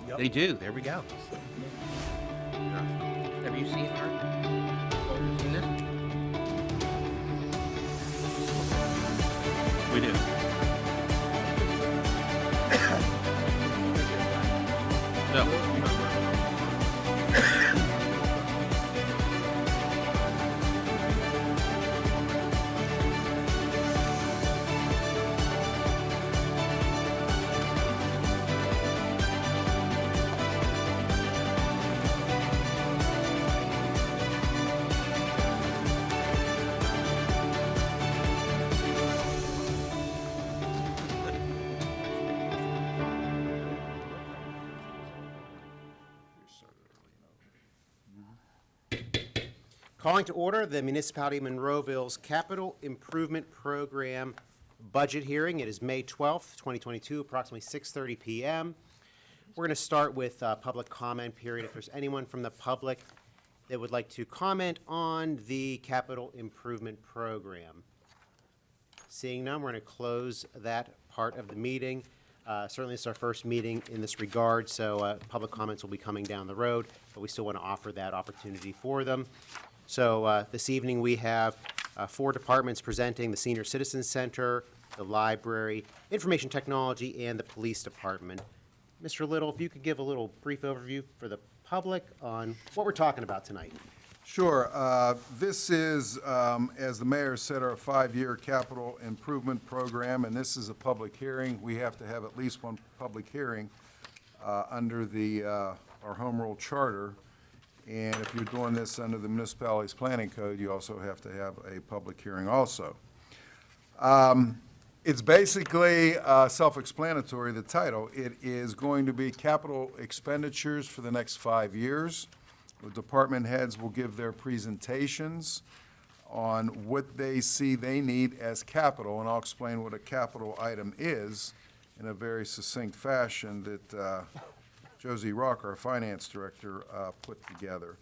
Yep. They do. There we go. Have you seen her? Seen this? We do. No. Calling to order the Municipality of Monroeville's Capital Improvement Program budget hearing. It is May 12th, 2022, approximately 6:30 p.m. We're going to start with public comment period. If there's anyone from the public that would like to comment on the Capital Improvement Program. Seeing none, we're going to close that part of the meeting. Certainly, it's our first meeting in this regard, so public comments will be coming down the road, but we still want to offer that opportunity for them. So this evening, we have 4 departments presenting: the Senior Citizen Center, the library, information technology, and the police department. Mr. Little, if you could give a little brief overview for the public on what we're talking about tonight. Sure. This is, as the mayor said, our 5-year capital improvement program, and this is a public hearing. We have to have at least one public hearing under our home rule charter. And if you're doing this under the municipality's planning code, you also have to have a public hearing also. It's basically self-explanatory, the title. It is going to be capital expenditures for the next 5 years. The department heads will give their presentations on what they see they need as capital, and I'll explain what a capital item is in a very succinct fashion that Josie Rock, our finance director, put together.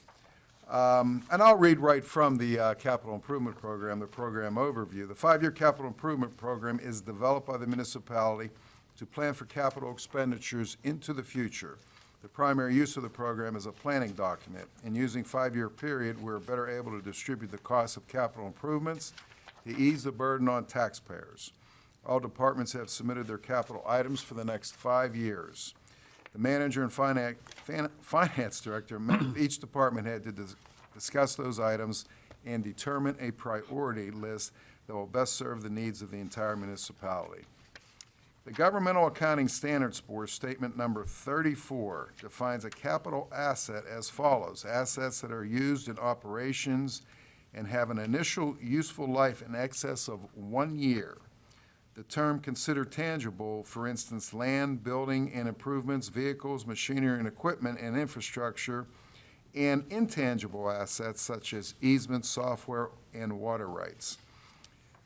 And I'll read right from the Capital Improvement Program, the program overview. The 5-year Capital Improvement Program is developed by the municipality to plan for capital expenditures into the future. The primary use of the program is a planning document. In using 5-year period, we're better able to distribute the cost of capital improvements to ease the burden on taxpayers. All departments have submitted their capital items for the next 5 years. The manager and finance director met with each department head to discuss those items and determine a priority list that will best serve the needs of the entire municipality. The Governmental Accounting Standards Board Statement Number 34 defines a capital asset as follows: assets that are used in operations and have an initial useful life in excess of 1 year. The term considered tangible, for instance, land, building and improvements, vehicles, machinery and equipment and infrastructure, and intangible assets such as easements, software, and water rights.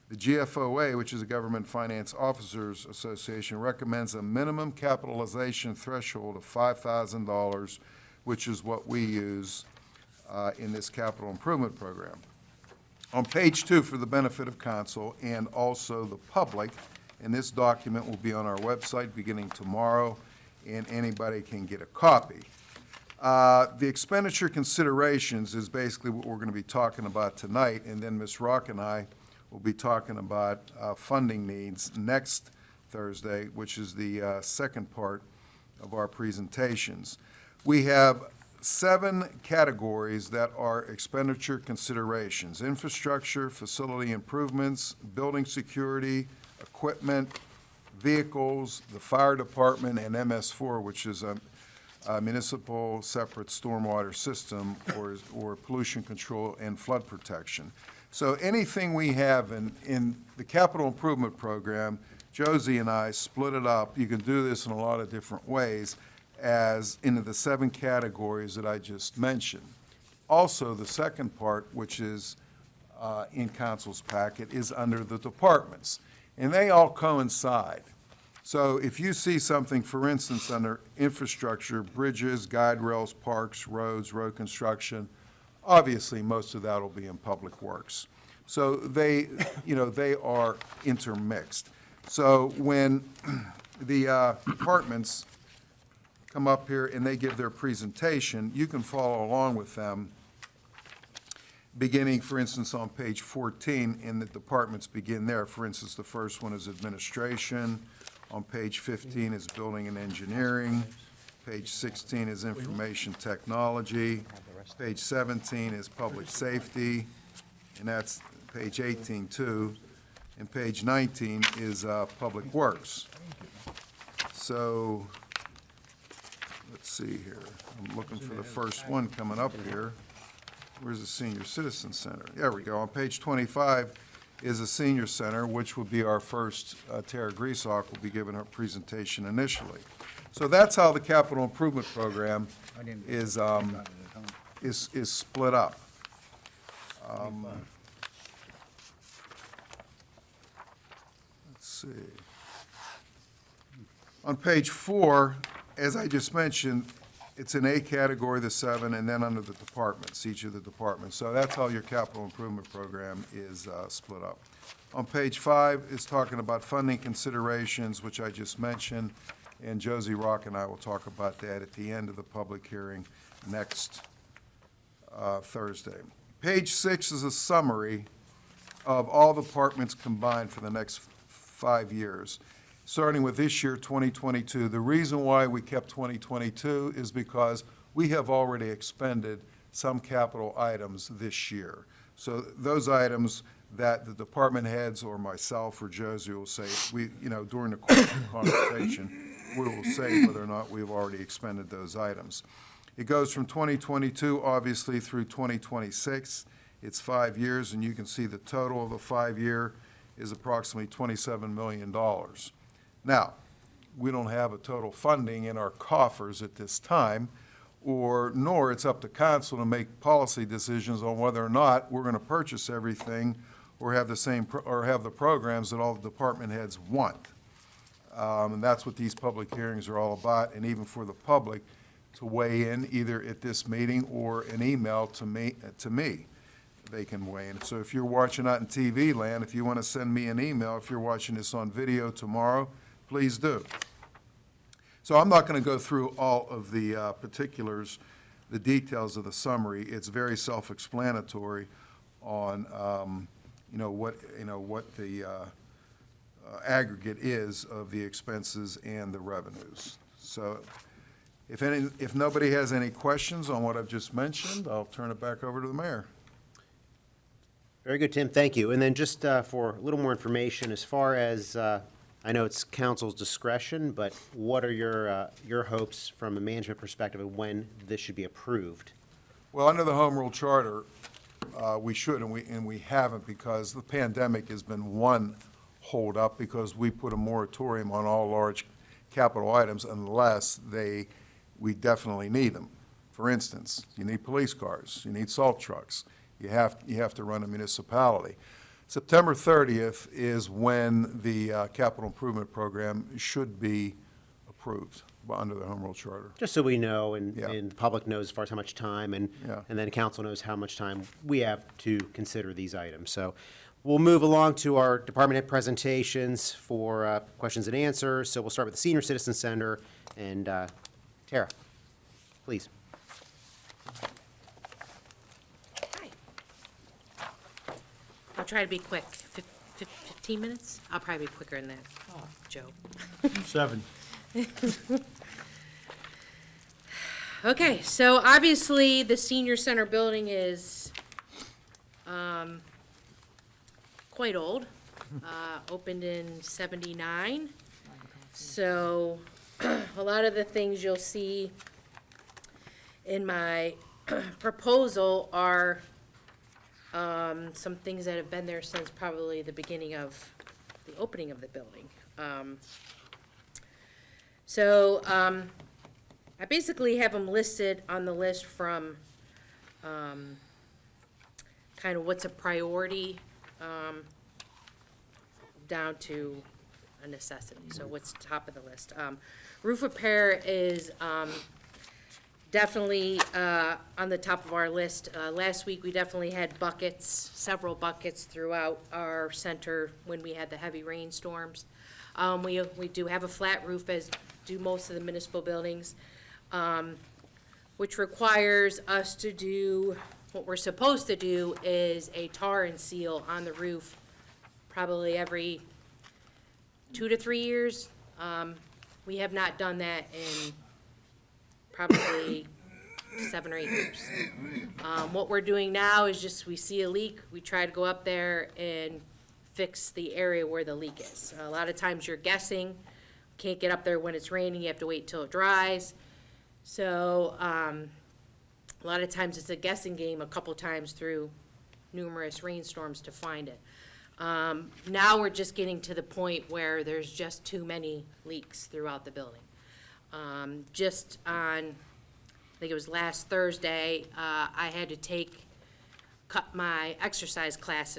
The GFOA, which is the Government Finance Officers Association, recommends a minimum capitalization threshold of $5,000, which is what we use in this capital improvement program. On page 2, for the benefit of council and also the public, and this document will be on our website beginning tomorrow, and anybody can get a copy. The expenditure considerations is basically what we're going to be talking about tonight, and then Ms. Rock and I will be talking about funding needs next Thursday, which is the second part of our presentations. We have 7 categories that are expenditure considerations: infrastructure, facility improvements, building security, equipment, vehicles, the fire department, and MS4, which is a municipal separate stormwater system or pollution control and flood protection. So anything we have in the capital improvement program, Josie and I split it up. You can do this in a lot of different ways, as into the 7 categories that I just mentioned. Also, the second part, which is in council's packet, is under the departments, and they all coincide. So if you see something, for instance, under infrastructure, bridges, guide rails, parks, roads, road construction, obviously most of that will be in public works. So they are intermixed. So when the departments come up here and they give their presentation, you can follow along with them, beginning, for instance, on page 14, and the departments begin there. For instance, the first one is administration. On page 15 is building and engineering. Page 16 is information technology. Page 17 is public safety, and that's page 18 too. And page 19 is public works. So, let's see here. I'm looking for the first one coming up here. Where's the Senior Citizen Center? There we go. On page 25 is the Senior Center, which will be our first, Tara Greasock will be giving her presentation initially. So that's how the capital improvement program is split up. Let's see. On page 4, as I just mentioned, it's an A category, the 7, and then under the departments, each of the departments. So that's how your capital improvement program is split up. On page 5 is talking about funding considerations, which I just mentioned, and Josie Rock and I will talk about that at the end of the public hearing next Thursday. Page 6 is a summary of all departments combined for the next 5 years. Starting with this year, 2022. The reason why we kept 2022 is because we have already expended some capital items this year. So those items that the department heads or myself or Josie will say, during the course of the conversation, we will say whether or not we've already expended those items. It goes from 2022, obviously, through 2026. It's 5 years, and you can see the total of the 5-year is approximately $27 million. Now, we don't have a total funding in our coffers at this time, nor it's up to council to make policy decisions on whether or not we're going to purchase everything or have the programs that all the department heads want. And that's what these public hearings are all about, and even for the public to weigh in either at this meeting or an email to me, they can weigh in. So if you're watching out in TV land, if you want to send me an email, if you're watching this on video tomorrow, please do. So I'm not going to go through all of the particulars, the details of the summary. It's very self-explanatory on, what the aggregate is of the expenses and the revenues. So if nobody has any questions on what I've just mentioned, I'll turn it back over to the mayor. Very good, Tim, thank you. And then just for a little more information, as far as, I know it's council's discretion, but what are your hopes from a management perspective of when this should be approved? Well, under the Home Rule Charter, we should, and we haven't, because the pandemic has been one holdup, because we put a moratorium on all large capital items unless we definitely need them. For instance, you need police cars, you need salt trucks, you have to run a municipality. September 30th is when the capital improvement program should be approved under the Home Rule Charter. Just so we know, and Yeah. the public knows as far as how much time, and Yeah. then the council knows how much time we have to consider these items. So we'll move along to our department head presentations for questions and answers. So we'll start with the Senior Citizen Center, and Tara, please. Hi. I'll try to be quick. 15 minutes? I'll probably be quicker than that. Oh, Joe. 7. Okay, so obviously the senior center building is quite old. Opened in '79. So a lot of the things you'll see in my proposal are some things that have been there since probably the beginning of the opening of the building. I basically have them listed on the list from kind of what's a priority down to a necessity. So what's top of the list? Roof repair is definitely on the top of our list. Last week, we definitely had buckets, several buckets throughout our center when we had the heavy rainstorms. We do have a flat roof, as do most of the municipal buildings. which requires us to do, what we're supposed to do is a tar and seal on the roof probably every 2 to 3 years. We have not done that in probably 7 or 8 years. What we're doing now is just, we see a leak, we try to go up there and fix the area where the leak is. A lot of times you're guessing, can't get up there when it's raining, you have to wait till it dries. So, a lot of times it's a guessing game a couple times through numerous rainstorms to find it. Now we're just getting to the point where there's just too many leaks throughout the building. Just on, I think it was last Thursday, I had to cut my exercise class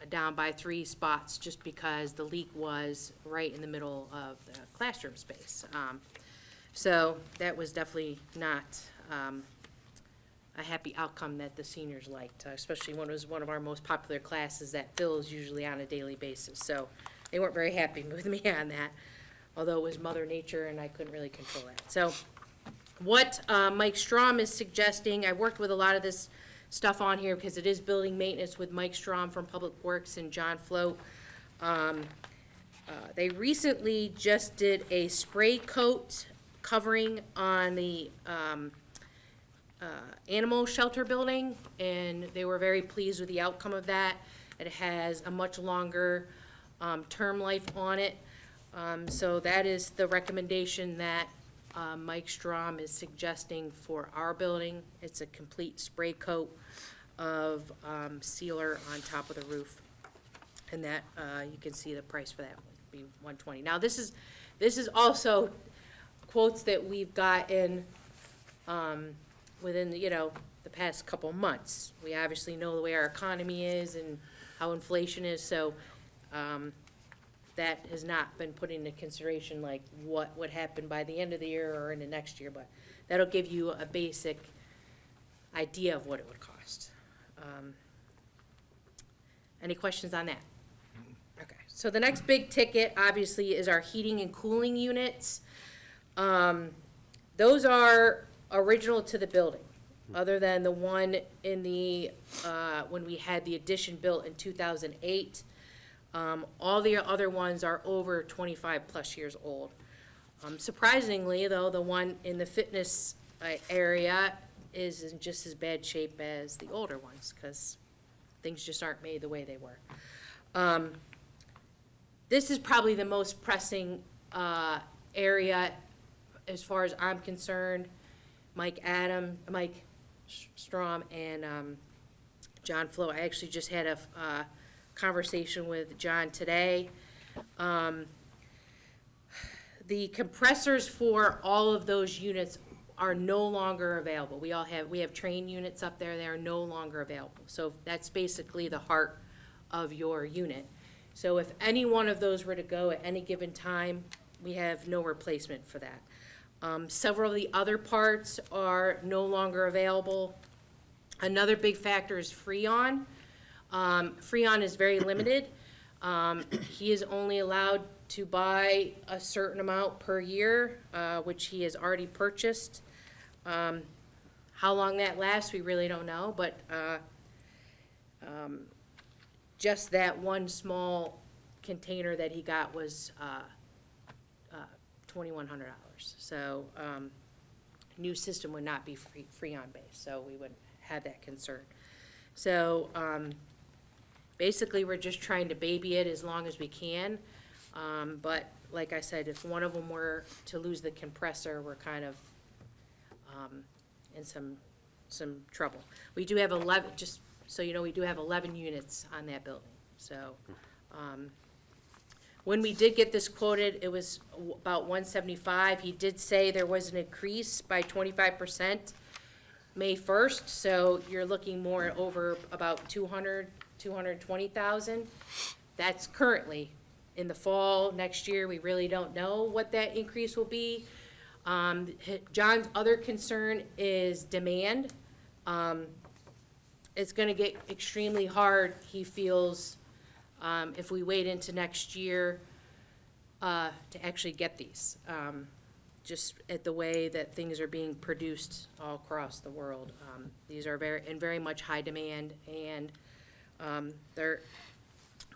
down by 3 spots just because the leak was right in the middle of the classroom space. So that was definitely not a happy outcome that the seniors liked, especially when it was one of our most popular classes that fills usually on a daily basis. So they weren't very happy with me on that, although it was Mother Nature and I couldn't really control that. So what Mike Strom is suggesting, I worked with a lot of this stuff on here because it is building maintenance with Mike Strom from Public Works and John Float. They recently just did a spray coat covering on the animal shelter building, and they were very pleased with the outcome of that. It has a much longer term life on it. So that is the recommendation that Mike Strom is suggesting for our building. It's a complete spray coat of sealer on top of the roof. And that, you can see the price for that would be $120. Now, this is also quotes that we've gotten within, the past couple months. We obviously know the way our economy is and how inflation is, so that has not been put into consideration, like what would happen by the end of the year or into next year, but that'll give you a basic idea of what it would cost. Any questions on that? Okay, so the next big ticket, obviously, is our heating and cooling units. Those are original to the building, other than the one in the, when we had the addition built in 2008. All the other ones are over 25-plus years old. Surprisingly, though, the one in the fitness area is in just as bad shape as the older ones, because things just aren't made the way they were. This is probably the most pressing area as far as I'm concerned. Mike Strom and John Flo. I actually just had a conversation with John today. The compressors for all of those units are no longer available. We have train units up there, they are no longer available. So that's basically the heart of your unit. So if any one of those were to go at any given time, we have no replacement for that. Several of the other parts are no longer available. Another big factor is Freon. Freon is very limited. He is only allowed to buy a certain amount per year, which he has already purchased. How long that lasts, we really don't know, but just that one small container that he got was $2,100. So new system would not be Freon based, so we wouldn't have that concern. So basically, we're just trying to baby it as long as we can. But like I said, if one of them were to lose the compressor, we're kind of in some trouble. We do have 11, just so you know, we do have 11 units on that building. So when we did get this quoted, it was about 175. He did say there was an increase by 25% May 1st, so you're looking more over about 220,000. That's currently. In the fall, next year, we really don't know what that increase will be. John's other concern is demand. It's gonna get extremely hard, he feels, if we wait into next year, to actually get these. just at the way that things are being produced all across the world. These are very much high demand, and there,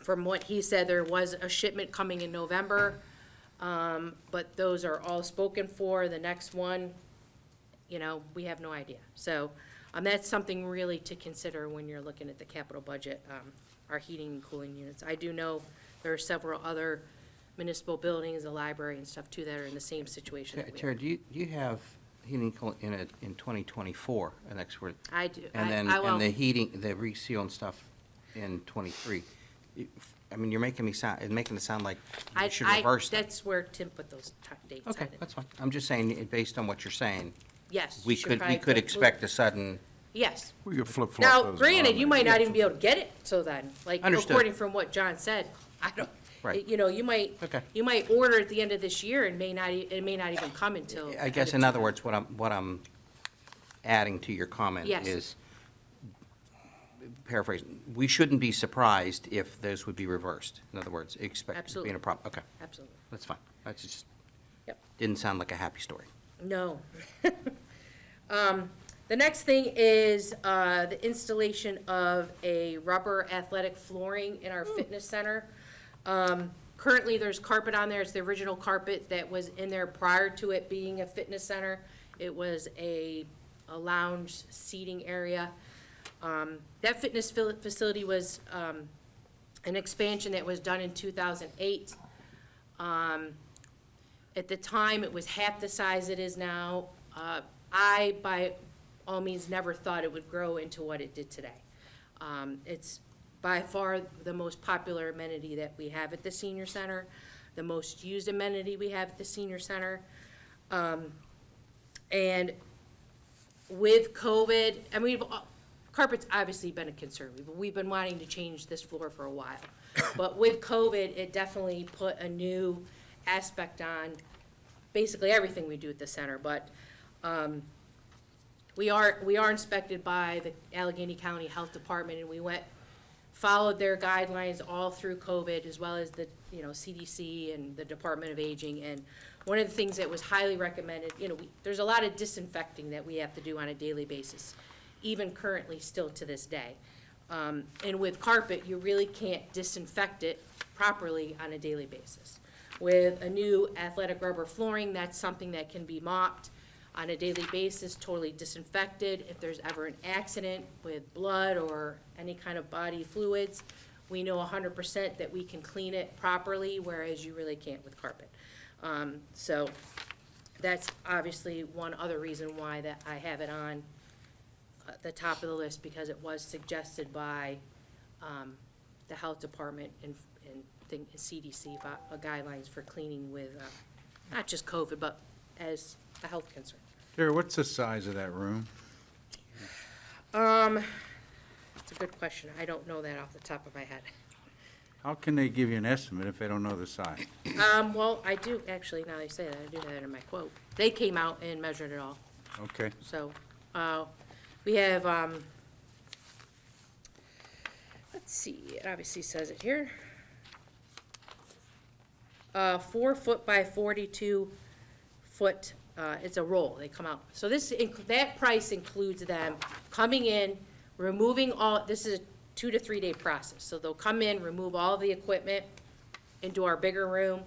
from what he said, there was a shipment coming in November, but those are all spoken for. The next one, you know, we have no idea. So that's something really to consider when you're looking at the capital budget, our heating and cooling units. I do know there are several other municipal buildings, a library and stuff too, that are in the same situation that we are. Tara, do you have heating in 2024, an expert? I do. And then, I will. and the heating, the reseal and stuff in 23. I mean, you're making it sound like we should reverse that. That's where Tim put those dates on Okay, it. that's fine. I'm just saying, based on what you're saying, Yes. we you should could probably put- expect a sudden, Yes. We could flip-flop Now, those granted, around you there. might not even be able to get it till then, like, Understood. according from what John said. I don't, Right. you know, you might, Okay. you might order at the end of this year and it may not even come until. I guess in other words, what I'm adding to your comment Yes. is, paraphrasing, we shouldn't be surprised if those would be reversed. In other words, expect it to be in a Absolutely. problem. Okay, Absolutely. that's fine. That's just, Yep. didn't sound like a happy story. No. The next thing is the installation of a rubber athletic flooring in our fitness center. Currently, there's carpet on there. It's the original carpet that was in there prior to it being a fitness center. It was a lounge seating area. That fitness facility was an expansion that was done in 2008. At the time, it was half the size it is now. I, by all means, never thought it would grow into what it did today. It's by far the most popular amenity that we have at the senior center, the most used amenity we have at the senior center. And with COVID, I mean, carpet's obviously been a concern. We've been wanting to change this floor for a while. But with COVID, it definitely put a new aspect on basically everything we do at the center. But we are inspected by the Allegheny County Health Department, and we followed their guidelines all through COVID, as well as the, CDC and the Department of Aging. And one of the things that was highly recommended, there's a lot of disinfecting that we have to do on a daily basis, even currently still to this day. And with carpet, you really can't disinfect it properly on a daily basis. With a new athletic rubber flooring, that's something that can be mopped on a daily basis, totally disinfected. If there's ever an accident with blood or any kind of body fluids, we know 100% that we can clean it properly, whereas you really can't with carpet. So that's obviously one other reason why that I have it on the top of the list, because it was suggested by the health department and CDC guidelines for cleaning with not just COVID, but as a health concern. Tara, what's the size of that room? That's a good question. I don't know that off the top of my head. How can they give you an estimate if they don't know the size? Well, I do, actually, now that you say that, I do that in my quote. They came out and measured it all. Okay, So, we have, let's see, it obviously says it here. 4 foot by 42 foot, it's a roll, they come out. So that price includes them coming in, removing all, this is a 2 to 3 day process. So they'll come in, remove all the equipment into our bigger room,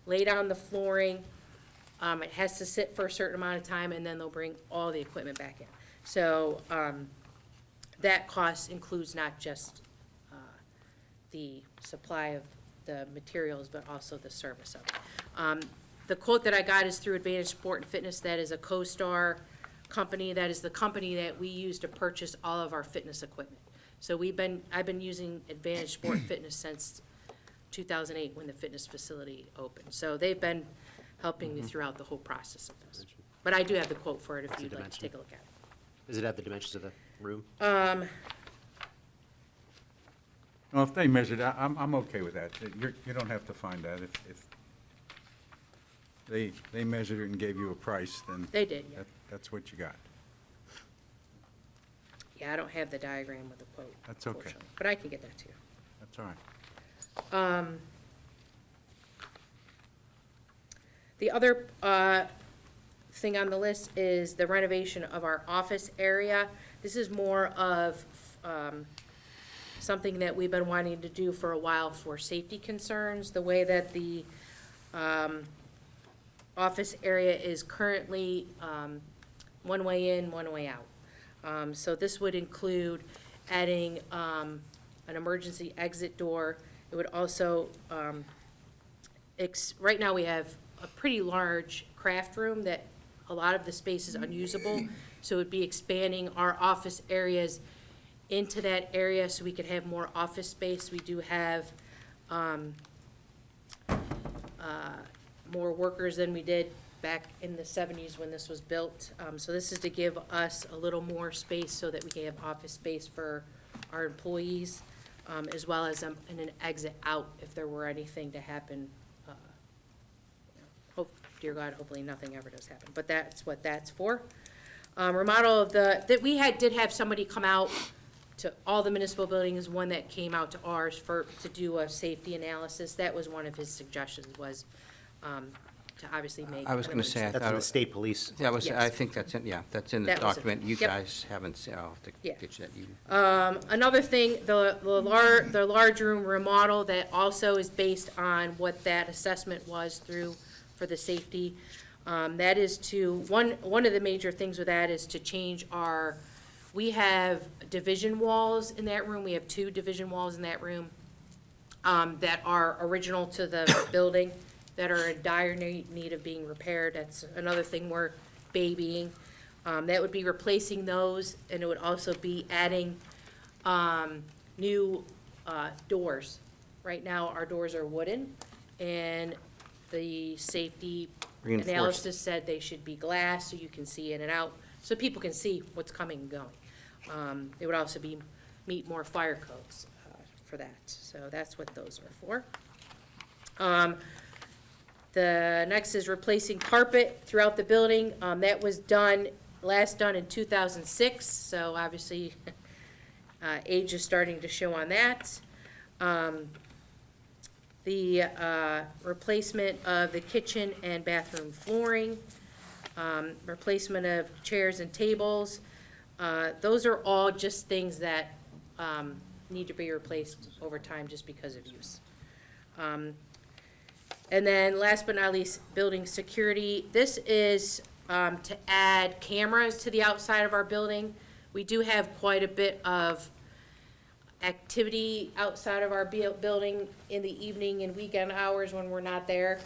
lay down the flooring. It has to sit for a certain amount of time, and then they'll bring all the equipment back in. So, that cost includes not just, the supply of the materials, but also the service of it. The quote that I got is through Advantage Sport and Fitness. That is a CoStar company. That is the company that we use to purchase all of our fitness equipment. So I've been using Advantage Sport and Fitness since 2008 when the fitness facility opened. So they've been helping me throughout the whole process of this. But I do have the quote for it if you'd like to take a look at it. Does it have the dimensions of the room? well, if they measured, I'm okay with that. You don't have to find that. If they measured it and gave you a price, then They did, yeah. that's what you got. Yeah, I don't have the diagram with the quote. That's okay. unfortunately, but I can get that to you. That's all right. The other thing on the list is the renovation of our office area. This is more of something that we've been wanting to do for a while for safety concerns. The way that the office area is currently one way in, one way out. So this would include adding an emergency exit door. It would also, right now we have a pretty large craft room that a lot of the space is unusable. So it would be expanding our office areas into that area so we could have more office space. We do have more workers than we did back in the 70s when this was built. So this is to give us a little more space so that we can have office space for our employees, as well as an exit out if there were anything to happen. Hope, dear God, hopefully nothing ever does happen, but that's what that's for. Remodel of that we did have somebody come out to all the municipal buildings, one that came out to ours to do a safety analysis. That was one of his suggestions, was to obviously make. I was gonna say, I That's thought, in the state police. yeah, I Yes. think that's in, yeah, that's in the That was it. document. You Yep. guys haven't, I'll have to Yeah. get you that. Another thing, the large room remodel that also is based on what that assessment was for the safety. That is one of the major things with that is to change we have division walls in that room. We have 2 division walls in that room that are original to the building, that are in dire need of being repaired. That's another thing we're babying. That would be replacing those, and it would also be adding new doors. Right now, our doors are wooden, and the safety Reinforced. analysis said they should be glass so you can see in and out, so people can see what's coming and going. It would also meet more fire codes for that, so that's what those are for. The next is replacing carpet throughout the building. That was last done in 2006, so obviously age is starting to show on that. The replacement of the kitchen and bathroom flooring, replacement of chairs and tables. Those are all just things that need to be replaced over time just because of use. And then last but not least, building security. This is to add cameras to the outside of our building. We do have quite a bit of activity outside of our building in the evening and weekend hours when we're not there.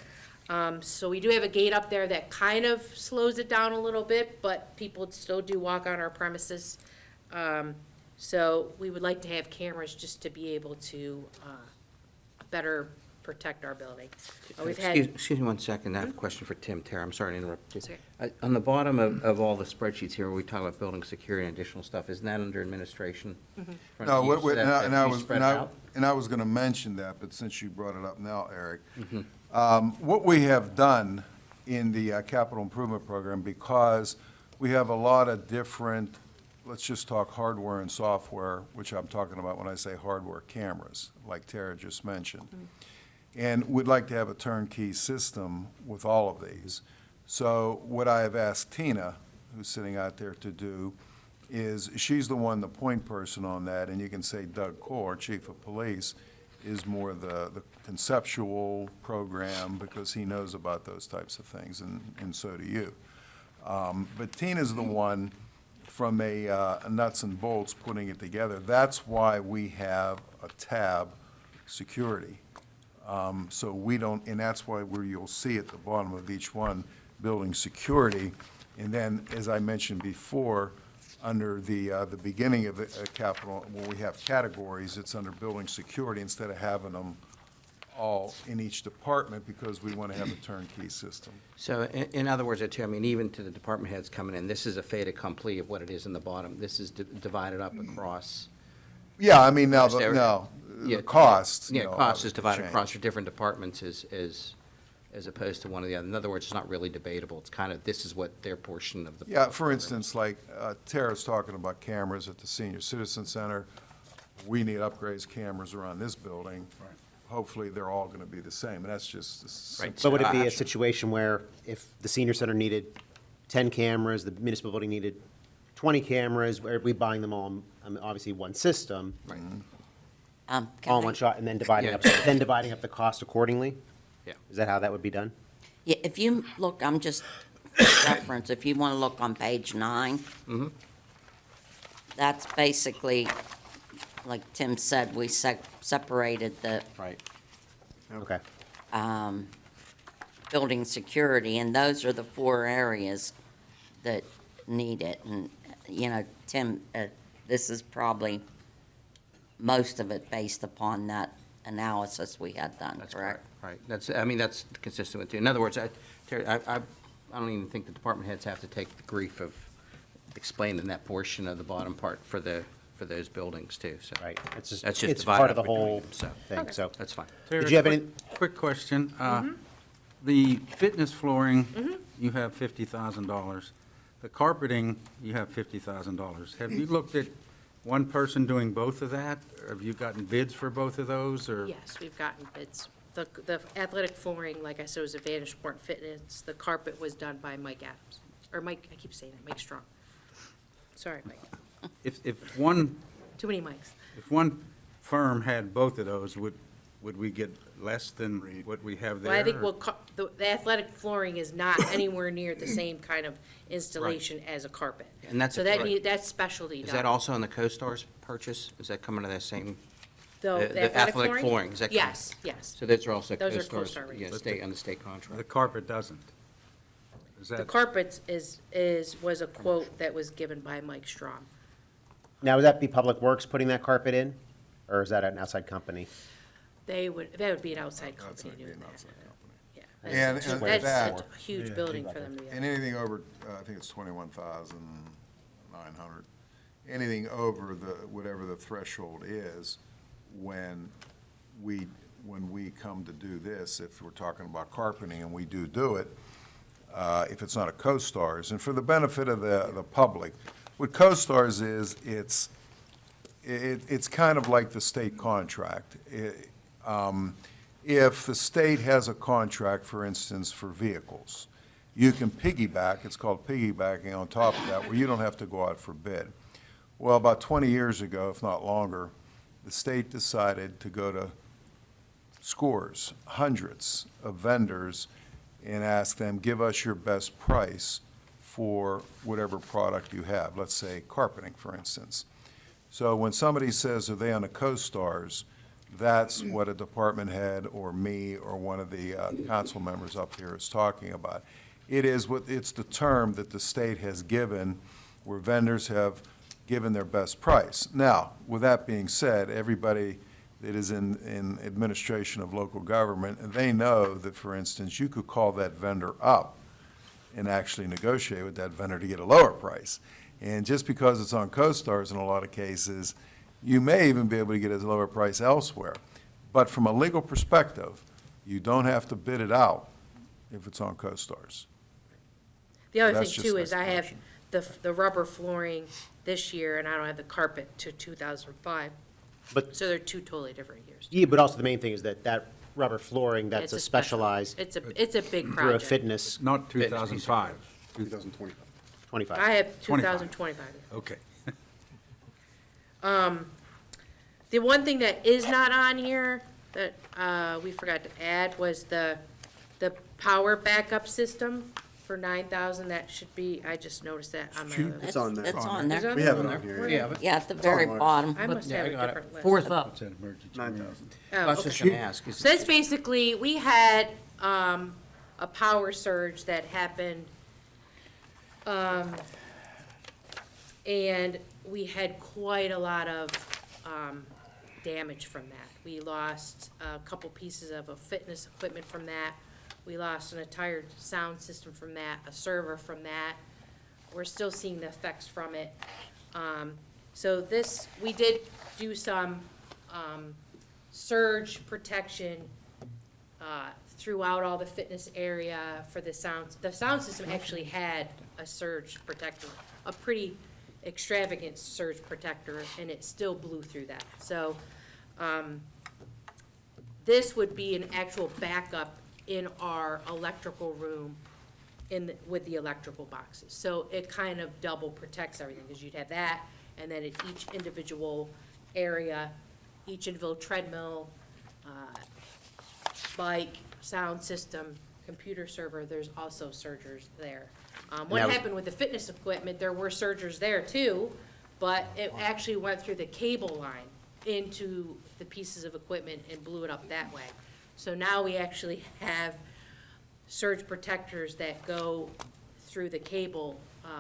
So we do have a gate up there that kind of slows it down a little bit, but people still do walk on our premises. So we would like to have cameras just to be able to better protect our building. We've had. Excuse me one second, I have a question for Tim Terra, I'm sorry to interrupt you. It's okay. On the bottom of all the spreadsheets here, where we talk about building security and additional stuff, isn't that under administration? Front No, of you, so that and I you was, spread out? and I was gonna mention that, but since you brought it up now, Eric. What we have done in the capital improvement program, because we have a lot of different, let's just talk hardware and software, which I'm talking about when I say hardware, cameras, like Tara just mentioned. And we'd like to have a turnkey system with all of these. So what I have asked Tina, who's sitting out there, to do is, she's the one, the point person on that, and you can say Doug Core, Chief of Police, is more the conceptual program, because he knows about those types of things, and so do you. But Tina's the one from a nuts and bolts putting it together. That's why we have a tab, security. So we don't, and that's why you'll see at the bottom of each one, building security. And then, as I mentioned before, under the beginning of the capital, when we have categories, it's under building security instead of having them all in each department, because we want to have a turnkey system. So in other words, I mean, even to the department heads coming in, this is a fait accompli of what it is in the bottom. This is divided up across. Yeah, I mean, now, There- Yeah, the cost, you Yeah, know, cost is obviously divided across change. your different departments as opposed to one or the other. In other words, it's not really debatable. It's kind of, this is what their portion of the. Yeah, for instance, like Tara's talking about cameras at the Senior Citizen Center. We need upgrades, cameras around this building. Hopefully, they're all going to be the same, and that's just. Right. But would it be Actually- a situation where if the senior center needed 10 cameras, the municipal building needed 20 cameras, are we buying them all, obviously one system? Right. Can All in I- one shot, and then dividing Yeah. up, then dividing up the cost accordingly? Yeah. Is that how that would be done? Yeah, if you look, I'm just reference, if you want to look on page 9. That's basically, like Tim said, we separated the Right. Okay. building security, and those are the 4 areas that need it. And, you know, Tim, this is probably most of it based upon that analysis we had done, That's correct? correct. Right. That's, I mean, that's consistent with you. In other words, Terry, I don't even think the department heads have to take the grief of explaining that portion of the bottom part for those buildings too, so. Right, it's just, That's just it's divided part of the up between whole them, so. thing, so. That's fine. Terry, Did you have any, quick question. The fitness flooring, you have $50,000. The carpeting, you have $50,000. Have you looked at one person doing both of that? Have you gotten bids for both of those, or? Yes, we've gotten bids. The athletic flooring, like I said, was Advantage Sport Fitness. The carpet was done by Mike Adams, or Mike, I keep saying it, Mike Strong. Sorry, Mike. If one Too many mics. If one firm had both of those, would we get less than what we have there? Well, I think or- the athletic flooring is not anywhere near the same kind of installation as a carpet. And that's So a- that right. that's specialty Is done. that also in the CoStar's purchase? Is that coming to that same, The the athletic flooring, is that? coming- Yes, yes. So those are also Those are CoStar's, CoStar yeah, rates. state, on the state The contract. carpet doesn't. Is The that, carpets was a quote that was given by Mike Strong. now, would that be Public Works putting that carpet in? Or is that an outside company? That would be an outside company Outside, be doing an that. outside company. Yeah. And- That's and that's that- a huge building for them to be And anything over, I think it's 21,900, anything over whatever the threshold is, when we come to do this, if we're talking about carpeting and we do it, if it's not a CoStar's, and for the benefit of the public, what CoStar's is, it's kind of like the state contract. If the state has a contract, for instance, for vehicles, you can piggyback, it's called piggybacking on top of that, where you don't have to go out for bid. Well, about 20 years ago, if not longer, the state decided to go to scores, hundreds of vendors, and ask them, give us your best price for whatever product you have, let's say carpeting, for instance. So when somebody says, are they on the CoStar's, that's what a department head or me or one of the council members up here is talking about. It's the term that the state has given where vendors have given their best price. Now, with that being said, everybody that is in administration of local government, they know that, for instance, you could call that vendor up and actually negotiate with that vendor to get a lower price. And just because it's on CoStar's in a lot of cases, you may even be able to get a lower price elsewhere. But from a legal perspective, you don't have to bid it out if it's on CoStar's. The other That's thing just too an is I have explanation. the rubber flooring this year, and I don't have the carpet to 2005. But, So they're two totally different years. yeah, but also the main thing is that rubber flooring, that's It's a special- specialized, It's a big through a project. fitness not 2005? 2025. 25. I have 25. 2025. Okay. The one thing that is not on here that we forgot to add was the power backup system for 9,000. That should be, I just noticed that on my other. It's on there. It's on Is there. it We have it there? on here. Where- Yeah, but Yeah, at the very ours. bottom. I must Yeah, have I a got it. different list. Fourth up. It's an emergency. 9,000. Oh, I was just okay. gonna ask, is So that's basically, we had a power surge that happened, and we had quite a lot of damage from that. We lost a couple pieces of a fitness equipment from that. We lost an entire sound system from that, a server from that. We're still seeing the effects from it. So this, we did do some surge protection throughout all the fitness area for the sound. The sound system actually had a surge protector, a pretty extravagant surge protector, and it still blew through that. So this would be an actual backup in our electrical room with the electrical boxes. So it kind of double protects everything, because you'd have that, and then at each individual area, each individual treadmill, bike, sound system, computer server, there's also surgers there. What that was- happened with the fitness equipment, there were surgers there too, but it actually went through the cable line into the pieces of equipment and blew it up that way. So now we actually have surge protectors that go through the cable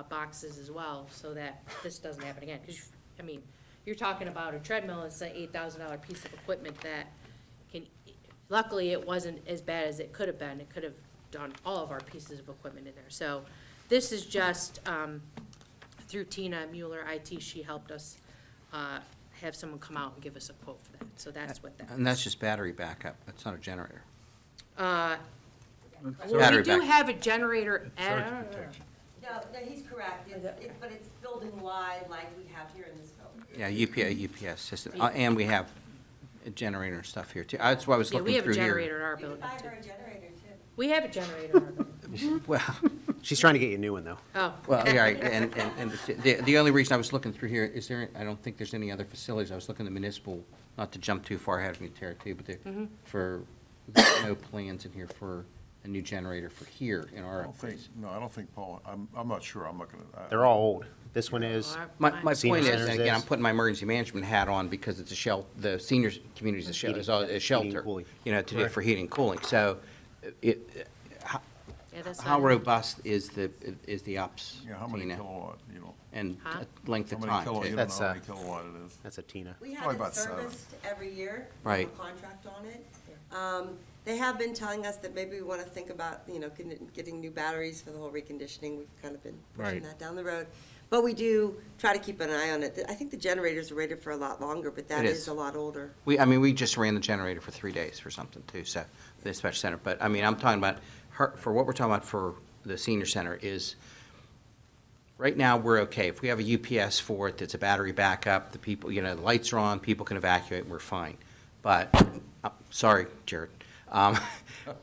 boxes as well, so that this doesn't happen again. Because, I mean, you're talking about a treadmill, it's an $8,000 piece of equipment that can, luckily, it wasn't as bad as it could have been. It could have done all of our pieces of equipment in there. So this is just through Tina Mueller IT, she helped us have someone come out and give us a quote for that. So that's what that is. And that's just battery backup, that's not a generator. Well, Battery we do back- have a generator Surge at, protection. No, he's correct, but it's building-wide like we have here in this building. Yeah, UPS system, and we have a generator and stuff here too. That's why I was yeah, looking we have a through here. generator in our You can building buy too. her a generator too. We have a generator in our building. Well, She's trying to get you a new one, though. Oh. well, yeah, right, and the only reason I was looking through here, is there, I don't think there's any other facilities. I was looking at municipal, not to jump too far ahead of me, Tara, too, but for, there's no plans in here for a new generator for here in I our don't think, place. no, I don't think, Paul, I'm not sure, I'm not gonna. They're all old. This one is, My Senior point is, centers and again, I'm is- putting my emergency management hat on because it's a the senior community is Heating- is a heating shelter, and cooling. you know, to do for heating and cooling. So Yeah, that's how not- robust is the ops, Yeah, how many Tina? kilowatt, you know? And Huh? length How of many time, kilowatt, you too. don't That's, know how many kilowatt it is. that's a Tina. We Probably have it about 7. serviced every year. Right. We have a contract on it. They have been telling us that maybe we want to think about, getting new batteries for the whole reconditioning. We've kind of been pushing Right. that down the road. But we do try to keep an eye on it. I think the generators are rated for a lot longer, but that It is is. a lot older. We just ran the generator for 3 days for something too, so, the dispatch center. But, I mean, I'm talking about, for what we're talking about for the senior center is, right now, we're okay. If we have a UPS for it, that's a battery backup, the people, the lights are on, people can evacuate, we're fine. But, sorry, Jared.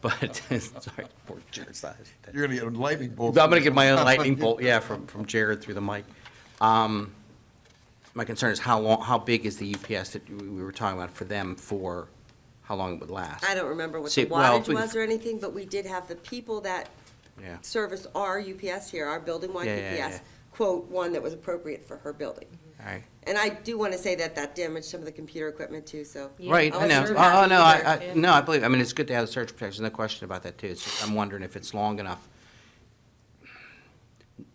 But, sorry, poor Jared. You're gonna get a lightning bolt. I'm gonna get my own lightning bolt, yeah, from Jared through the mic. My concern is how big is the UPS that we were talking about for them, for how long it would last? I don't remember what See, the well, if wattage we- was or anything, but we did have the people that Yeah, service our UPS here, our building-wide Yeah, yeah, UPS, yeah. quote one that was appropriate for her building. all right. And I do want to say that that damaged some of the computer equipment too, so. Yeah. Right, I was know. very Oh, happy no, to hear. no, I believe, I mean, it's good to have the surge protection, no question about that too. It's just, I'm wondering if it's long enough.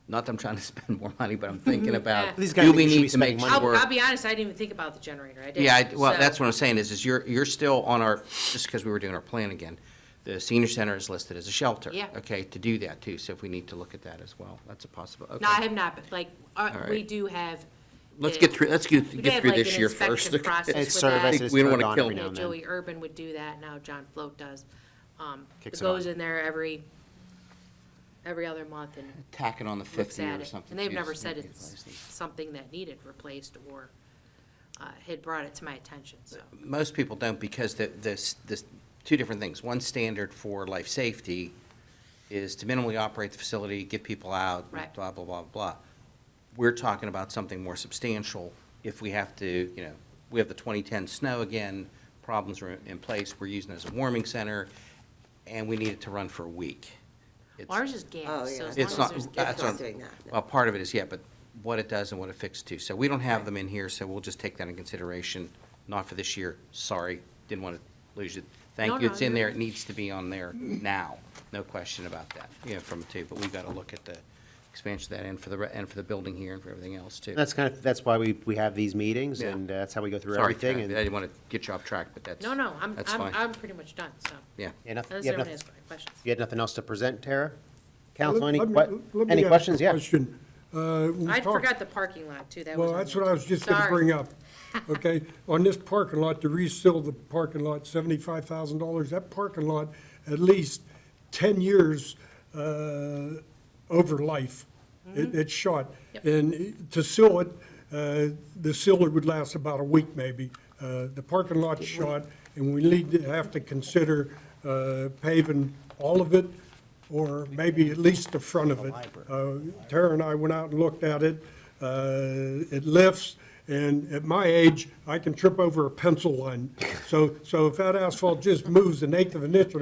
Not that I'm trying to spend more money, but I'm thinking about, These guys do think we you should be need to make spending money. sure? I'll be honest, I didn't even think about the generator. I didn't. Yeah, well, So- that's what I'm saying is you're still on our, just because we were doing our plan again, the senior center is listed as a shelter. Yeah. Okay, to do that too, so if we need to look at that as well, that's a possibility. No, I have not, but like, All we right. do have. Let's get through, we do get have, through like, this an year inspection first. okay? process It's with service, that. it's We don't turned wanna on kill every them. now and Yeah, then. Joey Urban would do that, now John Float does. Kicks It it on. goes in there every other month and Tack it on the looks fifth year at or it. something. And they've too, never just said make it it's nice. something that needed replaced or had brought it to my attention, so. Most people don't because this, two different things. One standard for life safety is to minimally operate the facility, get people out, Right. blah, blah, blah, blah. We're talking about something more substantial. If we have to, we have the 2010 snow again, problems are in place, we're using it as a warming center, and we need it to run for a week. It's- Ours is gas, Oh, so yeah. as It's long not, as there's that's It's not what- doing that, no. well, part of it is, yeah, but what it does and what it fixes too. So we don't have them in here, so we'll just take that in consideration, not for this year. Sorry, didn't want to lose it. Thank No, you, no, it's in you're- there, it needs to be on there now, no question about that, from two. But we've got to look at the expansion of that and for the building here and for everything else too. That's why we have these meetings, Yeah. and that's how we go through Sorry, everything. Tara, I And didn't want to get you off track, but that's, No, that's fine. I'm pretty much done, so. Yeah. Yeah, nothing- Unless you have everyone nothing- has questions. you had nothing else to present, Tara? Council, Let any me ask any a questions? Yeah. question. I forgot the parking lot too, that was. Well, on that's there. what I was just gonna Sorry. bring up. Okay, on this parking lot, to reseal the parking lot, $75,000, that parking lot, at least 10 years over life. It's shot. Yep. And to seal it, the sealer would last about a week maybe. The parking lot's shot, and we have to consider paving all of it or maybe at least the front of it. Tara and I went out and looked at it. It lifts, and at my age, I can trip over a pencil line. So if that asphalt just moves an eighth of an inch,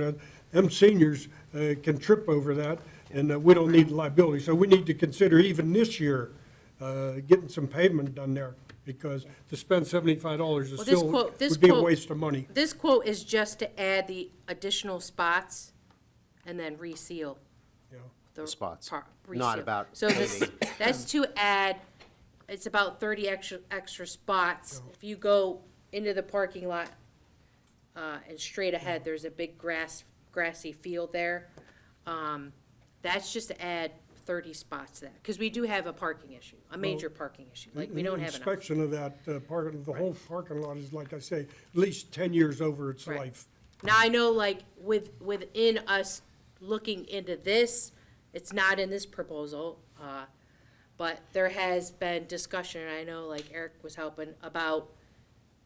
them seniors can trip over that, and we don't need liability. So we need to consider even this year getting some pavement done there, because to spend $75 is Well, still, would be a waste of money. This quote is just to add the additional spots and then reseal. Yeah. The Spots, part- not reseal. about So this, that's to add, it's about 30 extra spots. If you go into the parking lot, and straight ahead, there's a big grassy field there. That's just to add 30 spots there, because we do have a parking issue, a major parking issue, like we don't have enough. Inspection of that the whole parking lot is, like I say, at least 10 years over its Right. life. Now, I know like within us looking into this, it's not in this proposal, but there has been discussion, and I know like Eric was helping, about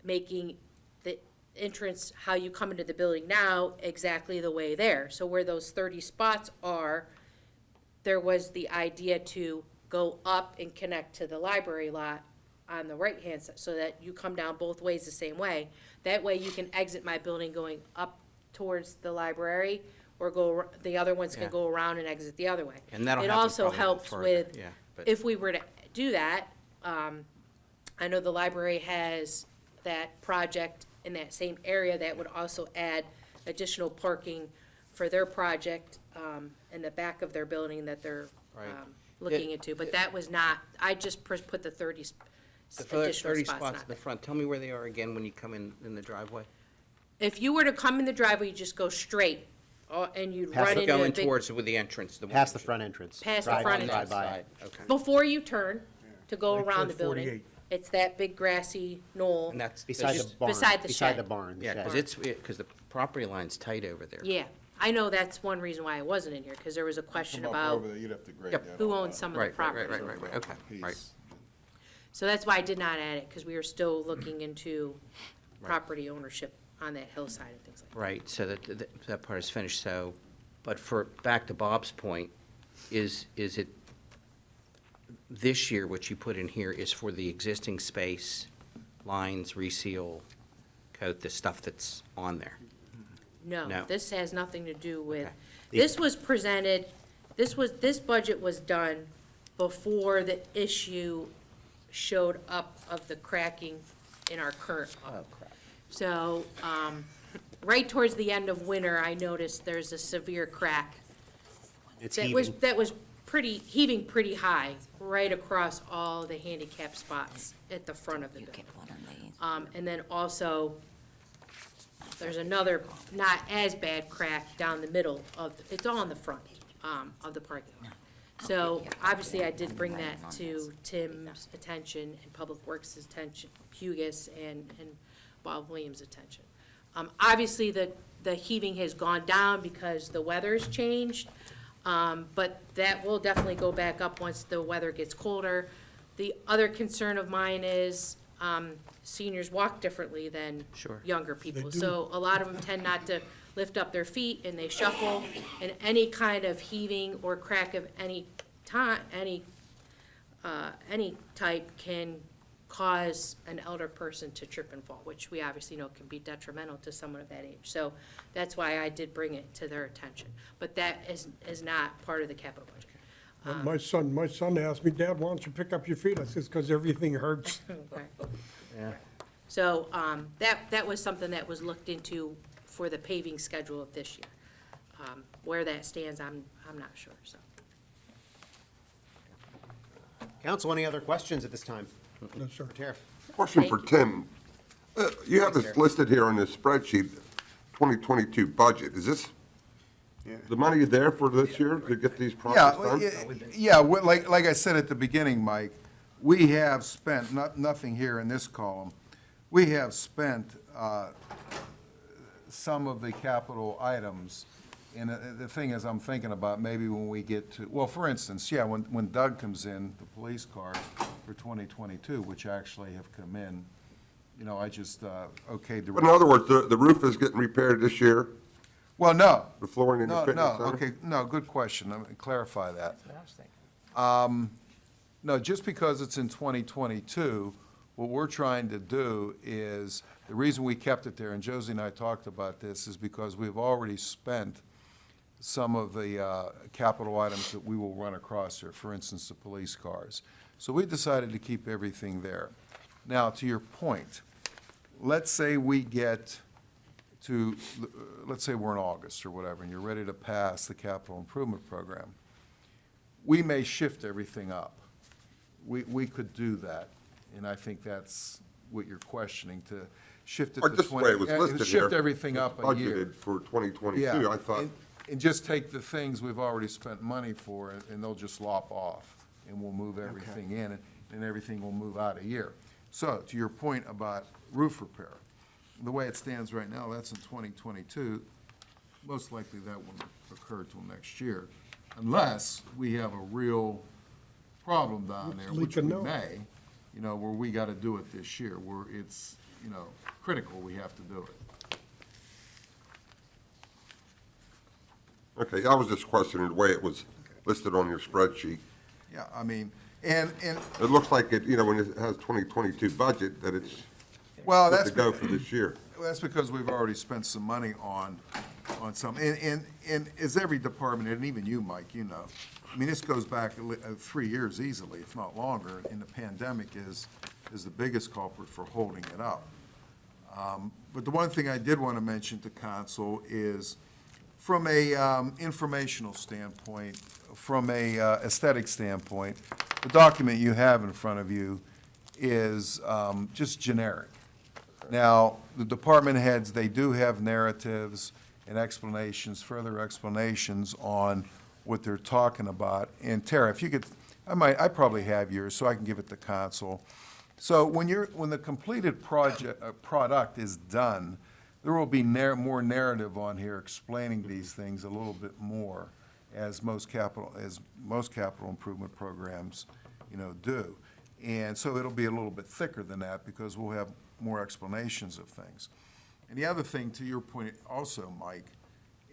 making the entrance, how you come into the building now, exactly the way there. So where those 30 spots are, there was the idea to go up and connect to the library lot on the right-hand side, so that you come down both ways the same way. That way you can exit my building going up towards the library, or the other ones can Yeah. go around and exit the other way. And that'll It happen also probably a little helps further, with, yeah, but- if we were to do that, I know the library has that project in that same area that would also add additional parking for their project, in the back of their building that they're, Right. looking into, but that was not, I just put the 30 The additional 30 spots, spots not in the there. front, tell me where they are again when you come in the driveway? If you were to come in the driveway, you just go straight, and you'd Past run the- into a Going big, towards with the entrance, the one. Past the front entrance. Past the Drive front on, entrance. drive by. Side, okay. before you turn to go Like around the towards building. 48. It's that big grassy knoll. And that's. Beside the just- barn. beside the Beside shed. the barn, the Yeah, shed. because the property line's tight over there. Yeah, I know that's one reason why I wasn't in here, because there was a question Come up about over there, you'd have to grade Yep. that who all owns out. some of the Right, right, property. right, okay, right. Piece. So that's why I did not add it, because we were still looking into property ownership on that hillside and things like that. Right, so that part is finished, so, but back to Bob's point, is it, this year, what you put in here is for the existing space, lines, reseal, coat, the stuff that's on there? No, No. this has nothing to do with, Okay. this was presented, this budget was done before the issue showed up of the cracking in our current pump. So, right towards the end of winter, I noticed there's a severe crack It's that heaving. was heaving pretty high, right across all the handicap spots at the front of the building. And then also, there's another not as bad crack down the middle it's all in the front, of the parking lot. So, obviously, I did bring that to Tim's attention and Public Works' attention, Hugus and Bob Williams' attention. Obviously, the heaving has gone down because the weather's changed, but that will definitely go back up once the weather gets colder. The other concern of mine is, seniors walk differently than Sure. younger people. do. So a lot of them tend not to lift up their feet, and they shuffle, and any kind of heaving or crack of any type can cause an elder person to trip and fall, which we obviously know can be detrimental to someone of that age. So that's why I did bring it to their attention. But that is not part of the capital budget. My son asked me, Dad, why don't you pick up your feet? I says, because everything hurts. Okay. Yeah. So, that was something that was looked into for the paving schedule of this year. Where that stands, I'm not sure, so. Council, any other questions at this time? No, sir. For Tara? Question for Thank you. Tim. You have this listed here on this spreadsheet, 2022 budget. Is this, the money is there for this year to get these Yeah, projects done? like I said at the beginning, Mike, we have spent, nothing here in this column, we have spent some of the capital items. And the thing is, I'm thinking about maybe when we get to, well, for instance, when Doug comes in, the police car for 2022, which actually have come in, I just okayed the. But in other words, the roof is getting repaired this year? Well, no. The flooring in the No, fitness no, center? okay, no, good question. Let me clarify that. That's what I was thinking. No, just because it's in 2022, what we're trying to do is, the reason we kept it there, and Josie and I talked about this, is because we've already spent some of the capital items that we will run across here, for instance, the police cars. So we decided to keep everything there. Now, to your point, let's say we get to, let's say we're in August or whatever, and you're ready to pass the capital improvement program. We may shift everything up. We could do that, and I think that's what you're questioning, to shift it Or to just the way it was listed here. shift everything up a year. Budgeted for 2022, Yeah, I thought. and just take the things we've already spent money for, and they'll just lop off, and we'll move everything in, and everything will move out a year. So, to your point about roof repair, the way it stands right now, that's in 2022. Most likely that won't occur till next year, unless we have a real problem down there, which we Leaking out. may, where we gotta do it this year, where it's, critical, we have to do it. Okay, I was just questioning the way it was listed on your spreadsheet. Yeah, I mean, and It looks like it, when it has 2022 budget, that it's well, good that's to go for this year. That's because we've already spent some money on some, and as every department, and even you, Mike, I mean, this goes back 3 years easily, if not longer, and the pandemic is the biggest culprit for holding it up. But the one thing I did want to mention to council is, from a informational standpoint, from a aesthetic standpoint, the document you have in front of you is just generic. Now, the department heads, they do have narratives and explanations, further explanations on what they're talking about. And Tara, if you could, I probably have yours, so I can give it to council. So when the completed product is done, there will be more narrative on here explaining these things a little bit more, as most capital improvement programs, do. And so it'll be a little bit thicker than that, because we'll have more explanations of things. And the other thing, to your point also, Mike,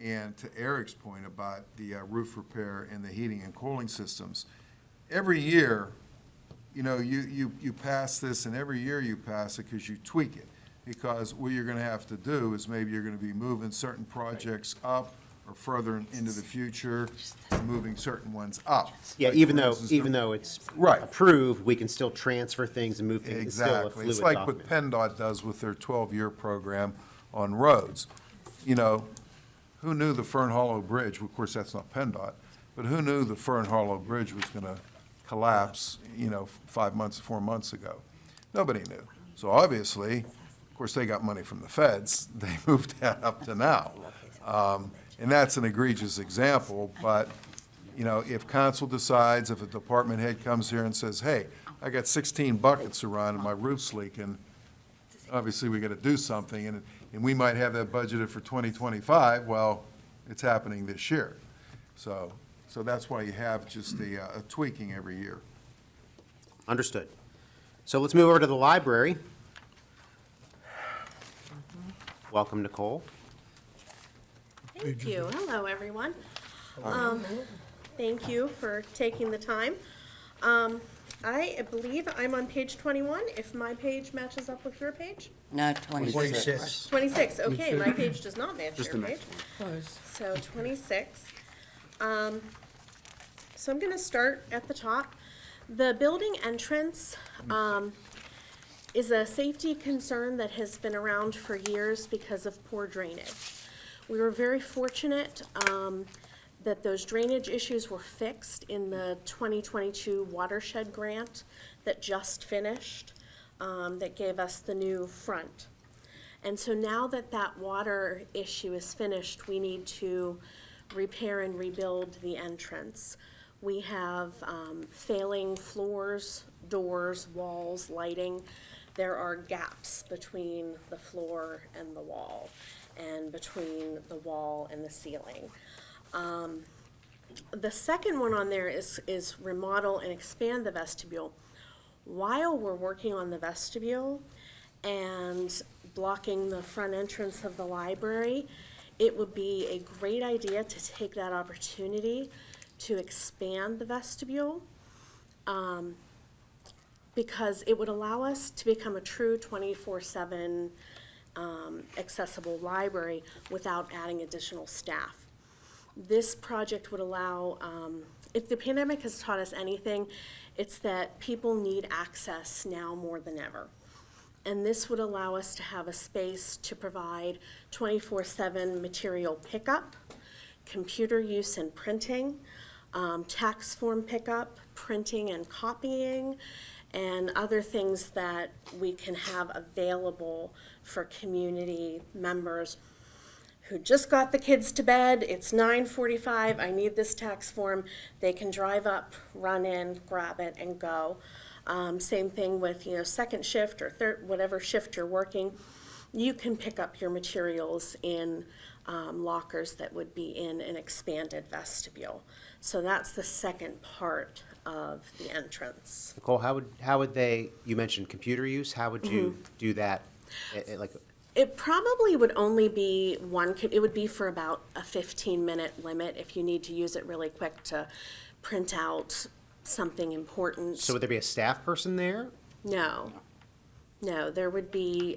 and to Eric's point about the roof repair and the heating and cooling systems, every year, you pass this, and every year you pass it because you tweak it. Because what you're gonna have to do is, maybe you're gonna be moving certain projects up or further into the future, and moving certain ones up. Yeah, Like, even for though, instance, even though it's Right. approved, we can still transfer things and move things. It's still a Exactly. fluid It's like document. what PennDOT does with their 12-year program on roads. Who knew the Fern Hollow Bridge, of course, that's not PennDOT, but who knew the Fern Hollow Bridge was gonna collapse, 4 months ago? Nobody knew. So obviously, of course, they got money from the feds. They moved that up to now. And that's an egregious example, but, if council decides, if a department head comes here and says, hey, I got 16 buckets around and my roof's leaking, obviously we gotta do something, and we might have that budgeted for 2025, well, it's happening this year. So that's why you have just a tweaking every year. Understood. So let's move over to the library. Welcome, Nicole. Thank you. Hello, everyone. Thank you for taking the time. I believe I'm on page 21, if my page matches up with your page. No, 26. 26, okay, my page does not match your page. So 26. So I'm gonna start at the top. The building entrance, is a safety concern that has been around for years because of poor drainage. We were very fortunate that those drainage issues were fixed in the 2022 watershed grant that just finished, that gave us the new front. And so now that that water issue is finished, we need to repair and rebuild the entrance. We have failing floors, doors, walls, lighting. There are gaps between the floor and the wall, and between the wall and the ceiling. The second one on there is remodel and expand the vestibule. While we're working on the vestibule and blocking the front entrance of the library, it would be a great idea to take that opportunity to expand the vestibule, because it would allow us to become a true 24/7 accessible library without adding additional staff. This project would allow, if the pandemic has taught us anything, it's that people need access now more than ever. And this would allow us to have a space to provide 24/7 material pickup, computer use and printing, tax form pickup, printing and copying, and other things that we can have available for community members who just got the kids to bed. It's 9:45, I need this tax form. They can drive up, run in, grab it, and go. Same thing with, second shift or third, whatever shift you're working. You can pick up your materials in lockers that would be in an expanded vestibule. So that's the second part of the entrance. Nicole, how would they, you mentioned computer use, how would you do that? Like, It probably would only be it would be for about a 15-minute limit if you need to use it really quick to print out something important. so would there be a staff person there? No, there would be,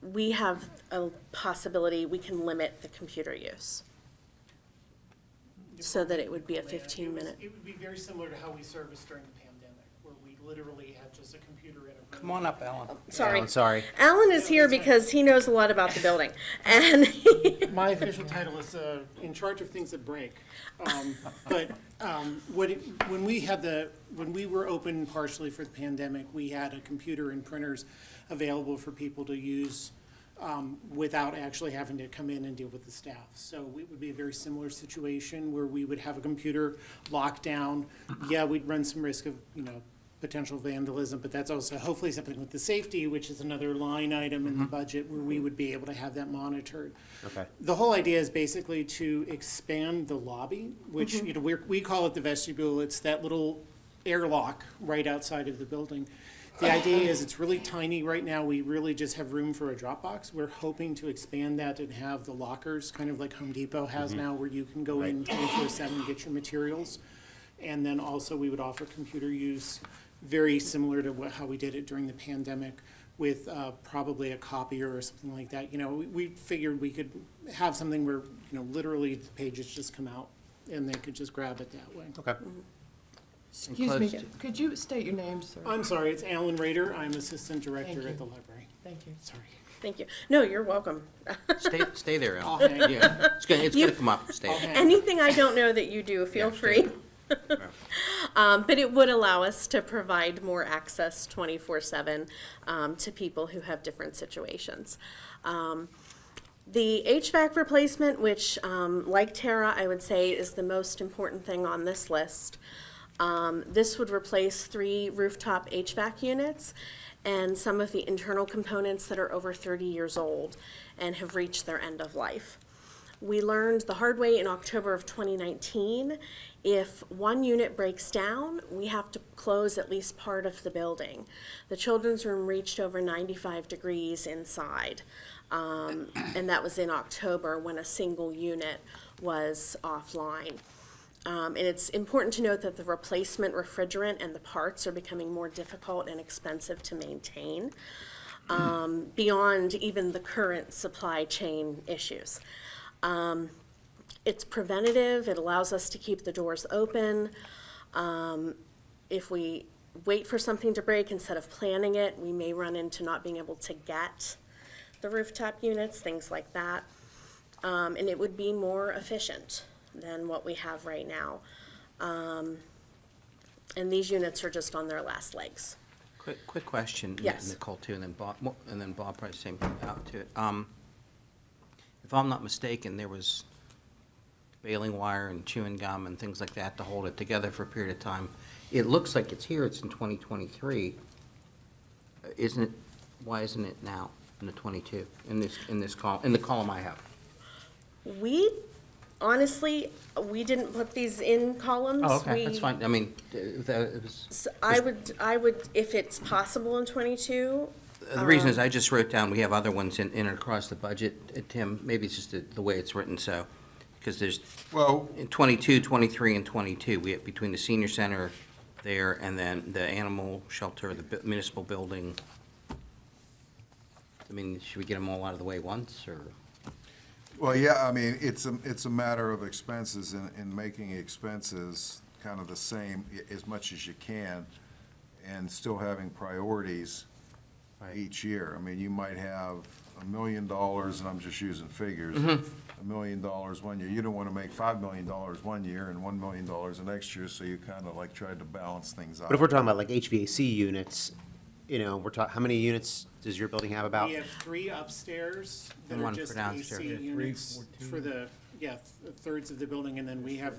we have a possibility, we can limit the computer use so that it would be a 15-minute. It would be very similar to how we serviced during the pandemic, where we literally had just a computer in a room. Come on up, Alan. Sorry. Alan, sorry. Alan is here because he knows a lot about the building, and My official title is in charge of things that break. When we were open partially for the pandemic, we had a computer and printers available for people to use without actually having to come in and deal with the staff. So it would be a very similar situation where we would have a computer locked down. Yeah, we'd run some risk of, potential vandalism, but that's also hopefully something with the safety, which is another line item in the budget where we would be able to have that monitored. Okay. The whole idea is basically to expand the lobby, which, we call it the vestibule. It's that little airlock right outside of the building. The idea is it's really tiny right now. We really just have room for a drop box. We're hoping to expand that and have the lockers, kind of like Home Depot has now, where you can go in 24/7 and get your materials. And then also we would offer computer use, very similar to how we did it during the pandemic, with probably a copier or something like that. We figured we could have something where, literally the pages just come out and they could just grab it that way. Okay. Excuse me, could you state your name, sir? I'm sorry, it's Alan Rader. I'm Assistant Director Thank you. at the library. Thank you. Sorry. thank you. No, you're welcome. Stay there, I'll Alan. hang. Yeah, it's gonna come up, stay. I'll hang. Anything I don't know that you do, feel Yeah, free. But it would allow us to provide more access 24/7 to people who have different situations. The HVAC replacement, which, like Tara, I would say is the most important thing on this list. This would replace 3 rooftop HVAC units and some of the internal components that are over 30 years old and have reached their end of life. We learned the hard way in October of 2019, if one unit breaks down, we have to close at least part of the building. The children's room reached over 95 degrees inside, and that was in October when a single unit was offline. And it's important to note that the replacement refrigerant and the parts are becoming more difficult and expensive to maintain, beyond even the current supply chain issues. It's preventative, it allows us to keep the doors open. If we wait for something to break instead of planning it, we may run into not being able to get the rooftop units, things like that. And it would be more efficient than what we have right now. And these units are just on their last legs. Quick question. Yes. Nicole too, and then Bob probably same out to it. If I'm not mistaken, there was baling wire and chewing gum and things like that to hold it together for a period of time. It looks like it's here, it's in 2023. Isn't it, why isn't it now in the 22, in the column I have? We, honestly, we didn't put these in columns. Oh, okay, that's We- fine. I mean, it was. So I would, if it's possible in 22, The reason is I just wrote down, we have other ones in and across the budget, Tim, maybe it's just the way it's written, so, because there's, Well, in 22, 23, and 22, we have, between the senior center there and then the animal shelter, the municipal building. I mean, should we get them all out of the way once, or? well, yeah, I mean, it's a matter of expenses and making expenses kind of the same as much as you can and still having priorities each year. I mean, you might have $1 million, and I'm just using figures, $1 million one year. You don't want to make $5 million one year and $1 million the next year, so you kind of like tried to balance things out. But if we're talking about like HVAC units, you know, we're talking, how many units does your building have about? We have 3 upstairs that And are one just for downstairs. AC Yeah, units for the, thirds of the building, and then we have,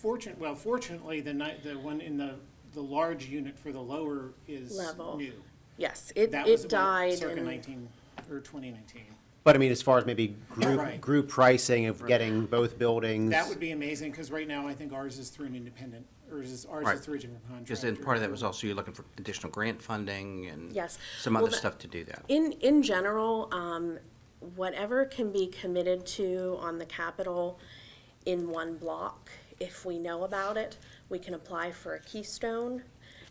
fortunately, the one in the large unit for the lower is Level. new. Yes, That was it about died circa in, 2019. But I mean, as far as maybe Right. group pricing of getting both buildings. That would be amazing, because right now I think ours is through an independent, ours Right. is through a different contractor. Because then part of that was also you're looking for additional grant funding and Yes. some Well, other the- stuff to do that. in general, whatever can be committed to on the capital in one block, if we know about it, we can apply for a keystone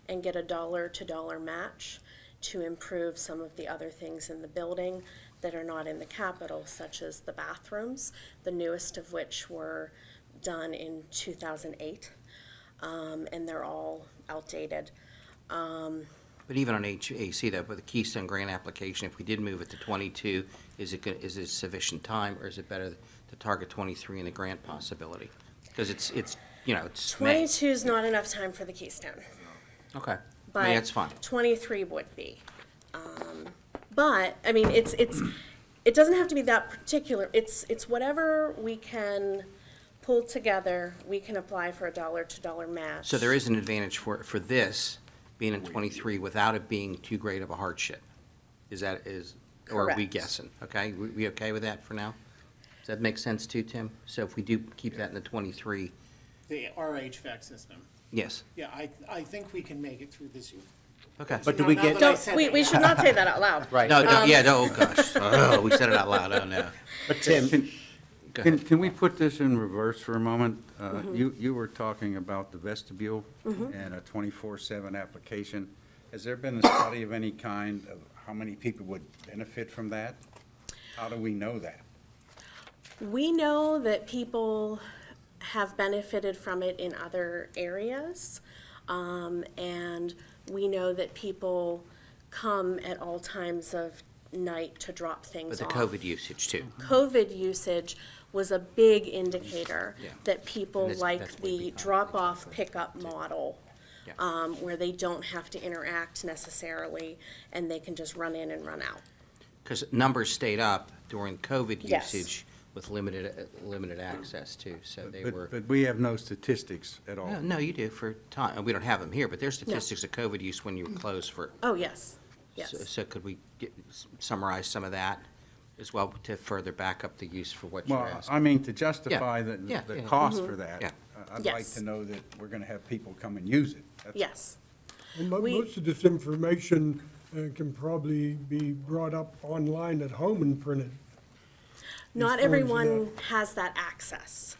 and get a dollar-to-dollar match to improve some of the other things in the building that are not in the capital, such as the bathrooms, the newest of which were done in 2008, and they're all outdated. But even on HAC, though, with the Keystone Grant application, if we did move it to 22, is it sufficient time, or is it better to target 23 in the grant possibility? Because it's May. 22 is not enough time for the keystone. Okay, I But mean, that's fine. 23 would be. But, I mean, it doesn't have to be that particular, it's whatever we can pull together, we can apply for a dollar-to-dollar match. So there is an advantage for this being in 23 without it being too great of a hardship? Or are we Correct. guessing? Okay, we okay with that for now? Does that make sense too, Tim? So if we do keep that in the 23, Our HVAC system. yes, Yeah, I think we can make it through this year. okay. But do Now- we now get? that I Don't, said we should not say that out loud. Right. No, oh gosh, oh, we said it out loud, oh no. But Tim, Go ahead. Can we put this in reverse for a moment? You were talking about the vestibule and a 24/7 application. Has there been a study of any kind of how many people would benefit from that? How do we know that? We know that people have benefited from it in other areas, and we know that people come at all times of night to drop But things the off. COVID usage too. COVID usage was a big indicator Yeah. that people And like that's what we the kind of drop-off pickup model, Yeah. where they don't have to interact necessarily, and they can just run in and run out. Because numbers stayed up during COVID Yes. usage with limited access too, so they were. But we have no statistics at all. No, you do for time, we don't have them here, but there's statistics of COVID use when you were closed for. Oh, yes, yes. So could we summarize some of that as well to further back up the use for what you're Well, asking? I mean, to justify Yeah, the yeah. cost for that, Yeah. I'd like Yes. to know that we're going to have people come and use it. That's- Yes. And We- most of this information can probably be brought up online at home and printed. Not far as everyone has that access.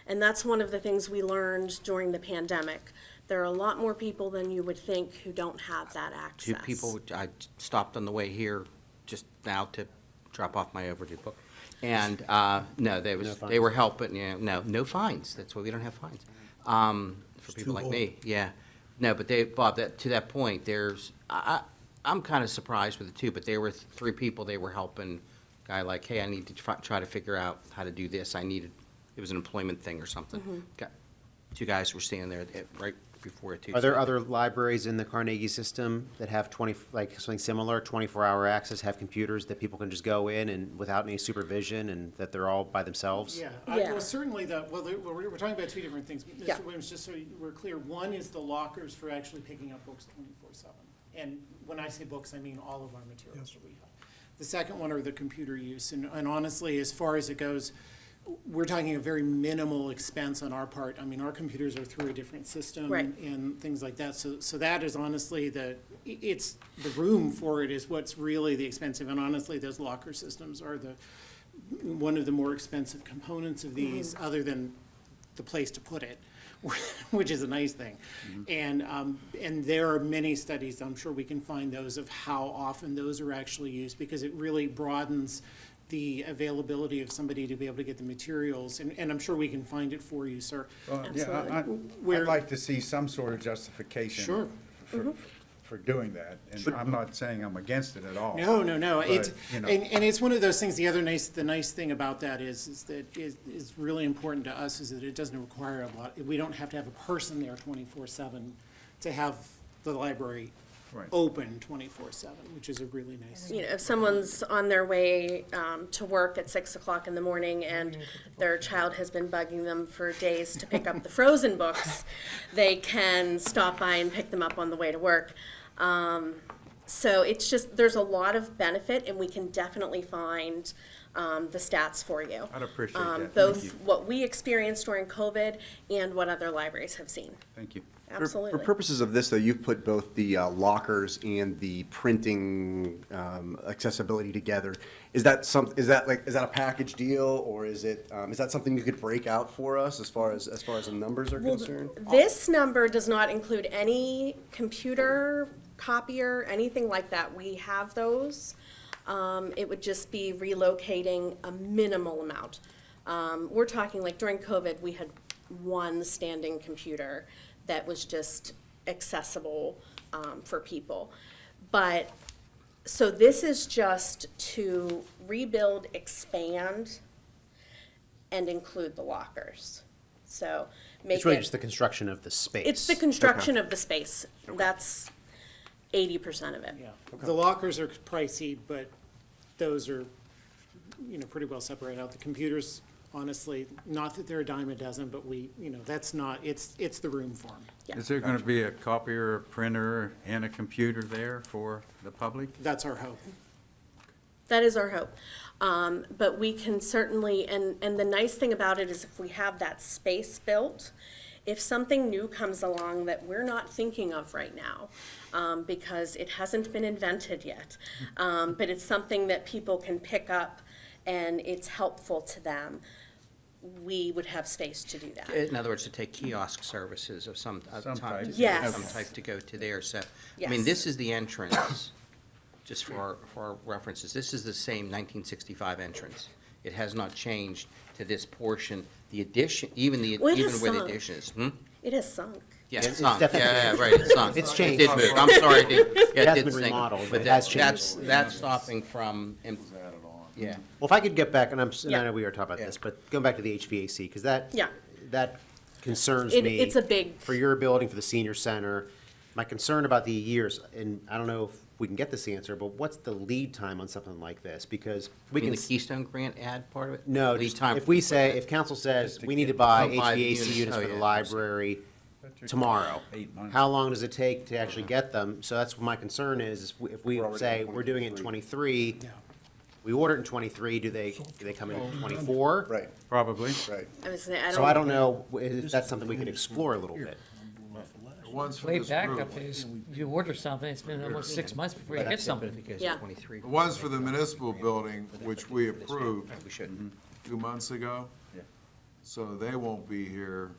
And that's one of the things we learned during the pandemic. There are a lot more people than you would think who don't have that access. Two people, I stopped on the way here just now to drop off my overdue book. And, no, they were helping, no fines, that's why we don't have fines. For people like me, yeah. No, but Bob, to that point, I'm kind of surprised with it too, but there were 3 people, they were helping, guy like, hey, I need to try to figure out how to do this, it was an employment thing or something. Got 2 guys were standing there right before it too. are there other libraries in the Carnegie system that have like something similar, 24-hour access, have computers that people can just go in and without any supervision and that they're all by themselves? Yeah, Yeah. well, certainly we're talking about 2 different things. Yeah. Mr. Williams, just so we're clear, one is the lockers for actually picking up books 24/7. And when I say books, I mean all of our materials that we have. The second one are the computer use, and honestly, as far as it goes, we're talking a very minimal expense on our part. I mean, our computers are through a different system Right. and things like that. So that is honestly it's, the room for it is what's really the expensive. And honestly, those locker systems are one of the more expensive components of these, other than the place to put it, which is a nice thing. And there are many studies, I'm sure we can find those, of how often those are actually used, because it really broadens the availability of somebody to be able to get the materials, and I'm sure we can find it for you, sir. Well, yeah, Where- I'd like to see some sort of justification. Sure. For doing that, and I'm not saying I'm against it at all. No, But, it's, you know. and it's one of those things, the nice thing about that is that is really important to us, is that it doesn't require a lot, we don't have to have a person there 24/7 to have the library Right. open 24/7, which is a really nice. You know, if someone's on their way to work at 6 o'clock in the morning and their child has been bugging them for days to pick up the Frozen books, they can stop by and pick them up on the way to work. So it's just, there's a lot of benefit, and we can definitely find the stats for you. I'd appreciate that. Thank Both you. what we experienced during COVID and what other libraries have seen. Thank you. Absolutely. For purposes of this, though, you've put both the lockers and the printing accessibility together. Is that a package deal, or is that something you could break out for us as far as the numbers are concerned? This number does not include any computer, copier, anything like that. We have those. It would just be relocating a minimal amount. We're talking, like, during COVID, we had one standing computer that was just accessible for people. But, so this is just to rebuild, expand, and include the lockers. So make It's really it, just the construction of the space. it's the construction of the space. That's 80% of it. Yeah, the lockers are pricey, but those are, pretty well separated out. The computers, honestly, not that they're a dime a dozen, but that's not, it's the room for them. Yeah. Is there going to be a copier, a printer, and a computer there for the public? That's our hope. That is our hope. But we can certainly, and the nice thing about it is if we have that space built, if something new comes along that we're not thinking of right now, because it hasn't been invented yet, but it's something that people can pick up and it's helpful to them, we would have space to do that. In other words, to take kiosk services of some Some type. type. Yes. Some type to go to there, so, I mean, Yes. this is the entrance, just for our references, this is the same 1965 entrance. It has not changed to this portion, the addition, even Well, it even has where the sunk. addition is. It has sunk. Yeah, It's it's sunk, definitely yeah, changed. right, it's sunk. It's It changed. did move, I'm sorry, it did, It yeah, has it did been sink. remodeled, but But it has that's changed. stopping from, yeah. Well, if I could get back, and I Yeah. know we were talking about Yeah. this, but going back to the HVAC, because that concerns me. It's a big, For your building, for the senior center, my concern about the years, and I don't know if we can get this answer, but what's the lead time on something like this? Because we I mean, can. the Keystone Grant ad part of it? No, Lead just time if we say, if council says, we need to buy Oh, buy the HVAC units. units Oh, for the yeah. library tomorrow, 8 months. how long does it take to actually get them? So that's what my concern is if we say, we're doing it in '23, we order it in '23, do they come in '24? Right, Probably. right. I was saying, So I don't know if that's something we could explore a little bit. The ones for Way this back group, up is, you order something, it's been almost 6 months before you get something. If it goes Yeah. to 23. the ones for the municipal building, which we approved We should. 2 months ago. Yeah. So they won't be here.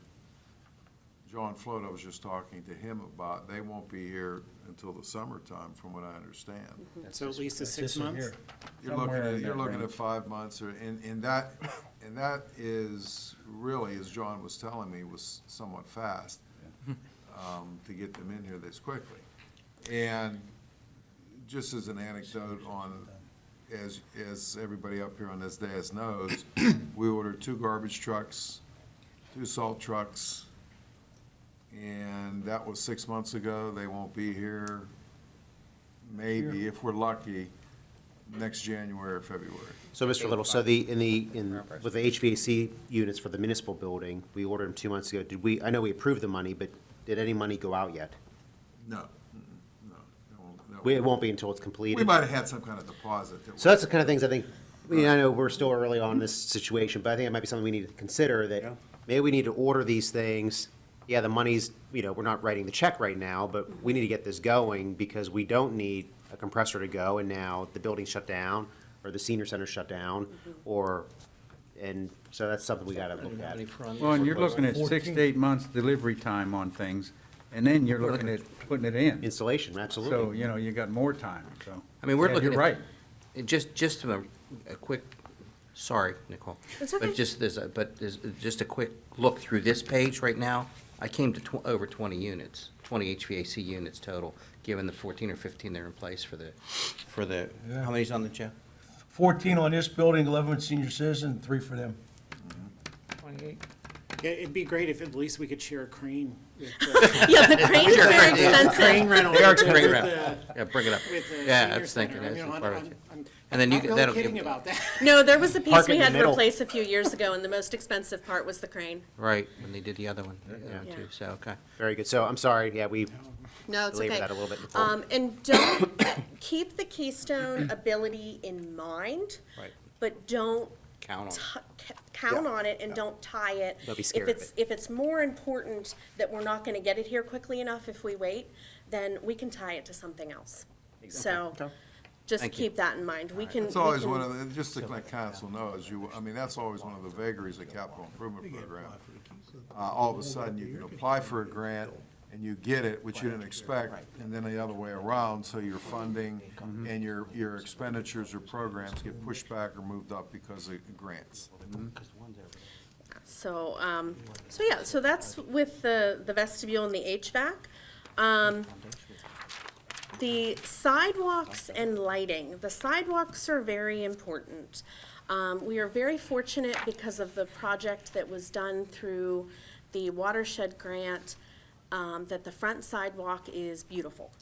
John Float, I was just talking to him about, they won't be here until the summertime, from what I understand. So at least 6 months. You're looking at 5 months, and that is really, as John was telling me, was somewhat fast, to get them in here this quickly. And just as an anecdote on, as everybody up here on this dais knows, we ordered 2 garbage trucks, 2 salt trucks, and that was 6 months ago. They won't be here, maybe, if we're lucky, next January or February. So, Mr. Little, so with the HVAC units for the municipal building, we ordered them 2 months ago. I know we approved the money, but did any money go out yet? No, no. It won't be until it's completed. We might have had some kind of deposit. So that's the kind of things I think I mean, I know we're still early on in this situation, but I think it might be something we need to consider, that maybe we need to order these things. Yeah, the money's, we're not writing the check right now, but we need to get this going because we don't need a compressor to go, and now the building's shut down, or the senior center's shut down, and so that's something we gotta look at. Well, and you're looking at 6 to 8 months delivery time on things, and then you're looking at putting it in. Installation, absolutely. So, you got more time, so. I mean, we're Yeah, looking You're at. right. Just a quick, sorry, Nicole. It's okay. But there's just a quick look through this page right now. I came to over 20 units, 20 HVAC units total, given the 14 or 15 that are in place for the, how many's on the, Joe? 14 on this building, 11 with senior citizen, 3 for them. 28. Yeah, it'd be great if at least we could share a crane with, Yeah, the crane's very expensive. crane rental. They are with expensive. the- Yeah, bring it up. with the Yeah, I senior was thinking, center. that's You know, part of I'm- it. I'm And then you, not really that'll kidding give, about that. No, there was a piece Park we in the had to middle. replace a few years ago, and the most expensive part was the crane. right, when they did the other one, Yeah. too, so, okay. Very good. So I'm sorry, we No, it's belabored okay. that a little bit. Nicole. And don't, keep the Keystone ability in mind, Right. but don't Count on it. count on it and don't tie it. Don't be scared If of it's, if it's more important that we're not gonna get it here quickly enough if we wait, then we can tie it to something else. So, just Thank you. keep that in mind. We can. It's we always can- one of the, just to let council know, that's always one of the vagaries of capital improvement program. All of a sudden, you can apply for a grant and you get it, which you didn't expect, and then the other way around, so your funding and your expenditures or programs get pushed back or moved up because of grants. So, so that's with the vestibule and the HVAC. The sidewalks and lighting, the sidewalks are very important. We are very fortunate because of the project that was done through the watershed grant, that the front sidewalk is beautiful.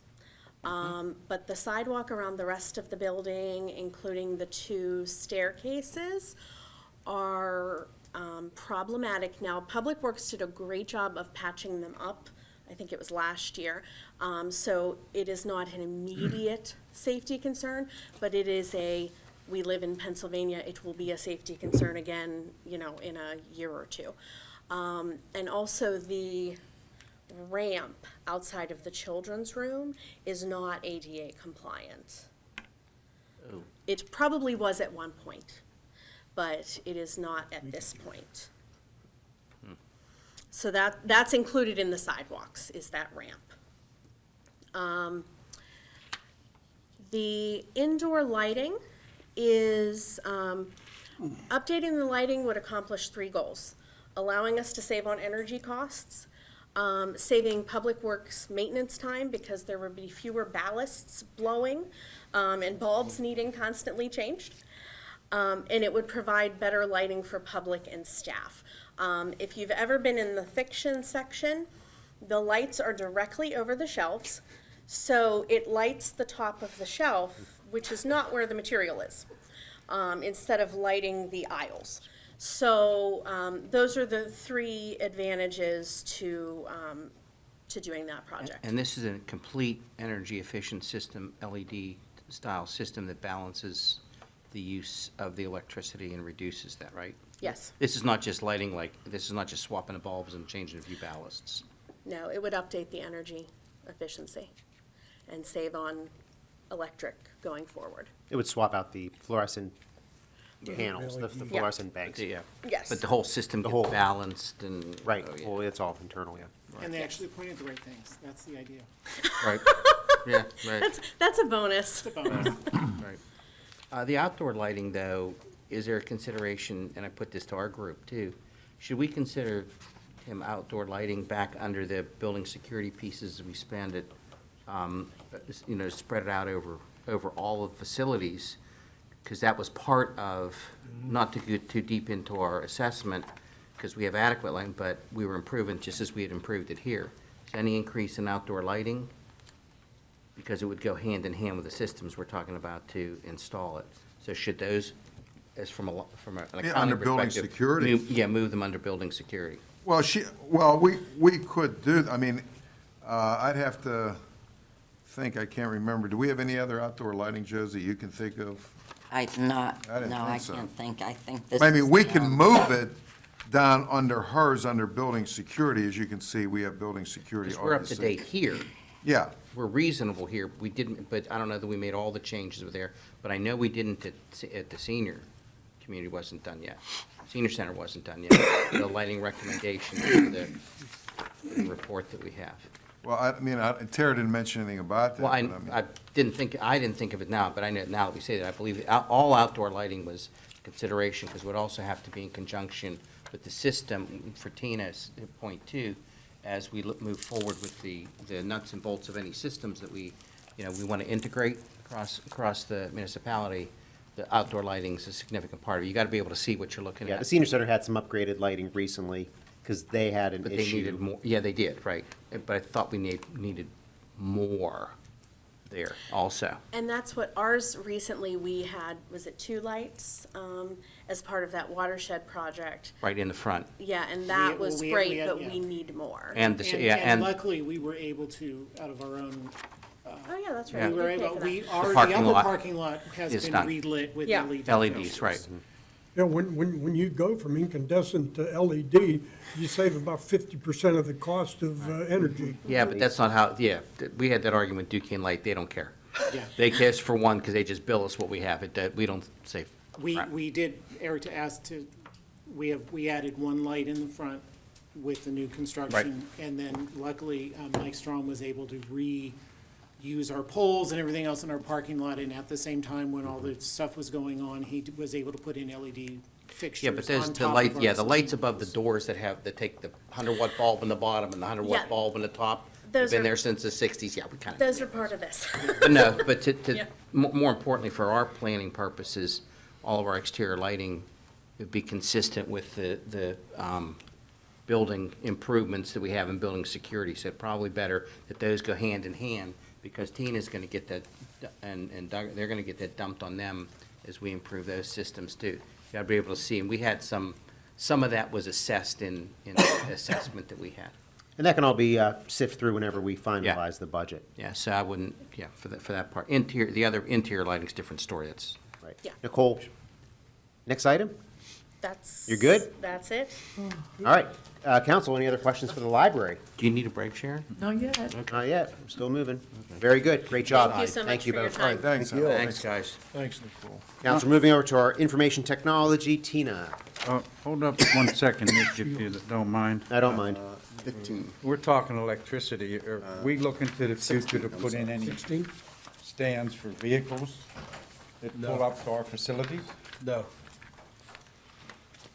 But the sidewalk around the rest of the building, including the 2 staircases, are problematic. Now, Public Works did a great job of patching them up. I think it was last year. So it is not an immediate safety concern, but it is we live in Pennsylvania, it will be a safety concern again, in a year or 2. And also the ramp outside of the children's room is not ADA compliant. Oh. It probably was at one point, but it is not at this point. So that's included in the sidewalks, is that ramp. The indoor lighting is, updating the lighting would accomplish 3 goals. Allowing us to save on energy costs, saving Public Works maintenance time because there would be fewer ballasts blowing, and bulbs needing constantly changed. And it would provide better lighting for public and staff. If you've ever been in the fiction section, the lights are directly over the shelves, so it lights the top of the shelf, which is not where the material is, instead of lighting the aisles. So those are the 3 advantages to doing that project. And this is a complete energy efficient system, LED style system that balances the use of the electricity and reduces that, right? Yes. This is not just lighting, this is not just swapping the bulbs and changing a few ballasts. No, it would update the energy efficiency and save on electric going forward. It would swap out the fluorescent panels, the fluorescent banks. Yeah. Yes. But the whole system The whole- gets balanced and. Right, oh, yeah. well, it's all internal, yeah. And they actually pointed the right things. That's the idea. Right, yeah, right, That's a bonus. It's a bonus. right. The outdoor lighting, though, is there a consideration, and I put this to our group, too, should we consider him outdoor lighting back under the building security pieces as we spend it, spread it out over all of the facilities? Because that was part of, not to get too deep into our assessment, because we have adequate lighting, but we were improving just as we had improved it here. Is any increase in outdoor lighting? Because it would go hand in hand with the systems we're talking about to install it. So should those, as from an accounting under building perspective, security. move them under building security? Well, we could do, I'd have to think, I can't remember. Do we have any other outdoor lighting, Josie, you can think of? No, I think so. can't think. I think this I is mean, we the can one. move it down under hers, under building security. As you can see, we have building security. Because we're up to obviously. date here. Yeah, We're reasonable here. We didn't, but I don't know that we made all the changes with there, but I know we didn't at the senior community wasn't done yet. Senior center wasn't done yet. The lighting recommendation, the report that we have. well, I mean, Tara didn't mention anything about that. Well, but mean- I didn't think of it now, but I know now that we say that, I believe all outdoor lighting was consideration, because it would also have to be in conjunction with the system for Tina's point two, as we move forward with the nuts and bolts of any systems that we want to integrate across the municipality. The outdoor lighting is a significant part of it. You got to be able to see what you're looking Yeah, at. the senior center had some upgraded lighting recently, because they had an But issue. they needed more, yeah, they did, right. But I thought we needed more there also. And that's what ours recently, we had, was it 2 lights, as part of that watershed project? Right in the front. Yeah, and that well, was we great, had- but yeah. we need more. And, And luckily, we were able to, out of our own, Oh, yeah, that's Yeah. right. we were did pay able, for that. the parking upper lot parking lot has is been done. relit with Yeah. LED LEDs, fixtures. right. Yeah, when you go from incandescent to LED, you save about 50% of the cost of energy. Yeah, but that's not how, we had that argument, Duquesne Light, they don't care. Yeah. They cash for one because they just bill us what we have. We don't say. We did, Eric, we added 1 light in the front with the new construction. And then luckily, Mike Strong was able to reuse our poles and everything else in our parking lot. And at the same time, when all the stuff was going on, he was able to put in LED fixtures Yeah, but there's on the top light, of our yeah, the lights existing above the poles. doors that take the 100-watt bulb in the bottom and the 100-watt Yeah. bulb in the top. Those Been are- there since the 60s, yeah, we kind of. Those are part of this. But no, but Yeah. more importantly, for our planning purposes, all of our exterior lighting would be consistent with the building improvements that we have in building security. So probably better that those go hand in hand, because Tina's gonna get that, and Doug, they're gonna get that dumped on them as we improve those systems too. You gotta be able to see, and we had some of that was assessed in the assessment that we had. And that can all be sifted through whenever we finalize the budget. Yeah, so I wouldn't, for that part. The other interior lighting's a different story. That's, Right. Yeah. Nicole, next item? That's. You're good? That's it. All right. Council, any other questions for the library? do you need a break, Sharon? Not yet. Not yet. We're still moving. Very good. Great job. Thank you so much for your both. All right, time. thanks. Thanks, guys. Thanks, Nicole. Council, moving over to our information technology, Tina. Hold up 1 second, Mitch, if you don't mind. I don't mind. 15. We're talking electricity. Are we looking to the future to put in any 16? stands for vehicles that pull up to our facilities? No,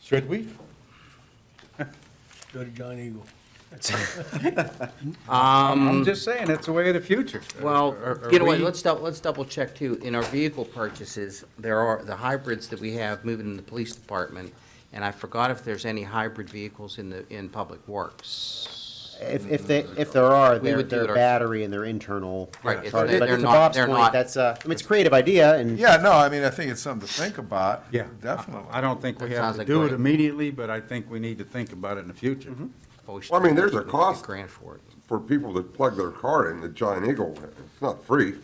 Should we? go to John Eagle. I'm just saying, it's the way of the future. Well, Are you know what, we- let's double check too. In our vehicle purchases, there are the hybrids that we have moving in the police department, and I forgot if there's any hybrid vehicles in Public Works. If there are, We would do they're it our- battery and they're internal. Right, if charging. But they're to not- Bob's they're point, not- that's, I mean, it's a creative idea, and Yeah, no, I mean, I think it's something to think about. Yeah. Definitely. I don't think we That have sounds to like do it great. immediately, but I think we need to think about it in the future. Well, Well, I mean, there's a cost. Grant for it. For people that plug their car in, the Giant Eagle, it's not free.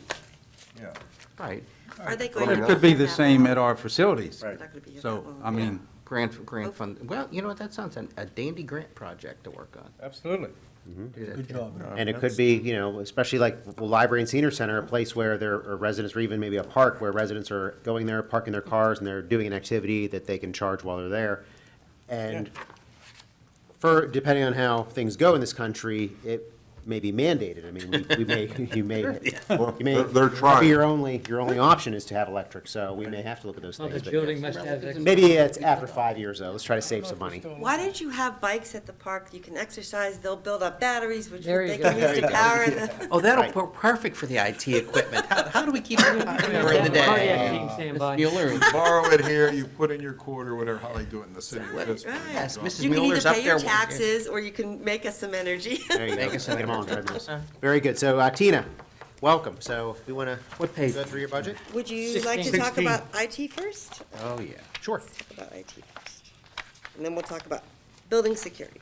Yeah. Right. Are they I going mean, to? It could be the that same long? at our facilities. They're not gonna be here So, that long. I mean, Grant fund, well, you know what, that sounds a dandy grant project to work on. absolutely. Do that Good too. job. And it could be, especially like library and senior center, a place where there are residents, or even maybe a park where residents are going there, parking their cars, and they're doing an activity that they can charge while they're there. And depending on how things go in this country, it may be mandated. I mean, you may, They're trying. maybe your only option is to have electric, so we may have to look at those Well, the things. but building must have. Maybe it's after 5 years, though. Let's try to save some money. Why don't you have bikes at the park? You can exercise, they'll build up batteries, which There you they go. can use to power the. Oh, that'll Right. be perfect for the IT equipment. How do we keep it during the Oh, yeah, day? you can stand by. Mueller, Borrow it here, you put in your quarter, whatever, how they do it in the city. of Pittsburgh. yes, Mrs. You can Mueller's either up pay there. your taxes, or you can make us some energy. There you Make go. us Get an 'em on energy. treadmills. Very good. So, Tina, welcome. So, we want to What page? go through your budget? Would you like to 16. talk about IT first? Oh, yeah. Sure. Talk about IT first. And then we'll talk about building security.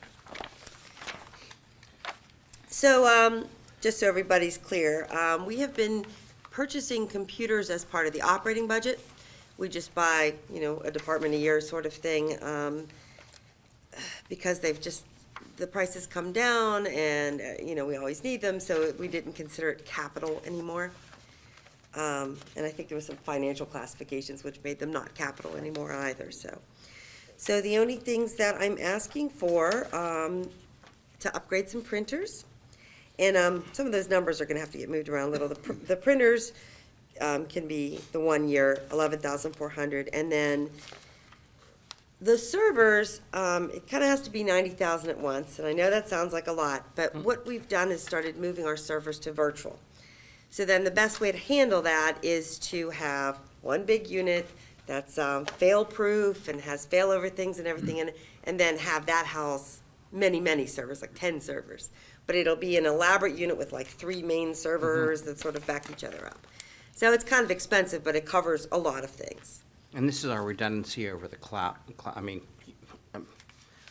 So, just so everybody's clear, we have been purchasing computers as part of the operating budget. we just buy, a department a year sort of thing, because the prices come down and, we always need them, so we didn't consider it capital anymore. And I think there was some financial classifications which made them not capital anymore either, so. So the only things that I'm asking for, to upgrade some printers, and some of those numbers are gonna have to get moved around a little. The printers can be the 1 year, 11,400, and then the servers, it kind of has to be 90,000 at once, and I know that sounds like a lot, but what we've done is started moving our servers to virtual. So then the best way to handle that is to have one big unit that's fail-proof and has failover things and everything in it, and then have that house many, many servers, like 10 servers. But it'll be an elaborate unit with like 3 main servers that sort of back each other up. So it's kind of expensive, but it covers a lot of things. And this is our redundancy over the cloud. I mean,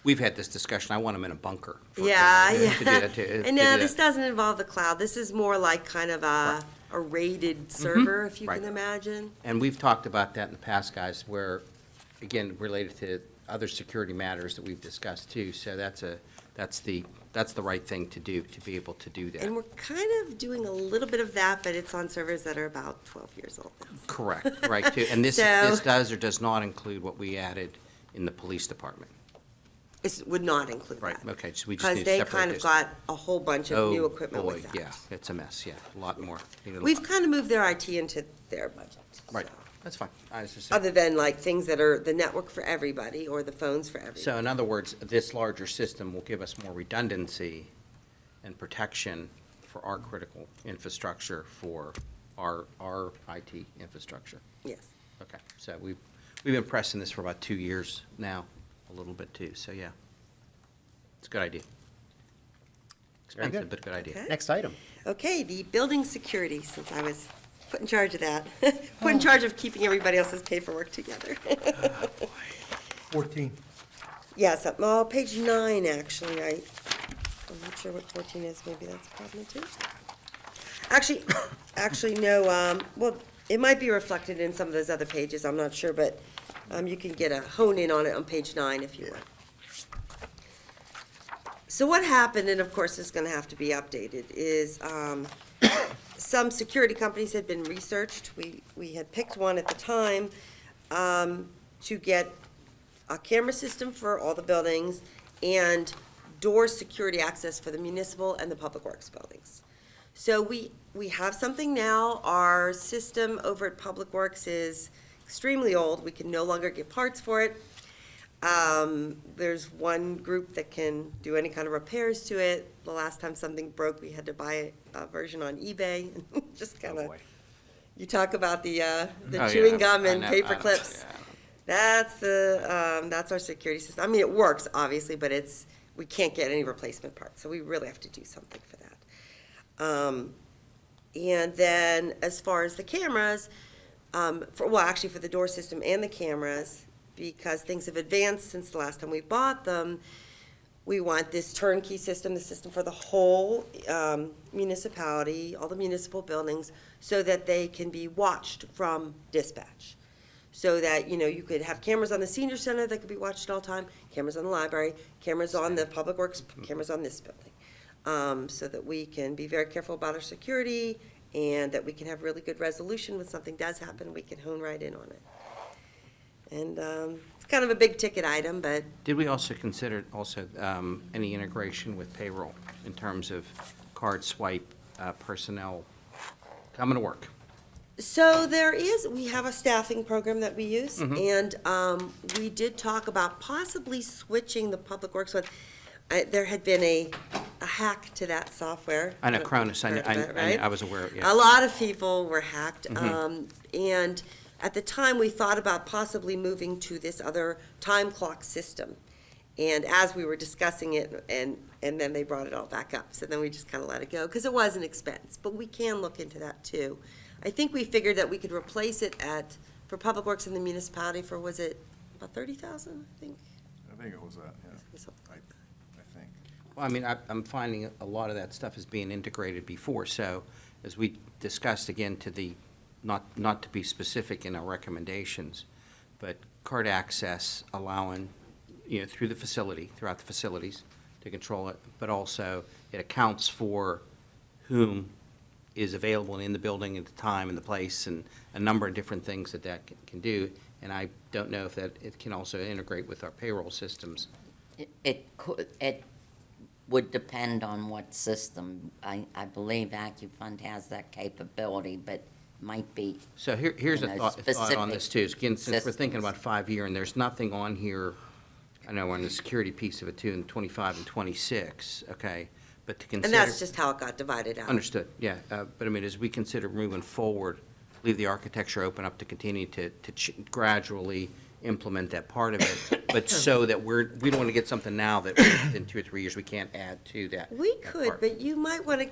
we've had this discussion. I want them in a bunker. Yeah. To do that, And no, this doesn't involve the cloud. This is more like kind of a rated server, if you Right. can imagine. And we've talked about that in the past, guys, where, again, related to other security matters that we've discussed too. So that's the right thing to do, to be able to do that. And we're kind of doing a little bit of that, but it's on servers that are about 12 years old now. Correct, right, too. And this does or does not include what we added in the police department. It would not include Right, that. okay, so we just Because need to they separate kind of this. got a whole bunch of new equipment Oh, with boy, that. yeah, it's a mess, yeah, a lot more. We've kind of moved their IT into their budget. Right, so. that's fine. I was just saying. Other than like things that are the network for everybody or the phones for everybody. So in other words, this larger system will give us more redundancy and protection for our critical infrastructure, for our IT infrastructure. Yes. Okay, so we've been pressing this for about 2 years now, a little bit too, so yeah. It's a good idea. Very Expensive, good. but good idea. Okay. Next item. Okay, the building security, since I was put in charge of that. Put in charge of keeping everybody else's paperwork together. 14. Yes, well, page 9, actually, I'm not sure what 14 is, maybe that's a problem too. Actually, no, well, it might be reflected in some of those other pages, I'm not sure, but you can get a hone in on it on page 9 if you want. So what happened, and of course it's gonna have to be updated, is some security companies had been researched. We had picked one at the time to get a camera system for all the buildings and door security access for the municipal and the public works buildings. So we have something now. Our system over at Public Works is extremely old. We can no longer get parts for it. There's one group that can do any kind of repairs to it. The last time something broke, we had to buy a version on eBay. Just kind of, you talk about the Oh, chewing yeah, gum I and know, paper clips. yeah. That's our security system. I mean, it works, obviously, but we can't get any replacement parts, so we really have to do something for that. And then, as far as the cameras, for the door system and the cameras, because things have advanced since the last time we bought them, we want this turnkey system, the system for the whole municipality, all the municipal buildings, so that they can be watched from dispatch. So that, you could have cameras on the senior center that could be watched at all time, cameras on the library, cameras on the public works, cameras on this building. So that we can be very careful about our security and that we can have really good resolution when something does happen, we can hone right in on it. And it's kind of a big ticket item, but Did we also consider any integration with payroll in terms of card swipe personnel coming to work? so we have a staffing program that we use, and we did talk about possibly switching the public works one. There had been a hack to that software. I know Cronus, Right? I was aware, yeah. A lot of people were hacked, and at the time, we thought about possibly moving to this other time clock system. And as we were discussing it, and then they brought it all back up, so then we just kind of let it go, because it was an expense, but we can look into that too. I think we figured that we could replace it for Public Works in the municipality for, was it about 30,000, I think? I think it was that, yeah, Something like that. I think. Well, I mean, I'm finding a lot of that stuff is being integrated before, so as we discussed again to the not to be specific in our recommendations, but card access allowing, through the facility, throughout the facilities to control it, but also it accounts for whom is available in the building at the time and the place, and a number of different things that can do. And I don't know if it can also integrate with our payroll systems. It would depend on what system. I believe AccuFund has that capability, but might be. So here's a thought on this too. Again, since we're thinking systems. about 5-year, and there's nothing on here, I know on the security piece of it too, in 25 and 26, okay? But to consider. And that's just how it got divided out. Understood, yeah. But I mean, as we consider moving forward, leave the architecture open up to continue to gradually implement that part of it, but so that we don't want to get something now that in 2 or 3 years we can't add to that. We that could, part. but you might want to,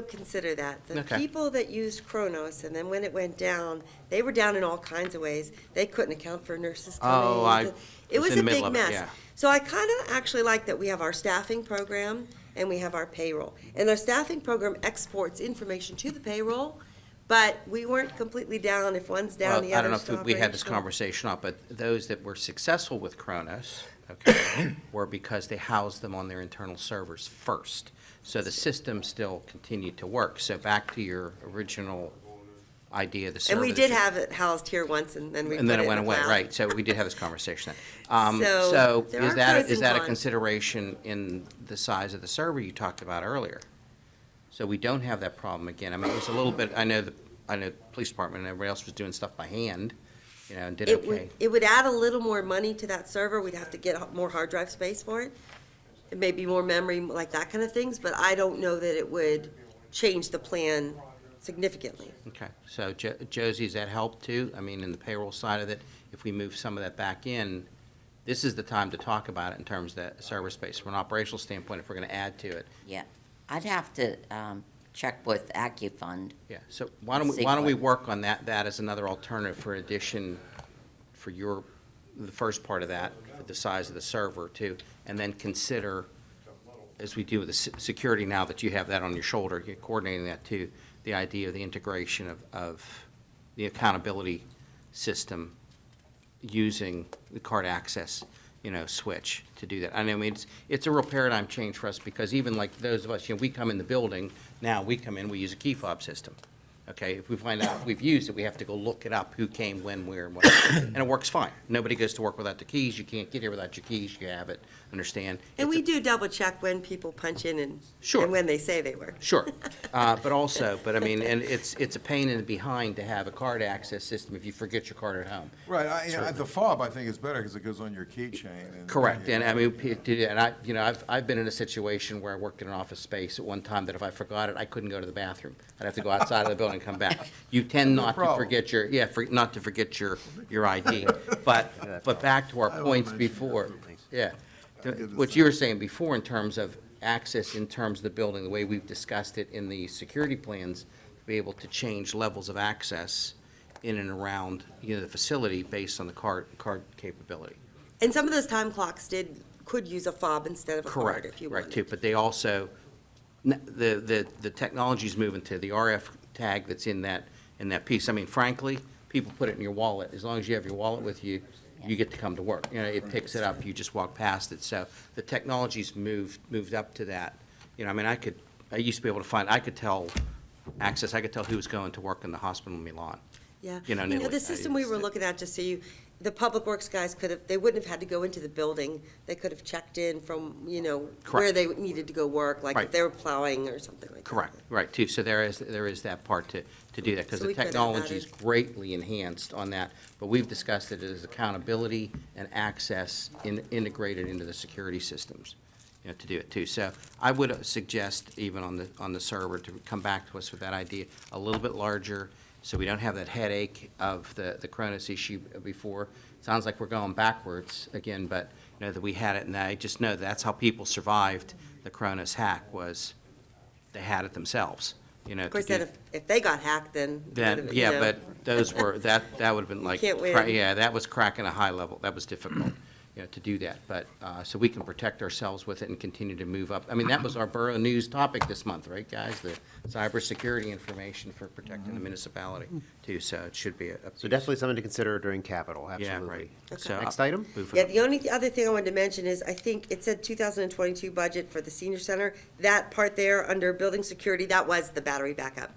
consider that. The Okay. people that used Kronos, and then when it went down, they were down in all kinds of ways. They couldn't account for nurses coming. Oh, I It was was in a the middle big of it, mess. yeah. So I kind of actually like that we have our staffing program and we have our payroll. And our staffing program exports information to the payroll, but we weren't completely down. If one's down, the Well, I don't know other's if we had this operational. conversation up, but those that were successful with Kronos, okay, were because they housed them on their internal servers first. So the system still continued to work. So back to your original idea, the server. And we that did you- have it housed here once, and then we And put then it it in went the away, cloud. right, so we did have this conversation then. So there are pros Is and that a cons. consideration in the size of the server you talked about earlier? So we don't have that problem again. I mean, it was a little bit, I know the police department and everybody else was doing stuff by hand, and did okay. It would add a little more money to that server. We'd have to get more hard drive space for it. It may be more memory, like that kind of things, but I don't know that it would change the plan significantly. Okay, so Josie, does that help too? I mean, in the payroll side of it, if we move some of that back in, this is the time to talk about it in terms of that server space. From an operational standpoint, if we're gonna add to it. Yeah, I'd have to check with AccuFund. Yeah, so why don't we work on that as another alternative for addition for the first part of that, for the size of the server too, and then consider, as we do with the security now that you have that on your shoulder, you're coordinating that too, the idea of the integration of the accountability system using the card access, switch to do that. I mean, it's a real paradigm change for us, because even like those of us, we come in the building, now we come in, we use a key fob system. Okay, if we find out if we've used it, we have to go look it up, who came, when, where, and what, and it works fine. Nobody goes to work without the keys, you can't get here without your keys, you have it, understand? And It's we a- do double check when people punch in and Sure. when they say they were. Sure, but I mean, and it's a pain in the behind to have a card access system if you forget your card at home. Right, the fob, I think, is better because it goes on your keychain. and- Correct, and I mean, I've been in a situation where I worked in an office space at one time that if I forgot it, I couldn't go to the bathroom. I'd have to go outside of the building and come back. You tend not to problem. forget not to forget your ID. But back to our points before, what you were saying before in terms of access, in terms of the building, the way we've discussed it in the security plans, to be able to change levels of access in and around, the facility based on the card capability. And some of those time clocks could use a fob instead of a card Correct, if you right, wanted. too, but they also, the technology's moving to the RF tag that's in that piece. I mean, frankly, people put it in your wallet. As long as you have your wallet with you, you get to come to work. It picks it up, you just walk past it. So the technology's moved up to that. I mean, I used to be able to I could tell who was going to work in the hospital in Milan. Yeah. Nearly. The system we were looking at, just so the public works guys they wouldn't have had to go into the building. They could have checked in from, where Correct. they needed to go work, like Right. if they were plowing or something like that. Correct, right, too. So there is that part to do that, because So the we could add that technology is in. greatly enhanced on that. But we've discussed it as accountability and access integrated into the security systems, to do it too. So I would suggest even on the server to come back to us with that idea, a little bit larger, so we don't have that headache of the Cronus issue before. Sounds like we're going backwards again, but that we had it, and I just know that's how people survived the Cronus hack, was they had it themselves. Of course, then if they got hacked, then. But those were, that would have been like, can't win. that was cracking a high level, that was difficult. to do that. But, so we can protect ourselves with it and continue to move up. I mean, that was our borough news topic this month, right, guys? The cybersecurity information for protecting the municipality too, so it should be a So piece. definitely something to consider during capital, Yeah, absolutely. right. So Next I'll item? move it Yeah, up. the only other thing I wanted to mention is, I think it said 2022 budget for the senior center. That part there, under building security, that was the battery backup.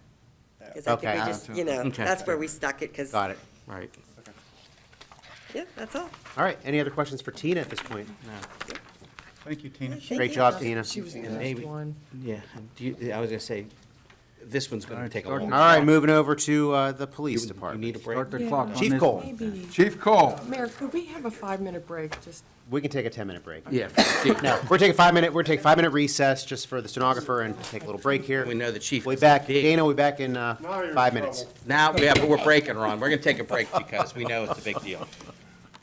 Because I think we Okay. just, you know, Okay. that's where we stuck it, because, Got it. Right. yeah, that's all. All right, any other questions for Tina at this point? Thank you, Tina. Great job, Tina. She was the And last maybe- one. Yeah, I was gonna say, this one's gonna take a long. All right, moving over to the police You department. need a break? Start the Yeah. clock on Chief this Cole. one. Maybe, Chief Cole. Mayor, could we have a 5-minute break, just? We can take a 10-minute break. Yeah. No, we're taking 5-minute, we're taking 5-minute recess just for the stenographer and take a little break here. We know the chief. We'll be is back, big. Dana, we'll be back in 5 minutes. Now, yeah, but we're breaking, Ron. We're gonna take a break because we know it's a big deal.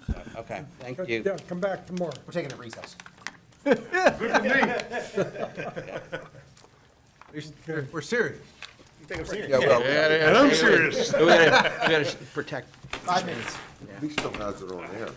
So, okay, thank you. Yeah, come back tomorrow. We're taking a recess. We're serious. Yeah, well, And I'm serious. We gotta protect. 5 minutes. he still has it on air.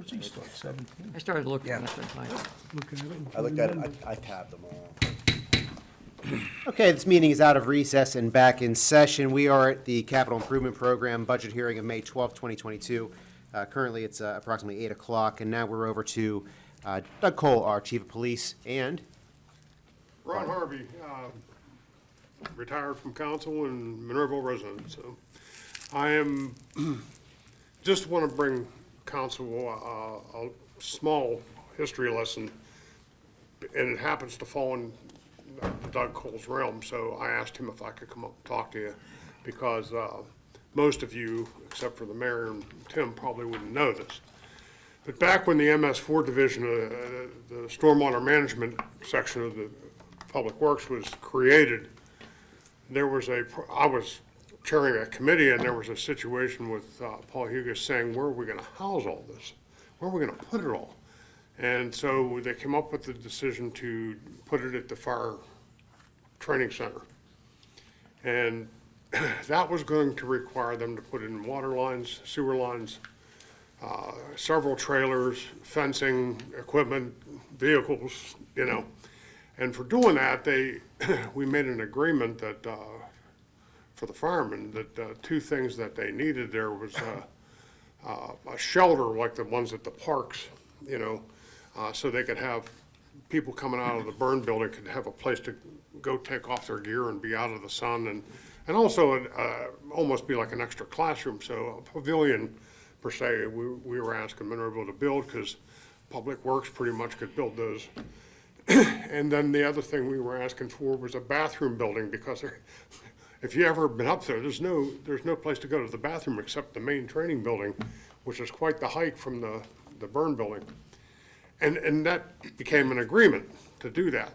spreadsheet's like 17. I started looking at it, like, Look at it. I looked at it, I tabbed them all. Okay, this meeting is out of recess and back in session. We are at the Capital Improvement Program budget hearing of May 12th, 2022. Currently, it's approximately 8 o'clock, and now we're over to Doug Cole, our Chief of Police, and Ron Harvey, retired from council and Monroeville resident, so I am, just want to bring council a small history lesson, and it happens to fall in Doug Cole's realm, so I asked him if I could come up and talk to you, because most of you, except for the mayor and Tim, probably wouldn't know this. But back when the MS4 division, the stormwater management section of the Public Works was created, there was I was chairing a committee, and there was a situation with Paul Hugus saying, where are we gonna house all this? Where are we gonna put it all? And so they came up with the decision to put it at the fire training center. And that was going to require them to put in water lines, sewer lines, several trailers, fencing, equipment, vehicles, you know. And for doing that, we made an agreement that, for the firemen, that two things that they needed there was a shelter like the ones at the parks, you know, so they could have people coming out of the burn building could have a place to go take off their gear and be out of the sun, and also almost be like an extra classroom. So a pavilion, per se, we were asking Monroeville to build, because Public Works pretty much could build those. And then the other thing we were asking for was a bathroom building, because if you ever been up there, there's no place to go to the bathroom except the main training building, which is quite the hike from the burn building. And that became an agreement to do that.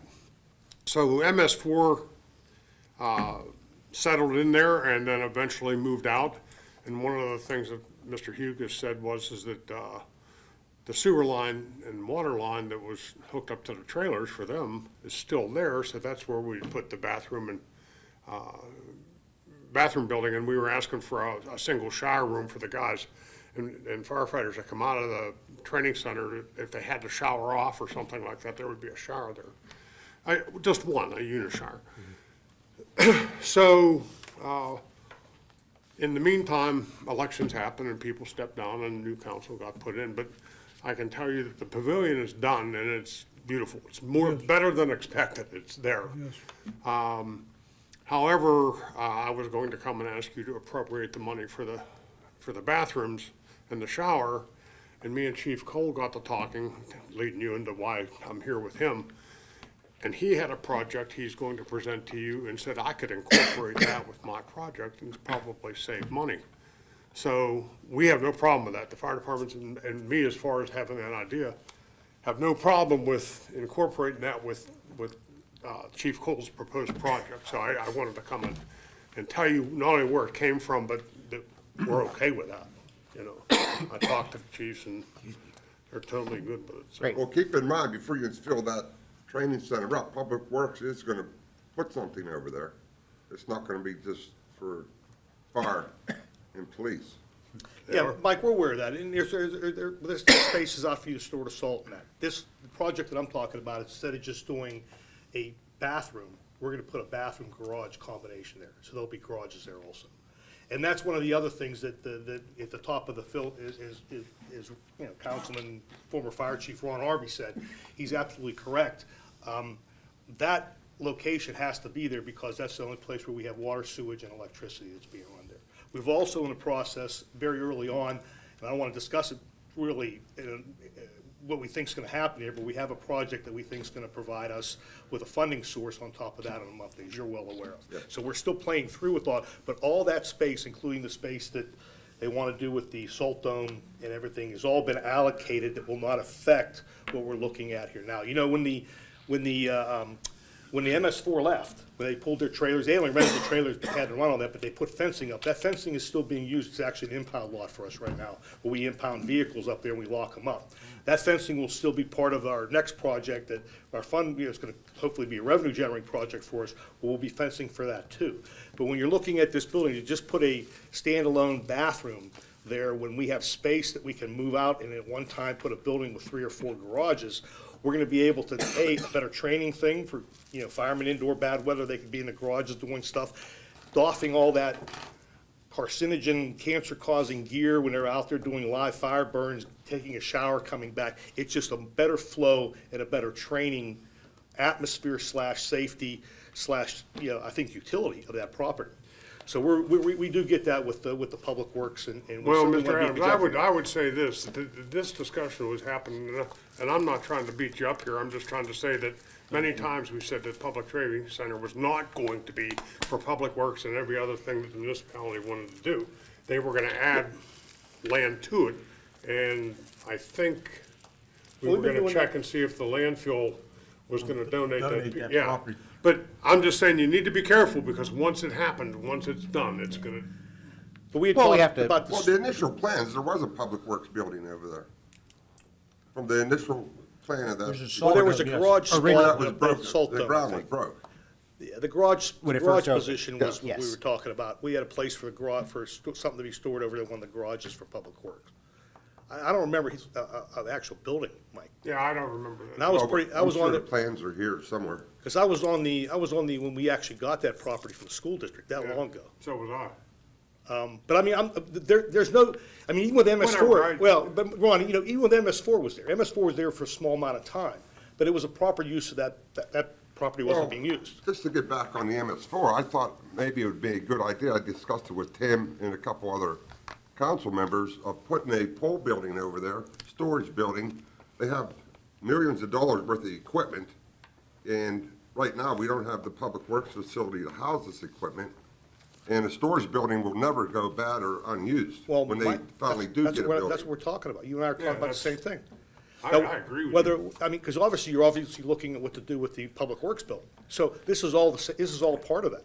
So MS4 settled in there and then eventually moved out. And one of the things that Mr. Hugus said is that the sewer line and water line that was hooked up to the trailers for them is still there, so that's where we put the bathroom and bathroom building, and we were asking for a single shower room for the guys and firefighters that come out of the training center. If they had to shower off or something like that, there would be a shower there. Just one, a unit shower. So, in the meantime, elections happened and people stepped down and new council got put in, but I can tell you that the pavilion is done and it's beautiful. It's better than expected. It's there. However, I was going to come and ask you to appropriate the money for the bathrooms and the shower, and me and Chief Cole got to talking, leading you into why I'm here with him. And he had a project he's going to present to you and said I could incorporate that with my project and probably save money. So we have no problem with that. The fire departments and me, as far as having that idea, have no problem with incorporating that with Chief Cole's proposed project. So I wanted to come in and tell you not only where it came from, but that we're okay with that. You know, I talked to the chiefs and they're totally good with it. So. Great. Well, keep in mind, before you fill that training center up, Public Works is gonna put something over there. It's not gonna be just for fire and police. Yeah, Mike, we're aware of that, and there's spaces out for you to store the salt in that. This project that I'm talking about, instead of just doing a bathroom, we're gonna put a bathroom garage combination there, so there'll be garages there also. And that's one of the other things that at the top of the is, you know, Councilman, former Fire Chief Ron Harvey said, he's absolutely correct. That location has to be there because that's the only place where we have water, sewage, and electricity that's being run there. We've also in the process, very early on, and I don't want to discuss it really, what we think is going to happen here, but we have a project that we think is going to provide us with a funding source on top of that on a monthly, as you're well aware of. So we're still playing through with all, but all that space, including the space that they want to do with the salt dome and everything, has all been allocated that will not affect what we're looking at here now. You know, when the MS4 left, when they pulled their trailers, they only rented the trailers, they had to run on that, but they put fencing up. That fencing is still being used. It's actually an impound lot for us right now, where we impound vehicles up there and we lock them up. That fencing will still be part of our next project that our fund, you know, is going to hopefully be a revenue generating project for us, but we'll be fencing for that too. But when you're looking at this building, you just put a standalone bathroom there, when we have space that we can move out and at one time put a building with 3 or 4 garages, we're gonna be able to, A, a better training thing for, firemen indoor, bad weather, they could be in the garages doing stuff, doffing all that carcinogen, cancer-causing gear when they're out there doing live fire burns, taking a shower, coming back. It's just a better flow and a better training atmosphere / safety / I think utility of that property. So we do get that with the Public Works and we Well, certainly Mr. wanna be Adams, executive. I would say this, this discussion was happening, and I'm not trying to beat you up here, I'm just trying to say that many times we said that Public Training Center was not going to be for Public Works and every other thing that the municipality wanted to do. They were gonna add land to it, and I think we Well, were we've been gonna doing check that. and see if the landfill was gonna donate Donate that, that yeah. property. But I'm just saying, you need to be careful, because once it happened, once it's done, it's gonna, But we had Well, we have talked to- about Well, this, the initial plans, there was a Public Works building over there. From the initial plan of There's a that. salt well, there was a dome, yes. garage That spot was and a broken, salt the dome, I ground was think. broke. Yeah, the garage When it first opened. position was what we Yes. were talking about. We had a place for the garage, for something to be stored over there, one of the garages for Public Works. I don't remember his, the actual building, Mike. yeah, I don't remember that. And I was Well, pretty, I I'm was sure on the it, plans are here somewhere. because I was on the, when we actually got that property from the school district that Yeah, long ago. So was I. But I mean, there's no, I mean, even with Whatever, MS4, I- well, but Ron, even with MS4 was there. MS4 was there for a small amount of time, but it was a proper use of that property wasn't Well, being used. Just to get back on the MS4, I thought maybe it would be a good idea, I discussed it with Tim and a couple other council members, of putting a pole building over there, storage building. They have millions of dollars worth of equipment, and right now, we don't have the Public Works facility to house this equipment. And a storage building will never go bad or unused Well, when they Mike, finally do that's get a what- building. That's what we're talking about. You and I are talking about the same thing. I Now, agree with whether, you. I mean, because obviously, you're obviously looking at what to do with the Public Works building. So this is all, this is all part of that.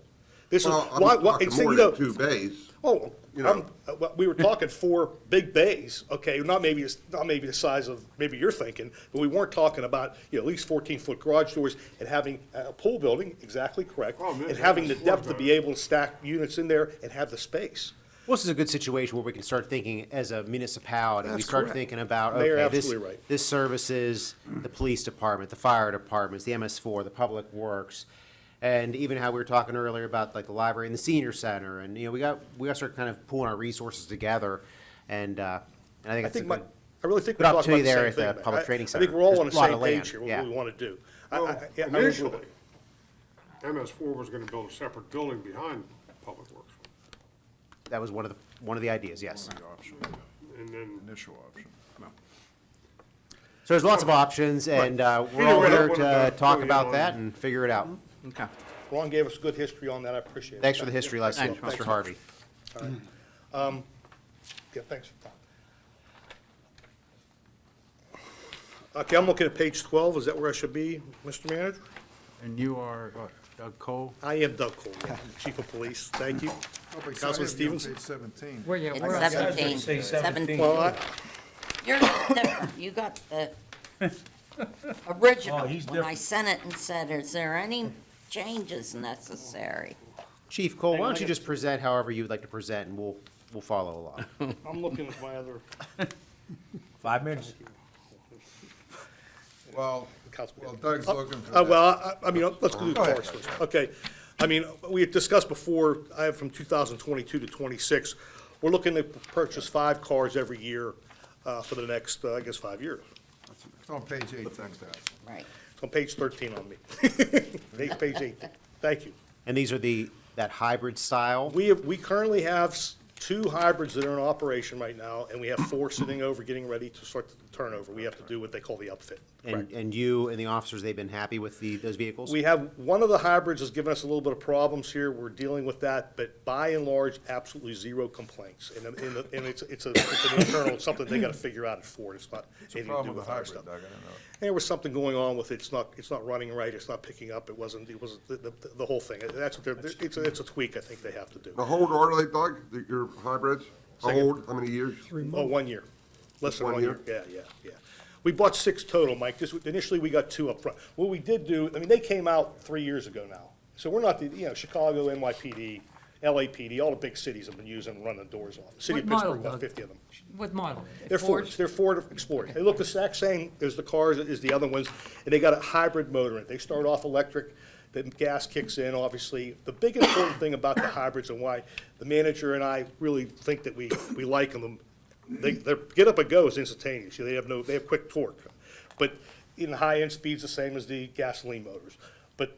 This is, Well, why, I'm talking it's, more you know, than 2 bays. oh, you know. well, we were talking 4 big bays, okay, not maybe the size of, maybe you're thinking, but we weren't talking about, at least 14-foot garage doors and having a pool building, exactly correct, Oh, man, and having the that's depth to better. be able to stack units in there and have the space. Well, this is a good situation where we can start thinking as a municipality. We That's start correct. thinking about, Mayor, okay, this, absolutely right. this services the police department, the fire departments, the MS4, the public works, and even how we were talking earlier about like the library and the senior center, and, we got to start kind of pulling our resources together, and I think I it's a think good, I really think good we're talking about opportunity the there same at thing. the man. public training I center. think we're all on the There's a lot same of land, page here, yeah. what we want to do. Well, I agree with initially, that. MS4 was gonna build a separate building behind Public Works, That was one of the ideas, yes. and then, Initial option. So there's lots of options, and we're all Either way, here I wanted to to talk fill you about in that on- and figure it out. Okay. Ron gave us good history on that, I appreciate it. Thanks for the history lesson, Thanks. Mr. Harvey. Yeah, thanks. Okay, I'm looking at page 12, is that where I should be, Mr. Manager? And you are what, Doug Cole? I am Doug Cole, yeah, Chief of Police, thank you. Councilman Stevens? Page 17. Where you, It's where else? 17, say 17. Well, You're different. You got the original. Oh, he's When I different. sent it and said, is there any changes necessary? Chief Cole, why don't you just present however you would like to present, and we'll follow along. I'm looking at my other, 5 minutes. Well, Councilman. Doug's looking for that. Well, I mean, let's go through the Go ahead. cars first. Okay, I mean, we had discussed before, I have from 2022 to 26, we're looking to purchase 5 cars every year for the next, I guess, 5 years. It's on page 18. Right. It's on page 13 on me. Page 18. Thank you. And these are that hybrid style? We currently have 2 hybrids that are in operation right now, and we have 4 sitting over, getting ready to start the turnover. We have to do what they call the upfit. And you and the officers, they've been happy with those vehicles? We have, one of the hybrids has given us a little bit of problems here, we're dealing with that, but by and large, absolutely 0 complaints. And it's an internal, it's something they gotta figure out at Ford, it's not What's the anything to do problem with with the our hybrid, stuff. Doug? I don't know. There was something going on with it, it's not running right, it's not picking up, it wasn't the whole thing. That's what it's a tweak I think they have to do. How old are they, Doug, your hybrids? How Second. old, how many years? Oh, 1 year. Less than 1 1 year. Yeah. We bought 6 total, Mike. Initially, we got 2 up front. What we did do, I mean, they came out 3 years ago now. So we're not Chicago, NYPD, LAPD, all the big cities have been using and running the doors off. The City of What model, Pittsburgh, about Doug? 50 of them. What model? They're Fords, they're Ford Explorers. They look the exact same as the cars, as the other ones, and they got a hybrid motor in it. They start off electric, the gas kicks in, obviously. The big important thing about the hybrids and why the manager and I really think that we like them, their get up and go is instantaneous. They have quick torque. But in high-end speeds, the same as the gasoline motors. But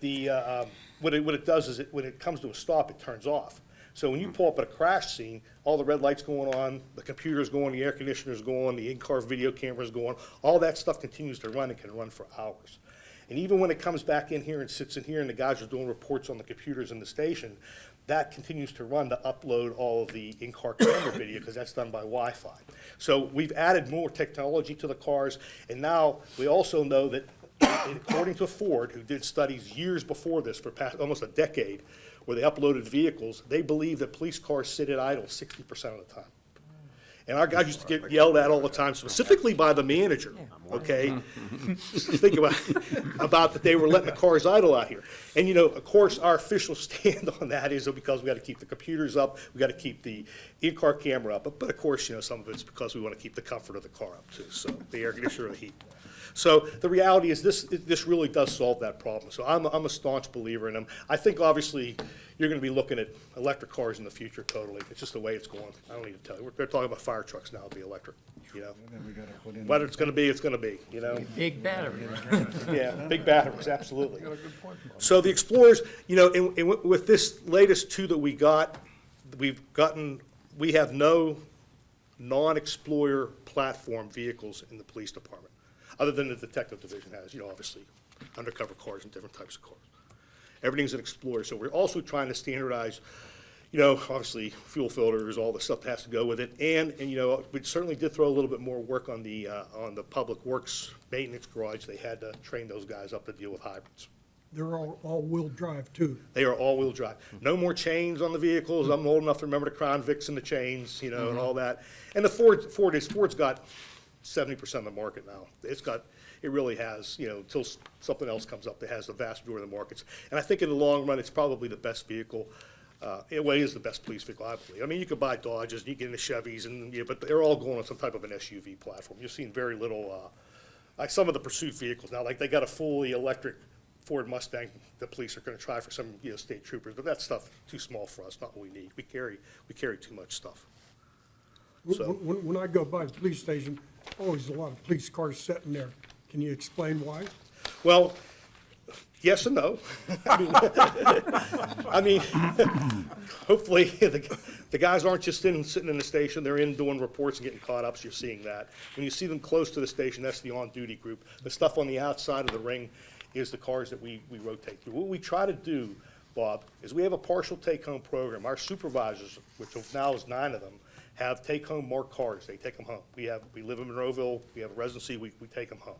what it does is, when it comes to a stop, it turns off. So when you pull up at a crash scene, all the red lights going on, the computer's going, the air conditioner's going, the in-car video camera's going, all that stuff continues to run and can run for hours. And even when it comes back in here and sits in here and the guys are doing reports on the computers in the station, that continues to run to upload all of the in-car camera video, because that's done by Wi-Fi. So we've added more technology to the cars, and now we also know that, according to Ford, who did studies years before this, for past almost a decade, where they uploaded vehicles, they believe that police cars sit at idle 60% of the time. And our guys used to get yelled at all the time, specifically by the manager, okay? Think about that they were letting the cars idle out here. And, of course, our official stand on that is because we got to keep the computers up, we got to keep the in-car camera up. But of course, some of it's because we want to keep the comfort of the car up too, so the air conditioner or the heat. So the reality is this really does solve that problem. So I'm a staunch believer in them. I think obviously you're going to be looking at electric cars in the future totally. It's just the way it's going. I don't need to tell you. They're talking about fire trucks now to be electric, Whether it's going to be, it's going to be, Big battery. Yeah, big batteries, absolutely. So the Explorers, and with this latest two that we got, we have no non-Explorer platform vehicles in the police department, other than the detective division has, obviously, undercover cars and different types of cars. Everything's an Explorer, so we're also trying to standardize, obviously, fuel filters, all the stuff that has to go with it, and we certainly did throw a little bit more work on the public works maintenance garage. They had to train those guys up to deal with hybrids. They're all-wheel drive, too. They are all-wheel drive. No more chains on the vehicles. I'm old enough to remember the Crown Vics and the chains, and all that. And the Ford's got 70% of the market now. It really has, until something else comes up that has the vast majority of the markets. And I think in the long run, it's probably the best vehicle. It is the best police vehicle, I believe. I mean, you could buy Dodges, you can get into Chevys, but they're all going on some type of an SUV platform. You've seen very little, like some of the pursuit vehicles now, like they got a fully electric Ford Mustang the police are going to try for some, state troopers, but that stuff too small for us, not what we need. We carry too much stuff. So. When I go by the police station, always a lot of police cars sitting there. Can you explain why? Well, yes and no. I mean, hopefully the guys aren't just sitting in the station. They're in doing reports and getting caught up, so you're seeing that. When you see them close to the station, that's the on-duty group. The stuff on the outside of the ring is the cars that we rotate through. What we try to do, Bob, is we have a partial take-home program. Our supervisors, which now is 9 of them, have take-home marked cars. They take them home. We live in Monroeville. We have a residency. We take them home.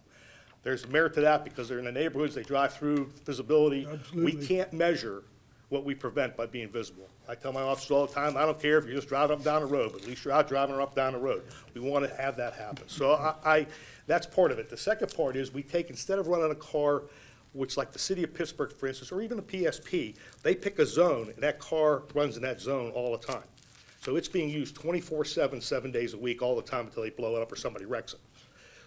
There's merit to that because they're in the neighborhoods. They drive through, visibility. Absolutely. We can't measure what we prevent by being visible. I tell my officers all the time, I don't care if you're just driving up and down the road, but at least you're out driving her up down the road. We want to have that happen. So that's part of it. The second part is we take, instead of running a car, which like the city of Pittsburgh, for instance, or even the PSP, they pick a zone, and that car runs in that zone all the time. So it's being used 24/7, 7 days a week, all the time until they blow it up or somebody wrecks it.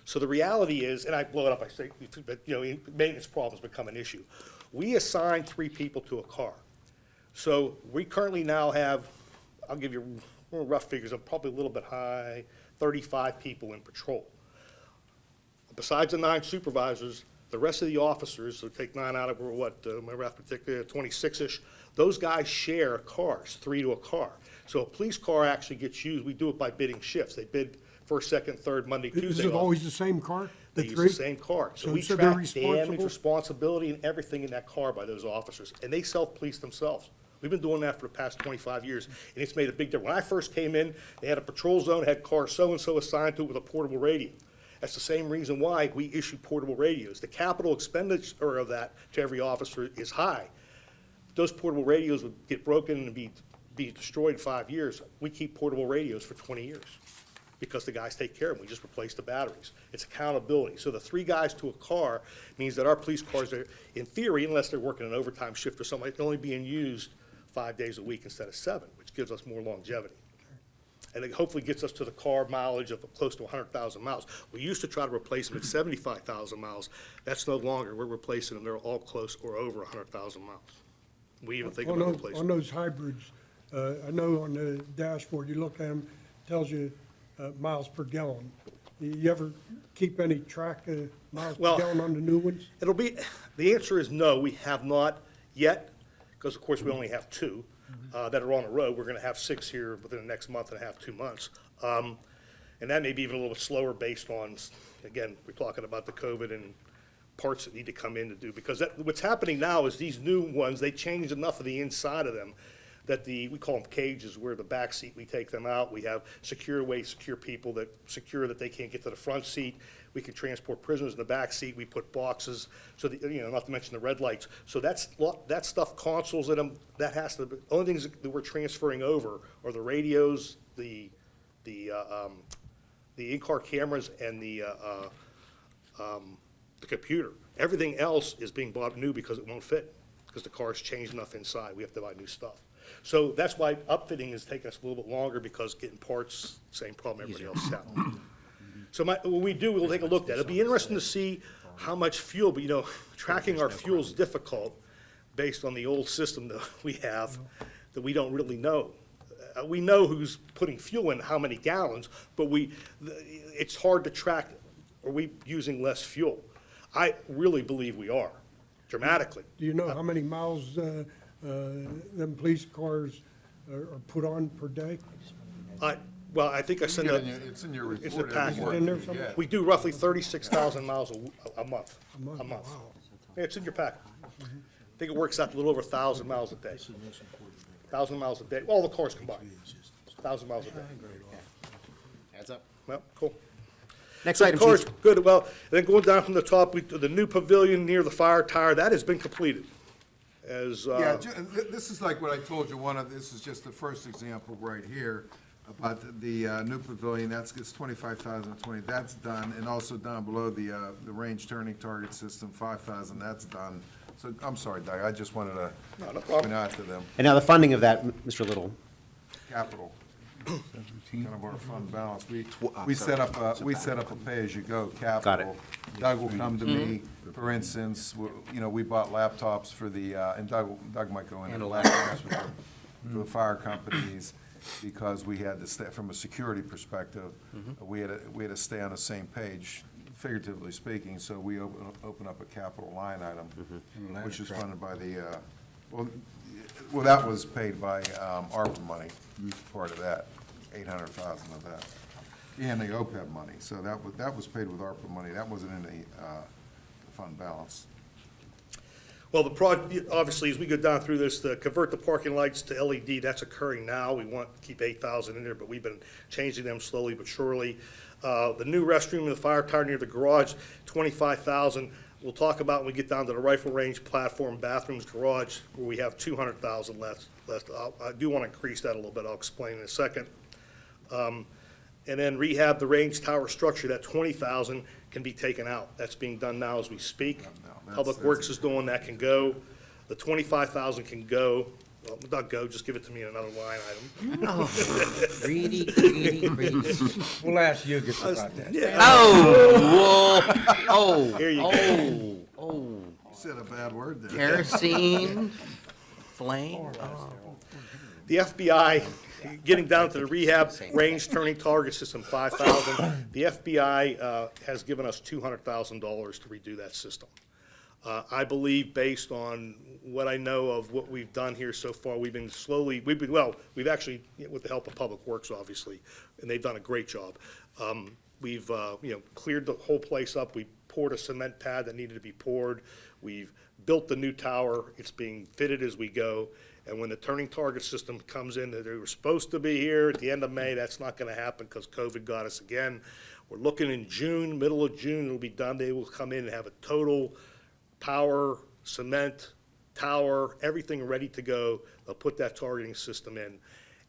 So the reality is, and I blow it up, I say, but maintenance problems become an issue. We assign 3 people to a car. So we currently now have, I'll give you rough figures, I'm probably a little bit high, 35 people in patrol. Besides the 9 supervisors, the rest of the officers, so take 9 out of, my rough particular, 26-ish, those guys share cars, 3 to a car. So a police car actually gets used, we do it by bidding shifts. They bid first, second, third, Monday, Tuesday. Is it always the same car? They use the same car. So we they're track responsible? damage, responsibility, and everything in that car by those officers, and they self-police themselves. We've been doing that for the past 25 years, and it's made a big difference. When I first came in, they had a patrol zone, had car so-and-so assigned to it with a portable radio. That's the same reason why we issue portable radios. The capital expenditure of that to every officer is high. Those portable radios would get broken and be destroyed in 5 years. We keep portable radios for 20 years because the guys take care of them. We just replace the batteries. It's accountability. So the 3 guys to a car means that our police cars are, in theory, unless they're working an overtime shift or something, they're only being used 5 days a week instead of 7, which gives us more longevity. And it hopefully gets us to the car mileage of close to 100,000 miles. We used to try to replace them at 75,000 miles. That's no longer. We're replacing them. They're all close or over 100,000 miles. We even think On about those, replacing on them. those hybrids, I know on the dashboard, you look at them, tells you miles per gallon. You ever keep any track of miles per Well, gallon on the new ones? The answer is no, we have not yet, because of course we only have 2 that are on the road. We're going to have 6 here within the next month and a half, 2 months. And that may be even a little bit slower based on, again, we're talking about the COVID and parts that need to come in to do, because what's happening now is these new ones, they changed enough of the inside of them that we call them cages, where the back seat, we take them out. We have secure people that secure that they can't get to the front seat. We can transport prisoners in the back seat. We put boxes, so that, not to mention the red lights. So that stuff, consoles in them, that has to, the only things that we're transferring over are the radios, the in-car cameras, and the computer. Everything else is being bought new because it won't fit, because the car's changed enough inside. We have to buy new stuff. So that's why upfitting is taking us a little bit longer, because getting parts, same problem everybody else is having. So when we do, we'll take a look at it. It'll be interesting to see how much fuel, but tracking our fuel is difficult based on the old system that we have, that we don't really know. We know who's putting fuel in, how many gallons, but it's hard to track, are we using less fuel? I really believe we are, dramatically. Do you know how many miles them police cars are put on per day? Well, I think I sent a. It's in your report. It's a package. Is it in there somewhere? We do roughly 36,000 miles a month. A month, wow. Yeah, it's in your packet. I think it works out a little over 1,000 miles a day. 1,000 miles a day, all the cars combined, 1,000 miles a day. Adds up. Well, cool. Next So item, cars, Chief. good, well, then going down from the top, the new pavilion near the fire tower, that has been completed. As, Yeah, this is like what I told you, this is just the first example right here about the new pavilion, it's 25,020, that's done, and also down below the range turning target system, 5,000, that's done. So, I'm sorry, Doug, I just wanted to No problem. point out to them, And now the funding of that, Mr. Little. capital, kind of our fund balance, we set up a pay-as-you-go capital. Got it. Doug will come to me, for instance, we bought laptops for and Doug might go into laptops for the fire companies, because we had to, from a security perspective, we had to stay on the same page, figuratively speaking, so we open up a capital line item, which is funded by well, that was paid by ARPA money, part of that, 800,000 of that, and the OPEB money, so that was paid with ARPA money, that wasn't in the fund balance. well, obviously, as we go down through this, to convert the parking lights to LED, that's occurring now. We want to keep 8,000 in there, but we've been changing them slowly but surely. The new restroom in the fire tower near the garage, 25,000. We'll talk about when we get down to the rifle range, platform, bathrooms, garage, where we have 200,000 left. I do want to increase that a little bit. I'll explain in a second. And then rehab the range tower structure, that 20,000 can be taken out. That's being done now as we speak. Public Works is doing that, can go. The 25,000 can go. Well, not go, just give it to me in another line item. Greedy. We'll ask you about that. Oh, Here you go. You said a bad word there. kerosene, flame. The FBI, getting down to the rehab range turning target system, 5,000. The FBI has given us $200,000 to redo that system. I believe, based on what I know of what we've done here so far, we've actually, with the help of Public Works, obviously, and they've done a great job. We've, cleared the whole place up. We poured a cement pad that needed to be poured. We've built the new tower. It's being fitted as we go. And when the turning target system comes in, they were supposed to be here at the end of May. That's not going to happen because COVID got us again. We're looking in June, middle of June, it'll be done. They will come in and have a total power, cement, tower, everything ready to go. They'll put that targeting system in.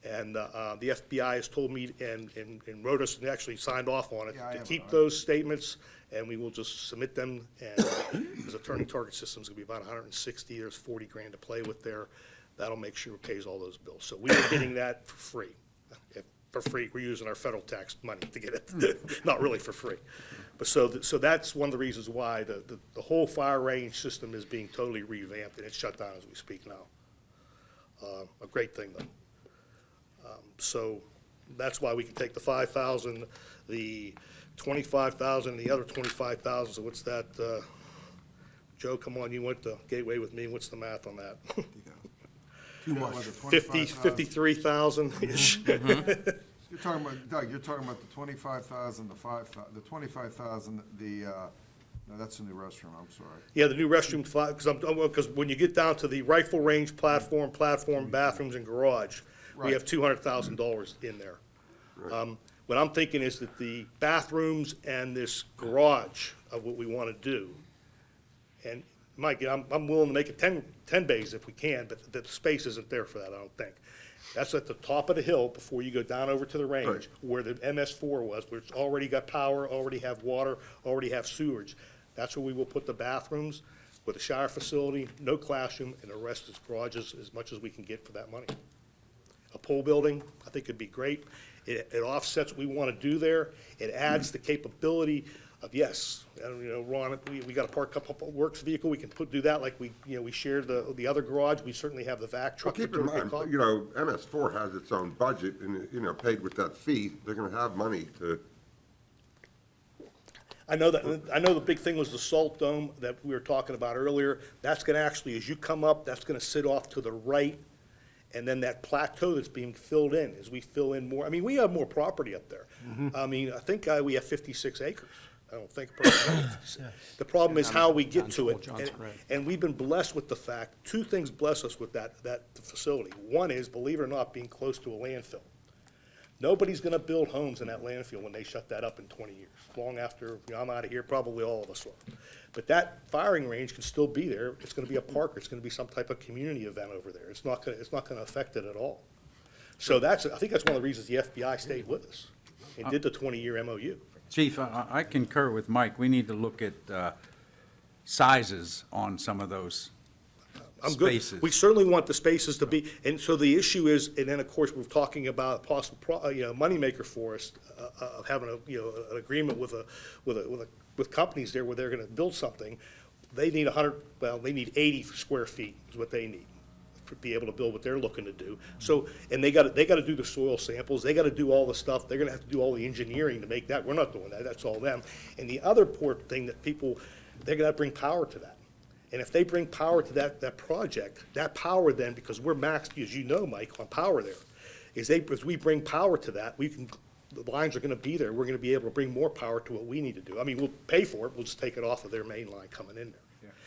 And the FBI has told me and wrote us and actually signed off on it to keep those statements, and we will just submit them. And because the turning target system is going to be about 160, there's 40 grand to play with there. That'll make sure it pays all those bills. So we are getting that for free. For free, we're using our federal tax money to get it, not really for free. But so that's one of the reasons why the whole fire range system is being totally revamped, and it's shut down as we speak now. A great thing, though. So that's why we can take the 5,000, the 25,000, the other 25,000, so what's that? Joe, come on, you went to Gateway with me, what's the math on that? Too much. 53,000-ish. You're talking about, Doug, you're talking about the 25,000, the 25,000, no, that's in the restroom, I'm sorry. Yeah, the new restroom, because when you get down to the rifle range platform, bathrooms, and garage, we have $200,000 in there. What I'm thinking is that the bathrooms and this garage of what we want to do, and Mike, I'm willing to make it 10 bays if we can, but the space isn't there for that, I don't think. That's at the top of the hill before you go down over to the range, Right. where the MS4 was, where it's already got power, already have water, already have sewage. That's where we will put the bathrooms with a shower facility, no classroom, and the rest is garages, as much as we can get for that money. A pool building, I think would be great. It offsets what we want to do there. It adds the capability of, yes, Ron, we got to park up a works vehicle, we can do that like we shared the other garage. We certainly have the vac Well, truck. keep in mind, MS4 has its own budget, and, paid with that fee, they're gonna have money to, I know the big thing was the salt dome that we were talking about earlier. That's gonna actually, as you come up, that's gonna sit off to the right, and then that plateau that's being filled in, as we fill in more, we have more property up there. I think we have 56 acres. I don't think. The problem is how we get to it. And we've been blessed with the fact, two things bless us with that facility. One is, believe it or not, being close to a landfill. Nobody's gonna build homes in that landfill when they shut that up in 20 years. Long after I'm out of here, probably all of us will. But that firing range can still be there. It's gonna be a park. It's gonna be some type of community event over there. It's not gonna affect it at all. So I think that's one of the reasons the FBI stayed with us and did the 20-year MOU. Chief, I concur with Mike. We need to look at sizes on some of those I'm good. spaces. We certainly want the spaces to be, and so the issue is, and then of course, we're talking about a possible, moneymaker for us, of having an agreement with companies there where they're gonna build something. They need they need 80 square feet is what they need to be able to build what they're looking to do. So, and they gotta do the soil samples, they gotta do all the stuff, they're gonna have to do all the engineering to make that. We're not doing that, that's all them. And the other important thing that they're gonna bring power to that. And if they bring power to that project, that power then, because we're maxed, as you know, Mike, on power there, as we bring power to that, the lines are gonna be there, we're gonna be able to bring more power to what we need to do. We'll pay for it, we'll just take it off of their main line coming in there.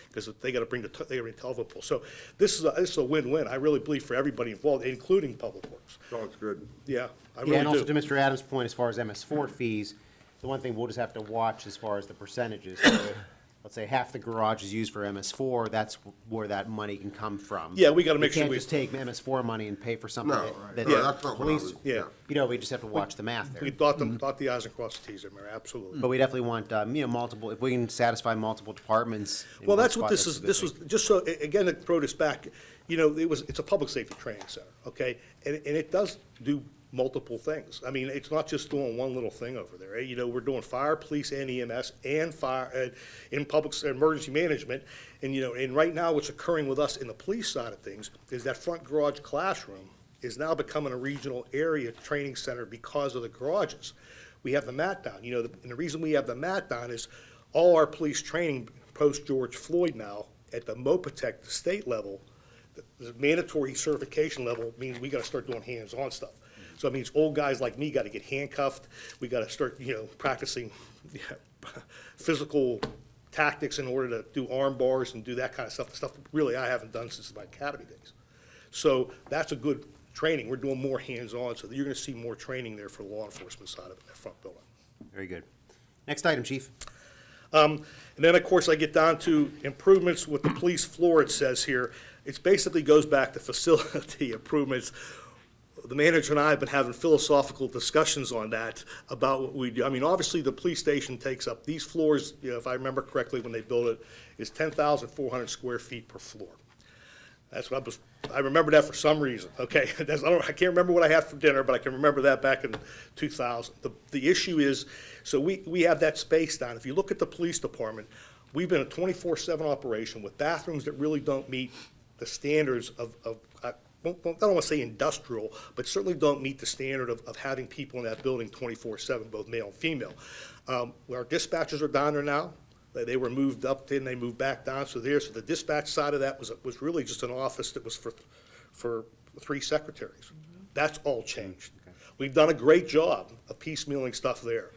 Because they gotta bring the telephone pole. So this is a win-win, I really believe, for everybody involved, including Public Works. sounds good. Yeah, I Yeah, really and also to do. Mr. Adams' point, as far as MS4 fees, the one thing we'll just have to watch as far as the percentages. So if, let's say half the garage is used for MS4, that's where that money can come from. Yeah, we gotta make sure can't we- just take MS4 money and pay for something No, that right. Yeah, that's not what I police, was- Yeah. we just have to watch the math there. We dot the i's and cross the t's there, Mayor, absolutely. But we definitely want, multiple, if we can satisfy multiple departments. in Well, one that's what spot, this that's is, a good this thing. was, just so, again, to throw this back, it's a public safety training center, okay? And it does do multiple things. It's not just doing one little thing over there. We're doing fire, police, and EMS, and fire, in public, emergency management. And right now, what's occurring with us in the police side of things is that front garage classroom is now becoming a regional area training center because of the garages. We have the mat down, and the reason we have the mat down is all our police training post George Floyd now at the MOPATEC, the state level, the mandatory certification level means we gotta start doing hands-on stuff. So it means old guys like me gotta get handcuffed, we gotta start, practicing physical tactics in order to do arm bars and do that kind of stuff really I haven't done since my academy days. So that's a good training, we're doing more hands-on, so you're gonna see more training there for the law enforcement side of it, that front building. Very good. Next item, chief. And then, of course, I get down to improvements with the police floor, it says here. It basically goes back to facility improvements. The manager and I have been having philosophical discussions on that, about what we do. Obviously, the police station takes up, these floors, if I remember correctly, when they built it, is 10,400 square feet per floor. That's what I remember that for some reason, okay? I can't remember what I had for dinner, but I can remember that back in 2000. The issue is, so we have that space down. If you look at the police department, we've been a 24/7 operation with bathrooms that really don't meet the standards of I don't want to say industrial, but certainly don't meet the standard of having people in that building 24/7, both male and female. Our dispatchers are down there now. They were moved up, then they moved back down, so the dispatch side of that was really just an office that was for 3 secretaries. That's all changed. We've done a great job of piecemealing stuff there.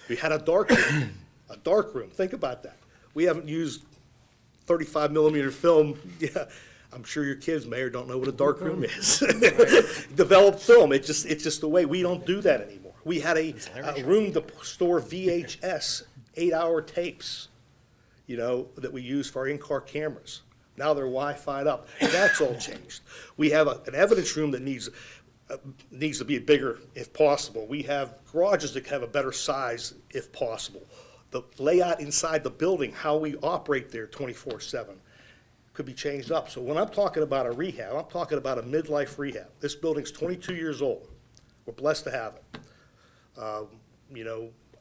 We had a dark room, think about that. We haven't used 35 millimeter film, yeah, I'm sure your kids may or don't know what a dark room is. Developed film, it's just the way, we don't do that anymore. We had a room to store VHS, 8-hour tapes, that we use for our in-car cameras. Now they're Wi-Fi'd up. That's all changed. We have an evidence room that needs to be bigger if possible. We have garages that have a better size if possible. The layout inside the building, how we operate there 24/7, could be changed up. So when I'm talking about a rehab, I'm talking about a midlife rehab. This building's 22 years old. We're blessed to have it.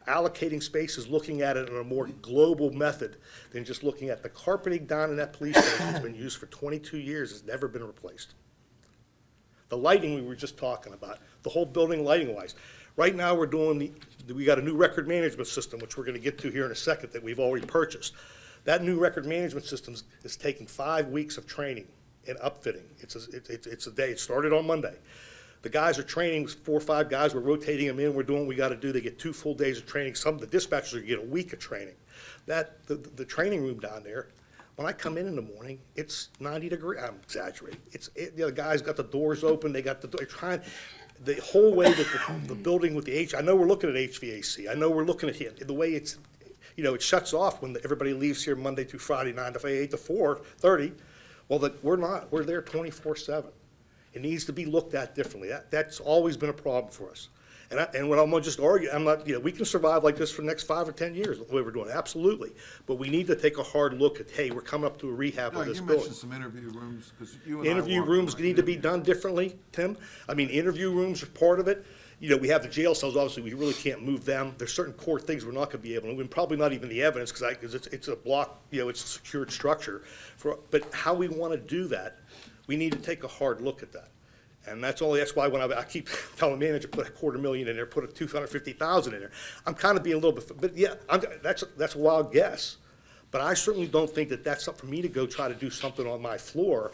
Allocating spaces, looking at it in a more global method than just looking at the carpeting down in that police station that's been used for 22 years, has never been replaced. The lighting we were just talking about, the whole building lighting-wise. Right now, we got a new record management system, which we're gonna get to here in a second, that we've already purchased. That new record management system is taking 5 weeks of training and upfitting. It's a day. It started on Monday. The guys are training, 4 or 5 guys, we're rotating them in, we're doing what we gotta do. They get 2 full days of training. Some of the dispatchers get a week of training. The training room down there, when I come in the morning, it's 90 degrees, I'm exaggerating. The guys got the doors open, they're trying, the whole way that the building with I know we're looking at HVAC, I know we're looking at the way it shuts off when everybody leaves here Monday through Friday, 8 to 4:30. Well, we're not, we're there 24/7. It needs to be looked at differently. That's always been a problem for us. And when I'm gonna just argue, I'm not, we can survive like this for the next 5 or 10 years, the way we're doing, absolutely. But we need to take a hard look at, hey, we're coming up to a rehab of this You building. mentioned some interview rooms, because you and I Interview walked rooms around. need to be done differently, Tim. I mean, interview rooms are part of it. We have the jail cells, obviously, we really can't move them. There's certain core things we're not gonna be able to, and probably not even the evidence, because it's a block, it's a secured structure. But how we wanna do that, we need to take a hard look at that. And that's why when I keep telling the manager, put $250,000 in there, put $250,000 in there. I'm kind of being a little bit, but yeah, that's a wild guess. But I certainly don't think that that's something for me to go try to do something on my floor,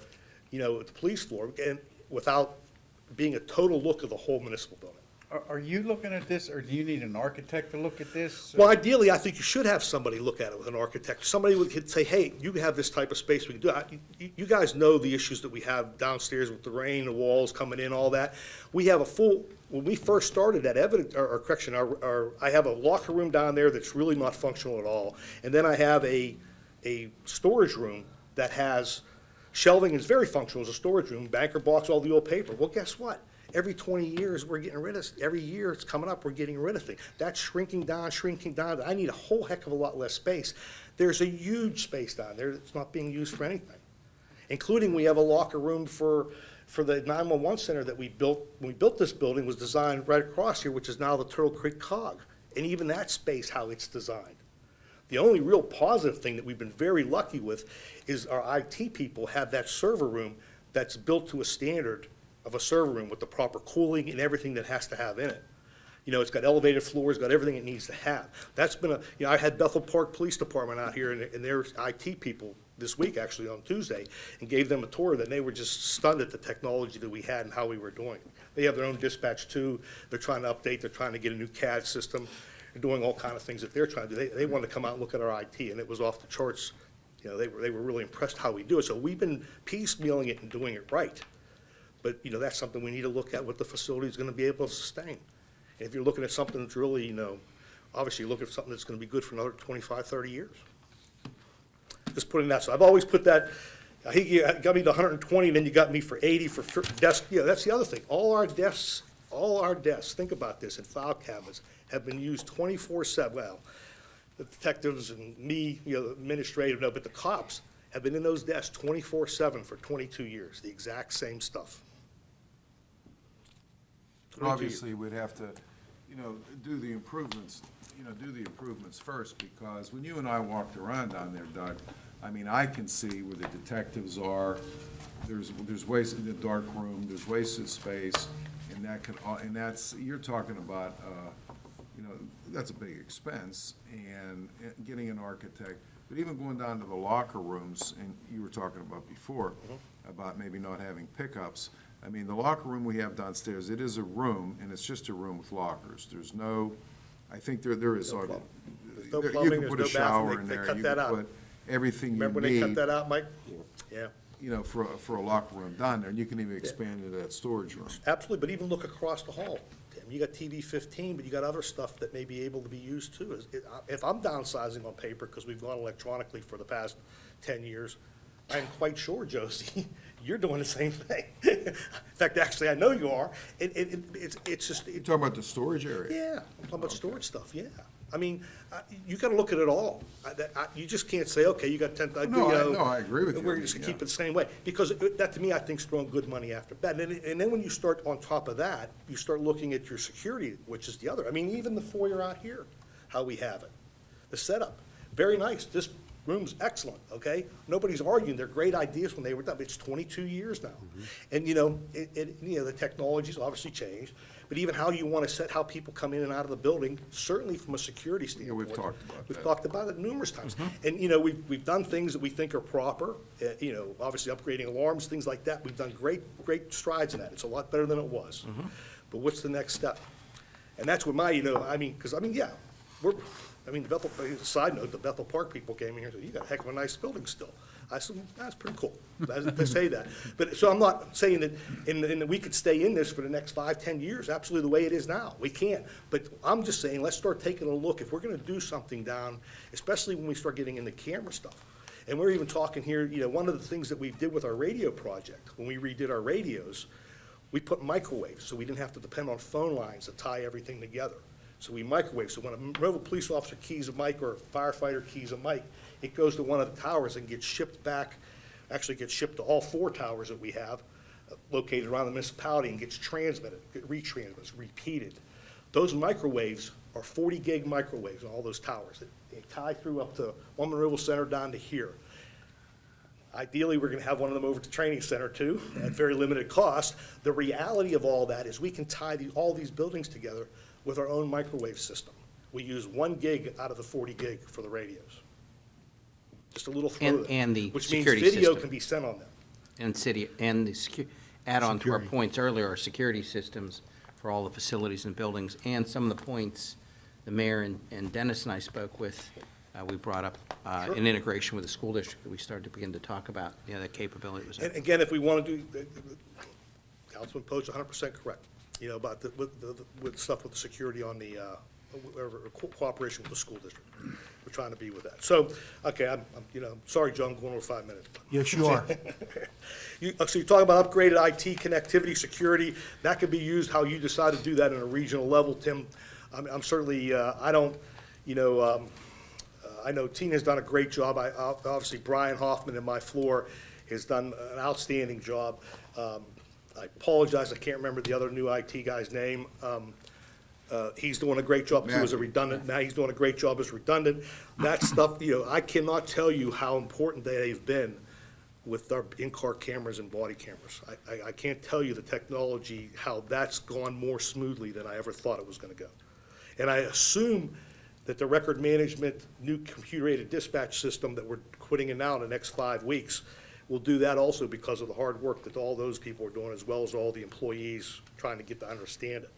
at the police floor, and without being a total look of the whole municipal building. Are you looking at this, or do you need an architect to look at this? Well, ideally, I think you should have somebody look at it with an architect. Somebody could say, hey, you have this type of space we can do. You guys know the issues that we have downstairs with the rain, the walls coming in, all that. We have when we first started that I have a locker room down there that's really not functional at all. And then I have a storage room that has shelving, is very functional as a storage room, banker box, all the old paper. Well, guess what? Every 20 years, we're getting rid of, every year it's coming up, we're getting rid of things. That's shrinking down. I need a whole heck of a lot less space. There's a huge space down there that's not being used for anything. Including, we have a locker room for the 911 center that we built. When we built this building, was designed right across here, which is now the Turtle Creek Cog. And even that space, how it's designed. The only real positive thing that we've been very lucky with is our IT people have that server room that's built to a standard of a server room with the proper cooling and everything that has to have in it. It's got elevated floors, got everything it needs to have. That's been I had Bethel Park Police Department out here and their IT people this week, actually on Tuesday, and gave them a tour, and they were just stunned at the technology that we had and how we were doing it. They have their own dispatch too. They're trying to update, they're trying to get a new CAD system. They're doing all kind of things that they're trying to do. They wanted to come out and look at our IT, and it was off the charts. They were really impressed how we do it. So we've been piecemealing it and doing it right. But, that's something we need to look at what the facility is going to be able to sustain. And if you're looking at something that's really, obviously you look at something that's going to be good for another 25, 30 years. Just putting that, so I've always put that, he got me to 120, and then you got me for 80 for desk. That's the other thing. All our desks, think about this, and file cabinets have been used 24/7. Well, the detectives and me, administrative, no, but the cops have been in those desks 24/7 for 22 years, the exact same stuff. 22 years. Obviously, we'd have to, do the improvements, first, because when you and I walked around down there, Doug, I mean, I can see where the detectives are, there's wasted in the dark room, there's wasted space, and you're talking about, that's a big expense, and getting an architect, but even going down to the locker rooms, and you were talking about before, about maybe not having pickups. I mean, the locker room we have downstairs, it is a room, and it's just a room with lockers. There's no, I think there is. No plumbing. There's no You plumbing, can there's put a no shower bathroom. in They there. cut You that can out. put everything you need. Remember when they cut that out, Mike? Yeah. For a locker room down there, and you can even expand into that storage room. Absolutely, but even look across the hall, Tim, you got TV 15, but you got other stuff that may be able to be used too. If I'm downsizing on paper, because we've gone electronically for the past 10 years, I'm quite sure, Josie, you're doing the same thing. In fact, actually, I know you are. It's just. You're talking about the storage area? Yeah, I'm talking about storage stuff, yeah. I mean, you gotta look at it all. You just can't say, okay, you got 10, No, I agree with you. we're just gonna keep it the same way. Because that, to me, I think is throwing good money after bad. And then when you start on top of that, you start looking at your security, which is the other. I mean, even the foyer out here, how we have it. The setup, very nice. This room's excellent, okay? Nobody's arguing. They're great ideas when they were done. It's 22 years now. And, the technology's obviously changed. But even how you want to set how people come in and out of the building, certainly from a security standpoint. we've talked about We've that. talked about it numerous times. And, we've done things that we think are proper, obviously upgrading alarms, things like that. We've done great strides in that. It's a lot better than it was. But what's the next step? And that's what side note, the Bethel Park people came in here and said, you got a heck of a nice building still. I said, that's pretty cool, to say that. But, so I'm not saying that we could stay in this for the next 5, 10 years, absolutely the way it is now. We can't. But I'm just saying, let's start taking a look. If we're gonna do something down, especially when we start getting into camera stuff. And we're even talking here, one of the things that we did with our radio project, when we redid our radios, we put microwaves, so we didn't have to depend on phone lines to tie everything together. So we microwave, so when a Monroeville police officer keys a mic or a firefighter keys a mic, it goes to one of the towers and gets shipped back, actually gets shipped to all 4 towers that we have located around the municipality and gets transmitted, retransmitted, repeated. Those microwaves are 40 gig microwaves on all those towers. They tie through up to one Monroeville Center down to here. Ideally, we're gonna have one of them over to Training Center too, at very limited cost. The reality of all that is we can tie all these buildings together with our own microwave system. We use 1 gig out of the 40 gig for the radios. Just a little throw there. And the Which means security video system. can be sent on them. Add on to our points earlier, our security systems for all the facilities and buildings, and some of the points the mayor and Dennis and I spoke with, we brought up in integration with the school district that we started to begin to talk about, that capability was. And again, if we want to do, Councilman Poe's 100% correct, about with stuff with the security on the, cooperation with the school district. We're trying to be with that. So, okay, I'm sorry, John, I'm going over 5 minutes. Yes, you are. So you're talking about upgraded IT connectivity, security, that could be used how you decide to do that in a regional level, Tim. I'm certainly, I know Tina's done a great job. Obviously, Brian Hoffman in my floor has done an outstanding job. I apologize, I can't remember the other new IT guy's name. He's doing a great job too as a redundant. Now he's doing a great job as redundant. That stuff, I cannot tell you how important they've been with our in-car cameras and body cameras. I can't tell you the technology, how that's gone more smoothly than I ever thought it was gonna go. And I assume that the record management, new computer-aided dispatch system that we're putting in now in the next 5 weeks will do that also because of the hard work that all those people are doing, as well as all the employees trying to get to understand it.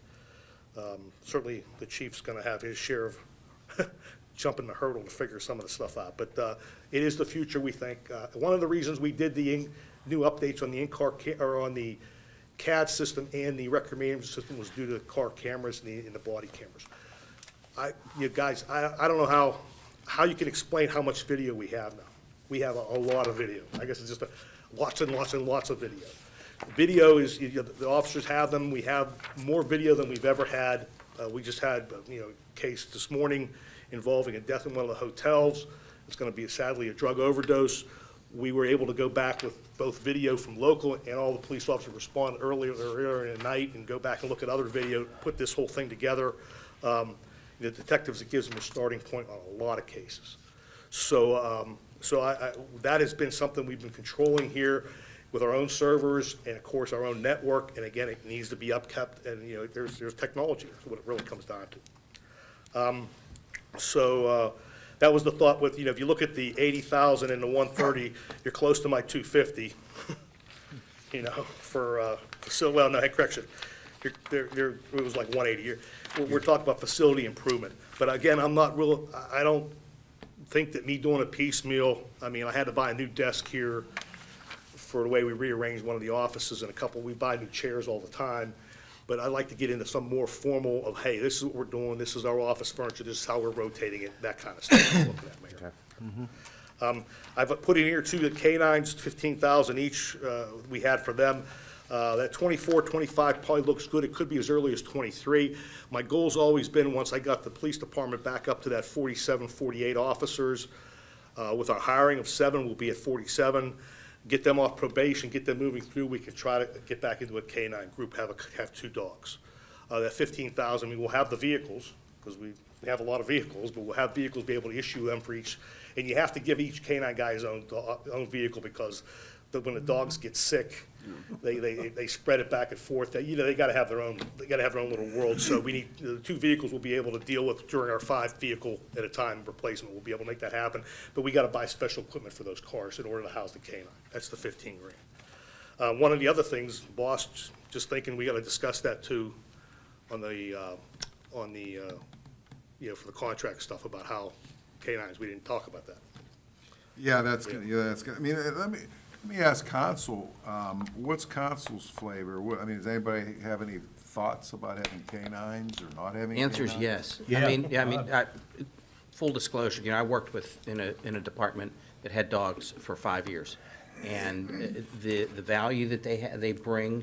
Certainly, the chief's gonna have his share of jumping the hurdle to figure some of the stuff out. But it is the future, we think. One of the reasons we did the new updates on the in-car, or on the CAD system and the record management system was due to the car cameras and the body cameras. You guys, I don't know how you can explain how much video we have now. We have a lot of video. I guess it's just lots and lots and lots of video. Video is, the officers have them. We have more video than we've ever had. We just had, a case this morning involving a death in one of the hotels. It's gonna be sadly a drug overdose. we were able to go back with both video from local and all the police officers respond earlier in the night and go back and look at other video, put this whole thing together. The detectives, it gives them a starting point on a lot of cases. So, that has been something we've been controlling here with our own servers and of course our own network. And again, it needs to be upkept and, you know, there's technology, that's what it really comes down to. That was the thought with, you know, if you look at the 80,000 and the 130, you're close to my 250, you know, for, well, no, correction. It was like 180 here. We're talking about facility improvement. But again, I don't think that me doing a piecemeal, I mean, I had to buy a new desk here for the way we rearranged one of the offices and we buy new chairs all the time. But I'd like to get into some more formal of, hey, this is what we're doing, this is our office furniture, this is how we're rotating it, that kind of stuff. I'm looking at, Mayor. I've put in here too, the canines, 15,000 each, we had for them. That 24, 25 probably looks good. It could be as early as 23. My goal's always been, once I got the police department back up to that 47, 48 officers, with our hiring of 7, we'll be at 47. Get them off probation, get them moving through, we can try to get back into a canine group, have 2 dogs. That 15,000, we will have the vehicles, because we have a lot of vehicles, but we'll have vehicles, be able to issue them for each, and you have to give each canine guy his own vehicle, because when the dogs get sick, they spread it back and forth. They gotta have their own little world, so we need, the 2 vehicles we'll be able to deal with during our 5 vehicle at a time replacement. We'll be able to make that happen, but we gotta buy special equipment for those cars in order to house the canine. That's the 15 grand. One of the other things, boss, just thinking we gotta discuss that too on the, you know, for the contract stuff about how canines, we didn't talk about that. Yeah, that's good, I mean, let me ask Consul, what's Consul's flavor? I mean, does anybody have any thoughts about having canines or not having canines? Answer is yes. Yeah. I mean, full disclosure, you know, I worked in a department that had dogs for 5 years. And the value that they bring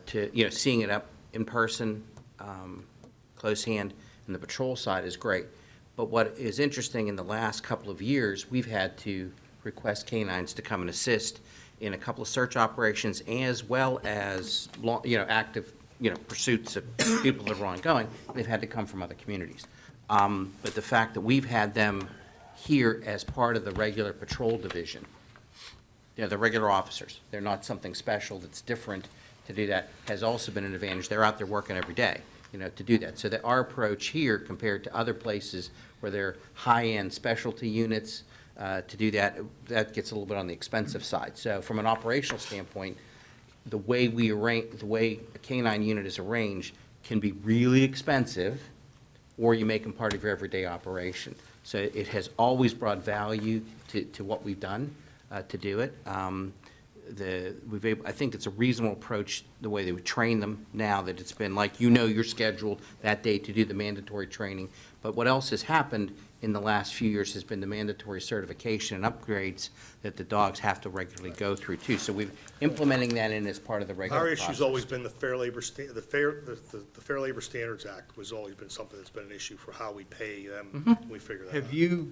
to, you know, seeing it up in person, close hand, and the patrol side is great. But what is interesting, in the last couple of years, we've had to request canines to come and assist in a couple of search operations, as well as, active, pursuits of people that are ongoing. They've had to come from other communities. But the fact that we've had them here as part of the regular patrol division, the regular officers, they're not something special that's different to do that, has also been an advantage. They're out there working every day, to do that. So that our approach here, compared to other places where they're high-end specialty units, to do that, that gets a little bit on the expensive side. So from an operational standpoint, the way a canine unit is arranged can be really expensive, or you make them part of your everyday operation. So it has always brought value to what we've done to do it. I think it's a reasonable approach, the way they would train them now, that it's been like, you're scheduled that day to do the mandatory training. But what else has happened in the last few years has been the mandatory certification and upgrades that the dogs have to regularly go through too. So we're implementing that in as part of the regular Our issue's process. always been the Fair Labor, the Fair Labor Standards Act has always been something that's been an issue for how we pay them. We figure that out. Have you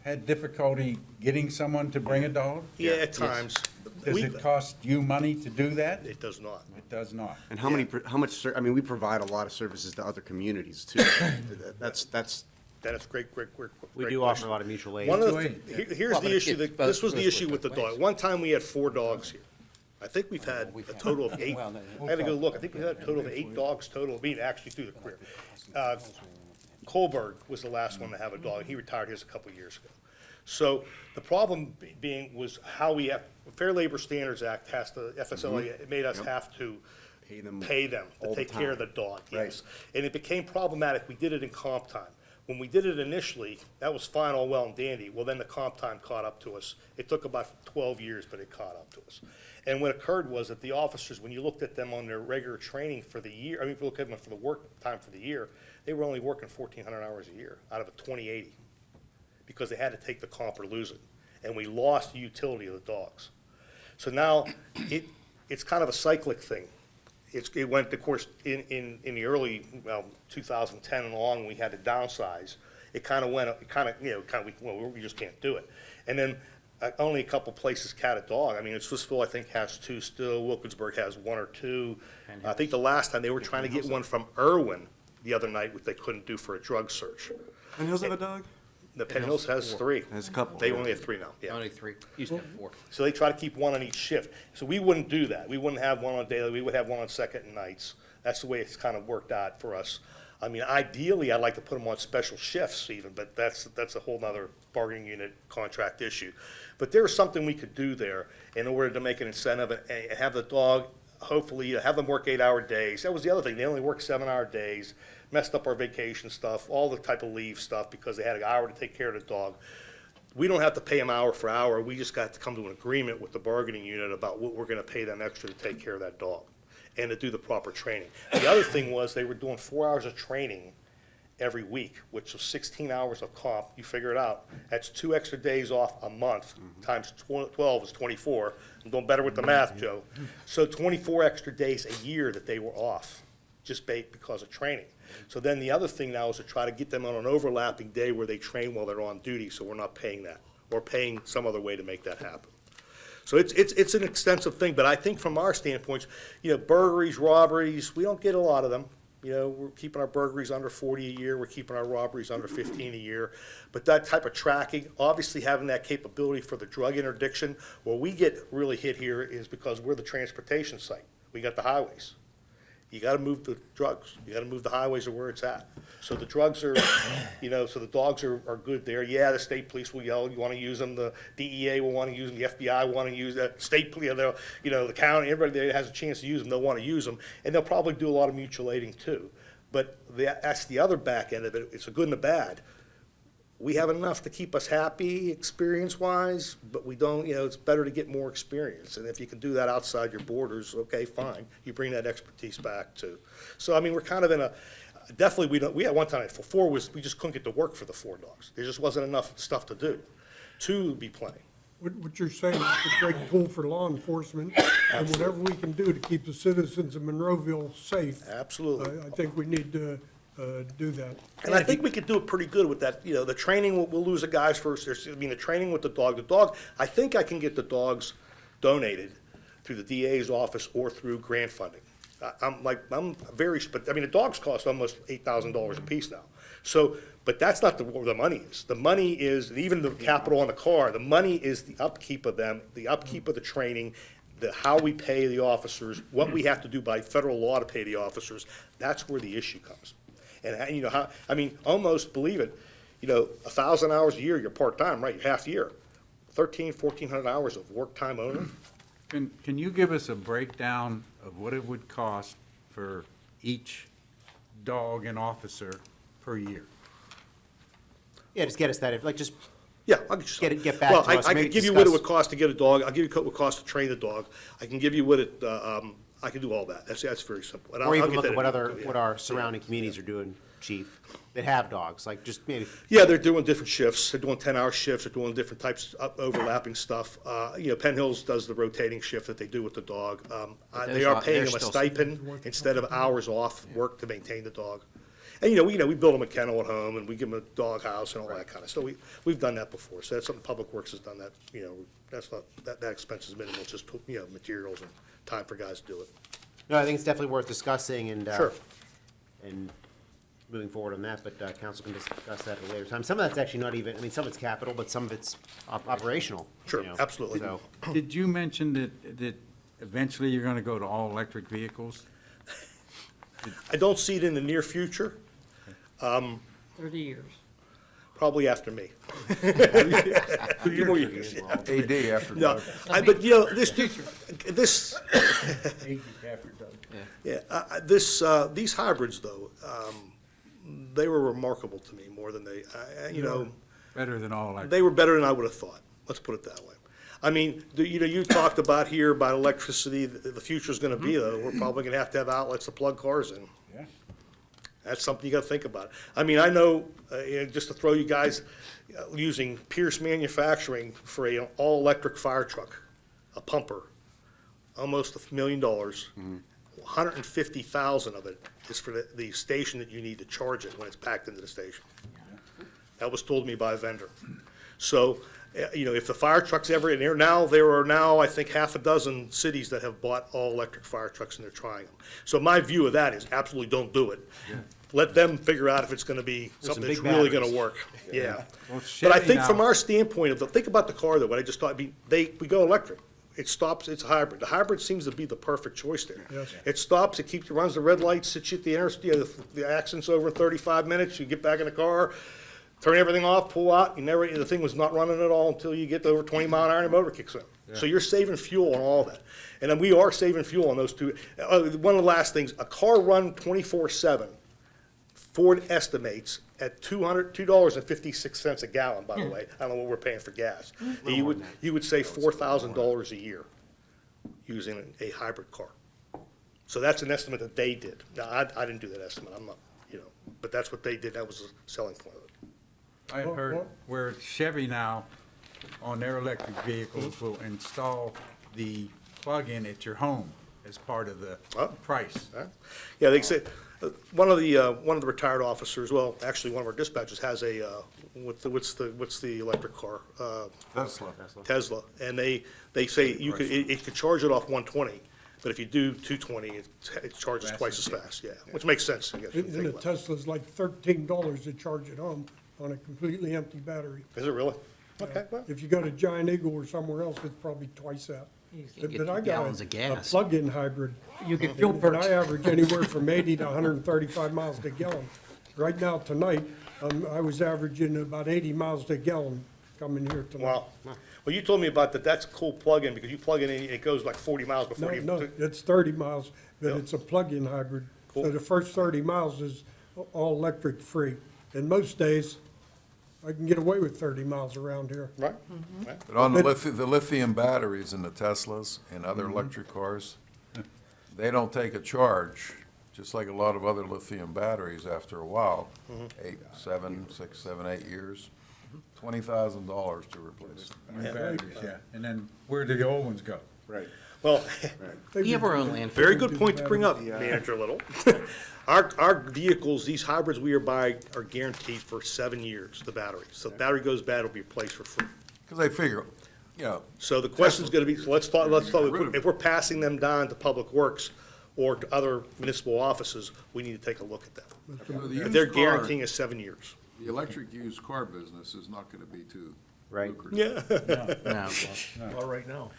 had difficulty getting someone to bring a dog? Yeah, at times. Does it cost you money to do that? It does not. It does not. And how much, I mean, we provide a lot of services to other communities too. That's That is great We do offer a lot of mutual aid. One of here's Well, the but issue, it's this was the both issue with the ways. dog. One time we had 4 dogs here. I think we've had a total of 8. I had to go look. I think we had a total of 8 dogs total, actually through the career. Kohlberg was the last one to have a dog. He retired his a couple of years ago. So the problem being was how we have, Fair Labor Standards Act has to, FSLA, it made us have to pay them to take care of the dog, yes. And it became problematic. We did it in comp time. When we did it initially, that was fine, all well and dandy. Well, then the comp time caught up to us. It took about 12 years, but it caught up to us. And what occurred was that the officers, when you looked at them on their regular training for the year, if you look at them for the work time for the year, they were only working 1,400 hours a year out of a 2080, because they had to take the comp or lose it. And we lost the utility of the dogs. So now, it's kind of a cyclic thing. It went, of course, in the early, 2010 and on, we had to downsize. It kind of went, we just can't do it. And then only a couple places cat a dog. I mean, Swissville, I think, has 2 still, Wilkinsburg has 1 or 2. I think the last time they were trying to get one from Irwin the other night, which they couldn't do for a drug search. And Hills have a dog? The Penn Hills has 3. There's a couple. They only have 3 now, yeah. Only 3, used to have 4. So they try to keep 1 on each shift. So we wouldn't do that. We wouldn't have 1 on daily, we would have 1 on second and nights. That's the way it's kind of worked out for us. I mean, ideally, I'd like to put them on special shifts even, but that's a whole nother bargaining unit contract issue. But there's something we could do there in order to make an incentive and have the dog, hopefully, have them work 8-hour days. That was the other thing. They only work 7-hour days, messed up our vacation stuff, all the type of leave stuff because they had an hour to take care of the dog. We don't have to pay them hour for hour. We just got to come to an agreement with the bargaining unit about what we're going to pay them extra to take care of that dog and to do the proper training. The other thing was they were doing 4 hours of training every week, which was 16 hours of comp. You figure it out. That's 2 extra days off a month, times 12 is 24. I'm doing better with the math, Joe. So 24 extra days a year that they were off, just because of training. So then the other thing now is to try to get them on an overlapping day where they train while they're on duty, so we're not paying that, or paying some other way to make that happen. So it's an extensive thing, but I think from our standpoint, burglaries, robberies, we don't get a lot of them. We're keeping our burglaries under 40 a year, we're keeping our robberies under 15 a year. But that type of tracking, obviously having that capability for the drug interdiction, where we get really hit here is because we're the transportation site. We got the highways. You gotta move the drugs. You gotta move the highways to where it's at. So the drugs are, so the dogs are good there. Yeah, the state police will yell, you wanna use them, the DEA will wanna use them, the FBI will wanna use that, state police, the county, everybody that has a chance to use them, they'll wanna use them. And they'll probably do a lot of mutual aiding too. But that's the other back end of it. It's a good and a bad. We have enough to keep us happy experience-wise, but we don't, it's better to get more experience. And if you can do that outside your borders, okay, fine. You bring that expertise back too. So, I mean, we're kind of in definitely, we had one time, we just couldn't get to work for the 4 dogs. There just wasn't enough stuff to do. 2 would be plenty. What you're saying is a great tool for law enforcement, and whatever we can do to keep the citizens of Monroeville safe. Absolutely. I think we need to do that. And I think we could do it pretty good with that, the training, we'll lose the guys first, the training with the dog, I think I can get the dogs donated through the DA's office or through grant funding. I'm very, but, the dogs cost almost $8,000 a piece now. So, but that's not where the money is. The money is, even the capital on the car, the money is the upkeep of them, the upkeep of the training, how we pay the officers, what we have to do by federal law to pay the officers, that's where the issue comes. And almost believe it, 1,000 hours a year, you're part-time, right, you're half year. 1,400 hours of work time only. Can you give us a breakdown of what it would cost for each dog and officer per year? Yeah, just get us that, Yeah, I'll get you get back to us. I maybe can give you what it discuss- would cost to get a dog, I'll give you what it would cost to train the dog, I can give you what it, I can do all that, that's very simple. And Or I'll even get look that at in. Yeah. what our surrounding communities are doing, chief, that have dogs, just maybe. Yeah, they're doing different shifts. They're doing 10-hour shifts. They're doing different types of overlapping stuff. Penn Hills does the rotating shift that they do with the dog. They are paying them a stipend instead of hours off work to maintain the dog. And, we build them a kennel at home and we give them a dog house and all that kind of stuff. We've done that before. So that's something Public Works has done that, that's not, that expense is minimal, it's just, materials and time for guys to do it. No, I think it's definitely worth discussing and, Sure. and moving forward on that, but council can discuss that at a later time. Some of that's actually not even, some of it's capital, but some of it's operational. Sure, absolutely. So, Did you mention that eventually you're going to go to all-electric vehicles? I don't see it in the near future, 30 years. probably after me. Few more years. AD after No, Doug. but these hybrids though, they were remarkable to me more than Better than all-electric? they were better than I would have thought. Let's put it that way. You talked about here about electricity, the future's gonna be though, we're probably gonna have outlets to plug cars in. Yeah. That's something you gotta think about. I know, just to throw you guys, using Pierce Manufacturing for a all-electric fire truck, a pumper, almost $1 million. 150,000 of it is for the station that you need to charge it when it's packed into the station. That was told me by a vendor. So, You know, if the fire trucks ever, and there are now, I think, half a dozen cities that have bought all-electric fire trucks and they're trying them. So my view of that is absolutely don't do it. Let them figure out if it's gonna be something that's big really gonna batteries. work. Yeah. Well, But I Chevy think from now- our standpoint think about the car though, what I just thought, we go electric. It stops, it's a hybrid. The hybrid seems to be the perfect choice there. Yes. It stops, it runs the red lights, sits you at the interstate, the accident's over in 35 minutes, you get back in the car, turn everything off, pull out, the thing was not running at all until you get to over 20 mile an hour and the motor kicks in. So you're saving fuel on all that. And then we are saving fuel on those two. One of the last things, a car run 24/7, Ford estimates at $2.56 a gallon, by the way. I don't know what we're paying for gas. You would save $4,000 a year using a hybrid car. So that's an estimate that they did. Now, I didn't do that estimate, I'm not, but that's what they did, that was the selling point of it. I had heard where Chevy now, on their electric vehicles, will install the plug-in at your home as part of the price. Yeah, they say, one of the retired officers, well, actually, one of our dispatchers has a, what's the electric car? Tesla. And they say it could charge it off 120, but if you do 220, it charges twice as fast, yeah, which makes sense, I guess. when you And think the about it. Tesla's like $13 to charge it home on a completely empty battery. Is it really? Okay, well, If you go to Giant Eagle or somewhere else, it's probably twice that. get But I gallons got of a gas. plug-in hybrid. You get fuel And perks. I average anywhere from 80 to 135 miles to gallon. Right now, tonight, I was averaging about 80 miles to gallon coming here tonight. wow. Well, you told me about that, that's a cool plug-in, because you plug it in, it goes like 40 miles No, before you. no, it's 30 miles, but Yep. it's a plug-in hybrid. Cool. So the first 30 miles is all electric free. And most days, I can get away with 30 miles around here. Right? But on the lithium batteries in the Teslas and other electric cars, they don't take a charge, just like a lot of other lithium batteries after a while, 6, 7, 8 years, $20,000 to replace. New batteries, yeah. And then where do the old ones go? Right. Well, We have our own landfill. very good point to bring up, Manager Little. Our vehicles, these hybrids we are buying are guaranteed for 7 years, the battery. So if the battery goes bad, it'll be replaced for free. Because they figure, So the question's gonna be, so let's talk, if we're passing them down to Public Works or to other municipal offices, we need to take a look at that. If they're guaranteeing us 7 years. The electric used car business is not gonna be too Right. Yeah. No, All right now.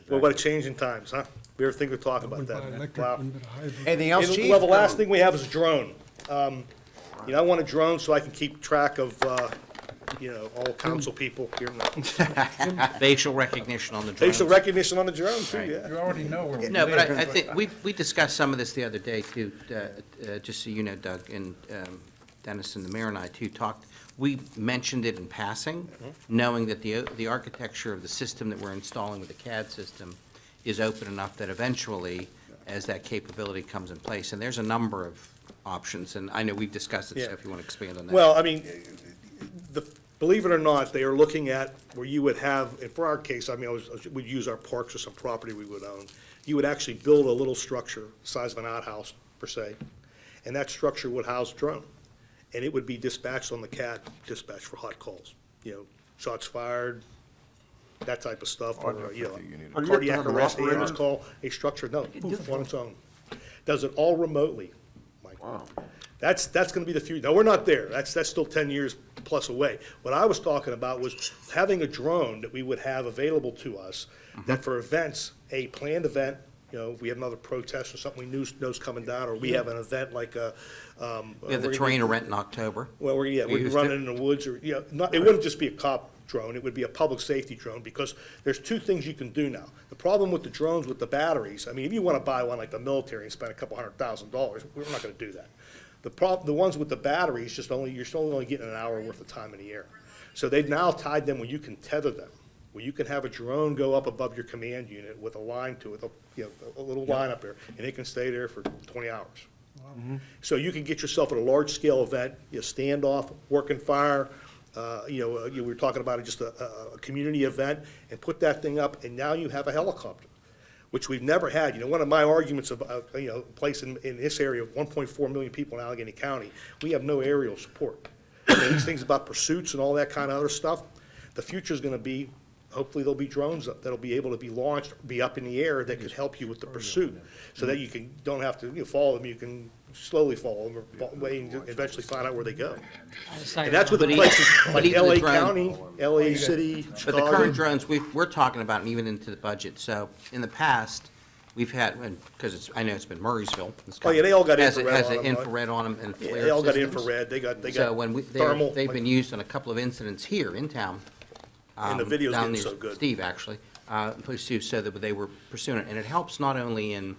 Well, what a change in times, huh? We ever think we'd talk about Wouldn't buy that, an man. electric Wow. one, but a hybrid. Anything else, And, Chief? well, the last thing we have is a drone. I want a drone so I can keep track of, all council people here. facial recognition on the drone. Facial recognition on the drone too, Right. yeah. You already know where we No, but live. I think, we discussed some of this the other day too, just so you know, Doug, and Dennis and the mayor and I too talked, we mentioned it in passing, knowing that the architecture of the system that we're installing with the CAD system is open enough that eventually, as that capability comes in place, and there's a number of options, and I know we've discussed it, so Yeah. if you want to expand on that. Well, I mean, believe it or not, they are looking at where you would have, and for our case, we'd use our parks or some property we would own. You would actually build a little structure, size of an outhouse per se, and that structure would house a drone. And it would be dispatched on the CAD dispatch for hot calls, shots fired, that type of stuff, or, Oh, you have to cardiac have an arrest, ambulance operator? call, a structure, no, poof, on its own. Does it all remotely, Mike. Wow. That's gonna be the future. No, we're not there. That's still 10 years plus away. What I was talking about was having a drone that we would have available to us, that for events, a planned event, if we have another protest or something we know's coming down, or we have an event like a. We have the terrain event in October. Well, we used run it. it in the woods, or, it wouldn't just be a cop drone, it would be a public safety drone, because there's two things you can do now. The problem with the drones with the batteries, if you wanna buy one like the military and spend a couple $100,000, we're not gonna do that. The ones with the batteries, you're still only getting an hour worth of time in the air. So they've now tied them where you can tether them, where you can have a drone go up above your command unit with a line to it, a little line up there, and it can stay there for 20 hours. So you can get yourself at a large-scale event, standoff, working fire, we were talking about just a community event, and put that thing up, and now you have a helicopter, which we've never had. One of my arguments of, a place in this area of 1.4 million people in Allegheny County, we have no aerial support. These things about pursuits and all that kind of other stuff, The future's gonna be, hopefully there'll be drones that'll be able to be launched, be up in the air that could help you with the pursuit. So that you can, don't have to, follow them, you can slowly follow them or wait and eventually find out where they go. And that's what the places, but like even the LA drone- County, LA City, But the Chicago. current drones, we're talking about, and even into the budget, so in the past, we've had, because it's, I know it's been Murraysville. it's Oh, yeah, they all got has- infrared Has on an 'em, right? infrared on them and Yeah, flare they all got systems. infrared, they got So when thermal. they've like- been used on a couple of incidents here in town. And the video's down getting near so good. Steve, actually, police chief said that they were pursuing it, and it helps not only when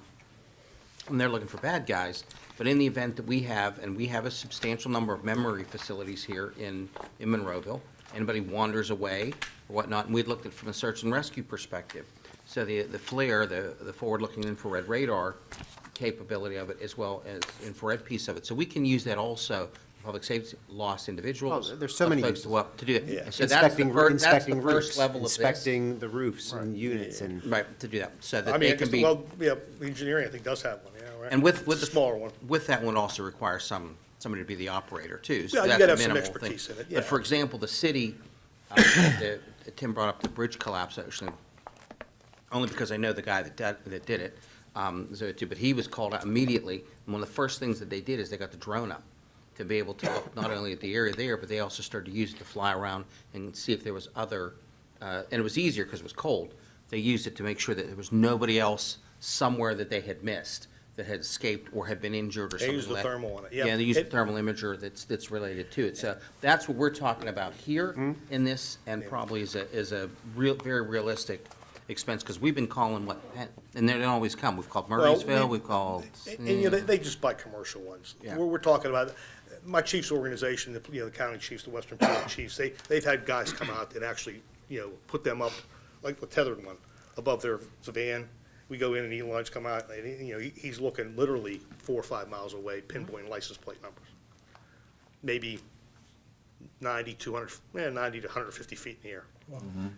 they're looking for bad guys, but in the event that we have, and we have a substantial number of memory facilities here in Monroeville, anybody wanders away or whatnot, and we'd looked at it from a search and rescue perspective. So the FLIR, the forward-looking infrared radar capability of it, as well as infrared piece of it. So we can use that also, public safety, lost individuals. Oh, there's so many folks uses. to do it. Yeah. And so that's the that's the Inspecting first roofs, level of this. inspecting the roofs and units and. Right, to do that, so I that they mean, can just, be. well, yeah, engineering, I think, does have one, yeah, right? And with It's the a smaller one. With that one also requires somebody to be the operator too. So Yeah, you that's gotta a have some minimal thing. expertise in it, yeah. But for example, the city, Tim brought up the bridge collapse actually, only because I know the guy that did it. But he was called out immediately, and one of the first things that they did is they got the drone up to be able to look not only at the area there, but they also started to use it to fly around and see if there was other, and it was easier because it was cold. They used it to make sure that there was nobody else somewhere that they had missed, that had escaped or had been injured or They something use the like that. thermal on it, yeah. Yeah, they use the It- thermal imager that's related to it. So that's what we're talking about here Hmm? in this, and probably is a real, very realistic expense, because we've been calling and they don't always come. We've called Well, Murraysville, we've called. And, you know, they just buy commercial ones. Yeah. We're talking about, my chief's organization, the county chiefs, the Western PA chiefs, they've had guys come out and actually, put them up, like the tethered one, above their van. We go in and eat lunch, come out, and, he's looking literally 4 or 5 miles away, pinpointing license plate numbers. Maybe 90 to 150 feet in the air.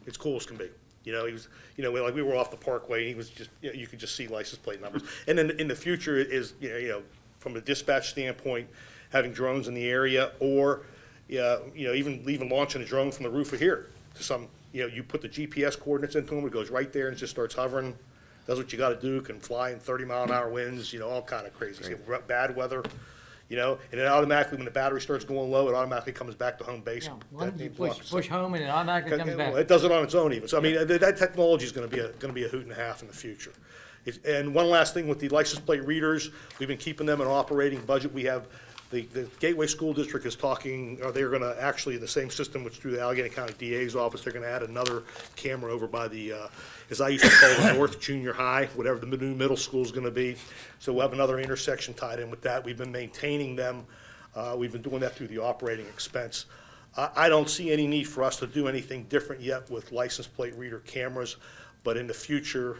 It's cool as can be. He was, like we were off the Parkway, and he was just, you could just see license plate numbers. And then in the future is, from a dispatch standpoint, having drones in the area, or, even launching a drone from the roof of here to some, you put the GPS coordinates into them, it goes right there and just starts hovering, does what you gotta do, can fly in 30-mile-an-hour winds, all kind of crazy stuff. Bad weather, and then automatically, when the battery starts going low, it automatically comes back to home base. One, That you needs push, luck. push home and it automatically comes Well, back. it does it on its own even. So, I mean, that technology is gonna be a hoot and a half in the future. And one last thing with the license plate readers, we've been keeping them in operating budget. We have, the Gateway School District is talking, or they're gonna actually, the same system which through the Allegheny County DA's office, they're gonna add another camera over by the, as I used to call the North Junior High, whatever the new middle school is gonna be. So we'll have another intersection tied in with that. We've been maintaining them. We've been doing that through the operating expense. I don't see any need for us to do anything different yet with license plate reader cameras, but in the future,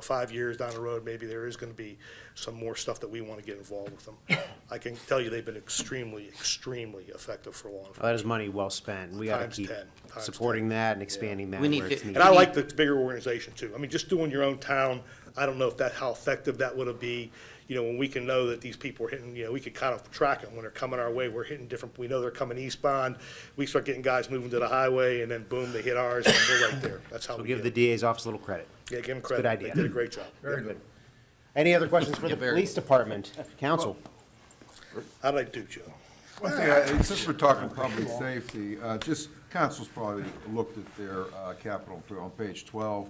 5 years down the road, maybe there is gonna be some more stuff that we wanna get involved with them. I can tell you they've been extremely, extremely effective for law Well, that enforcement. is money well spent. We gotta Times keep 10, times supporting that and expanding that We where need it's to- needed. And I like the bigger organization too. I mean, just doing your own town, I don't know how effective that would be. When we can know that these people are hitting, we could kind of track them when they're coming our way. We're hitting different, we know they're coming eastbound. We start getting guys moving to the highway and then boom, they hit ours and we're right there. That's how So we give get the it. DA's office a little credit. Yeah, give them It's a good credit. idea. They did a great job. Very good. Any other questions for the police department? Council? How'd I do, Joe? One thing, since we're talking public safety, just, council's probably looked at their capital on page 12.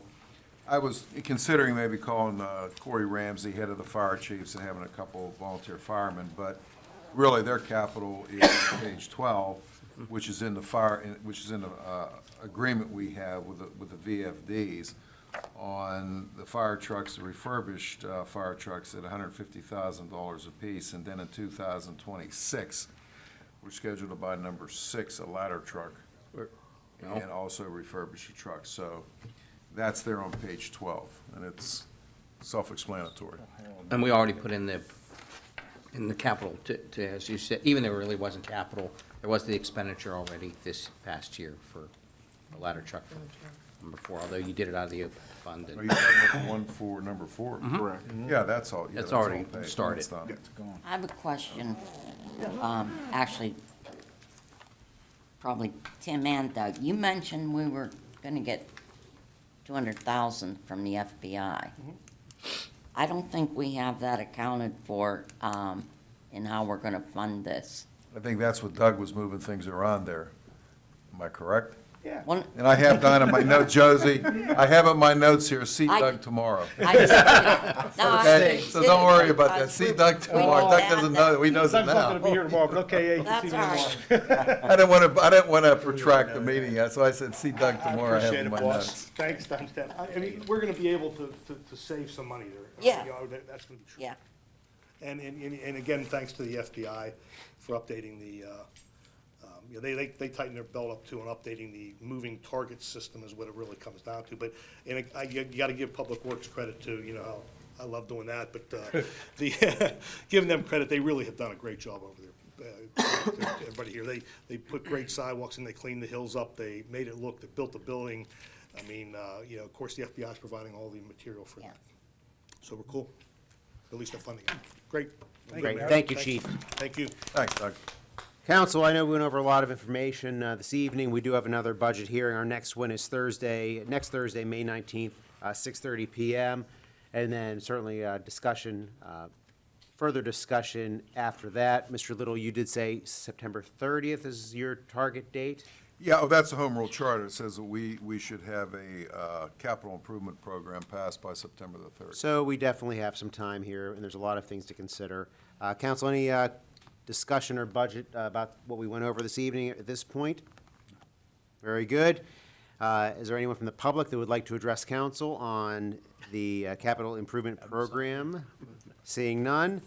I was considering maybe calling Corey Ramsey, head of the fire chiefs, and having a couple of volunteer firemen, but really their capital is on page 12, which is in the agreement we have with the VFDs on the fire trucks, the refurbished fire trucks at $150,000 apiece, and then in 2026, we're scheduled to buy number 6, a ladder truck, and also refurbish a truck. So that's there on page 12, and it's self-explanatory. And we already put in the capital to, as you said, even though it really wasn't capital, there was the expenditure already this past year for the ladder truck number 4, although you did it out of the open fund. Are you talking about the one for number 4? Correct. Yeah, that's all. Yeah, That's all already paid. started. That's done. I have a question, actually, probably Tim and Doug, you mentioned we were gonna get 200,000 from the FBI. I don't think we have that accounted for, in how we're gonna fund this. I think that's what Doug was moving things around there. Am I correct? Yeah. One- And I have down in my note, Josie, I have in my notes here, see Doug tomorrow. I just- no, I Okay, just so don't worry about that, because see we- Doug we tomorrow, know Doug that- doesn't know, he knows it Doug's not now. gonna be here tomorrow, but okay, yeah, you can see That's me all tomorrow. right. I didn't wanna protract the meeting, that's why I said, see Doug tomorrow, I have Appreciate in it, my boss. notes. Thanks, Ted. I mean, we're gonna be able to save some money there. Yeah. You know, that's gonna be true. Yeah, And again, thanks to the FBI for updating the, you know, they tightened their belt up too on updating the moving target system is what it really comes down to. But, and you gotta give Public Works credit too, you know, how I love doing that, but, giving them credit, they really have done a great job over there. Everybody here, they put great sidewalks in, they cleaned the hills up, they made it look, they built the building. I mean, you know, of course, the FBI is providing all the material for that. So we're cool. At least they're funding it. Great. Great. Thank you, Chief. Thank you. Thanks, Doug. Council, I know we went over a lot of information this evening. We do have another budget hearing. Our next one is next Thursday, May 19th, 6:30 PM. And then certainly discussion, further discussion after that. Mr. Little, you did say September 30th is your target date? Yeah, oh, that's the home rule charter. It says that we should have a capital improvement program passed by September the 3rd. So we definitely have some time here, and there's a lot of things to consider. Council, any discussion or budget about what we went over this evening at this point? Very good. Is there anyone from the public that would like to address council on the capital improvement program? Seeing none,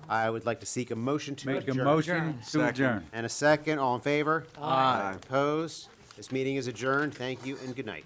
I would like to seek a motion to Make a adjourn. motion to adjourn. And a second, all in favor? Aye. Opposed? This meeting is adjourned. Thank you and good night.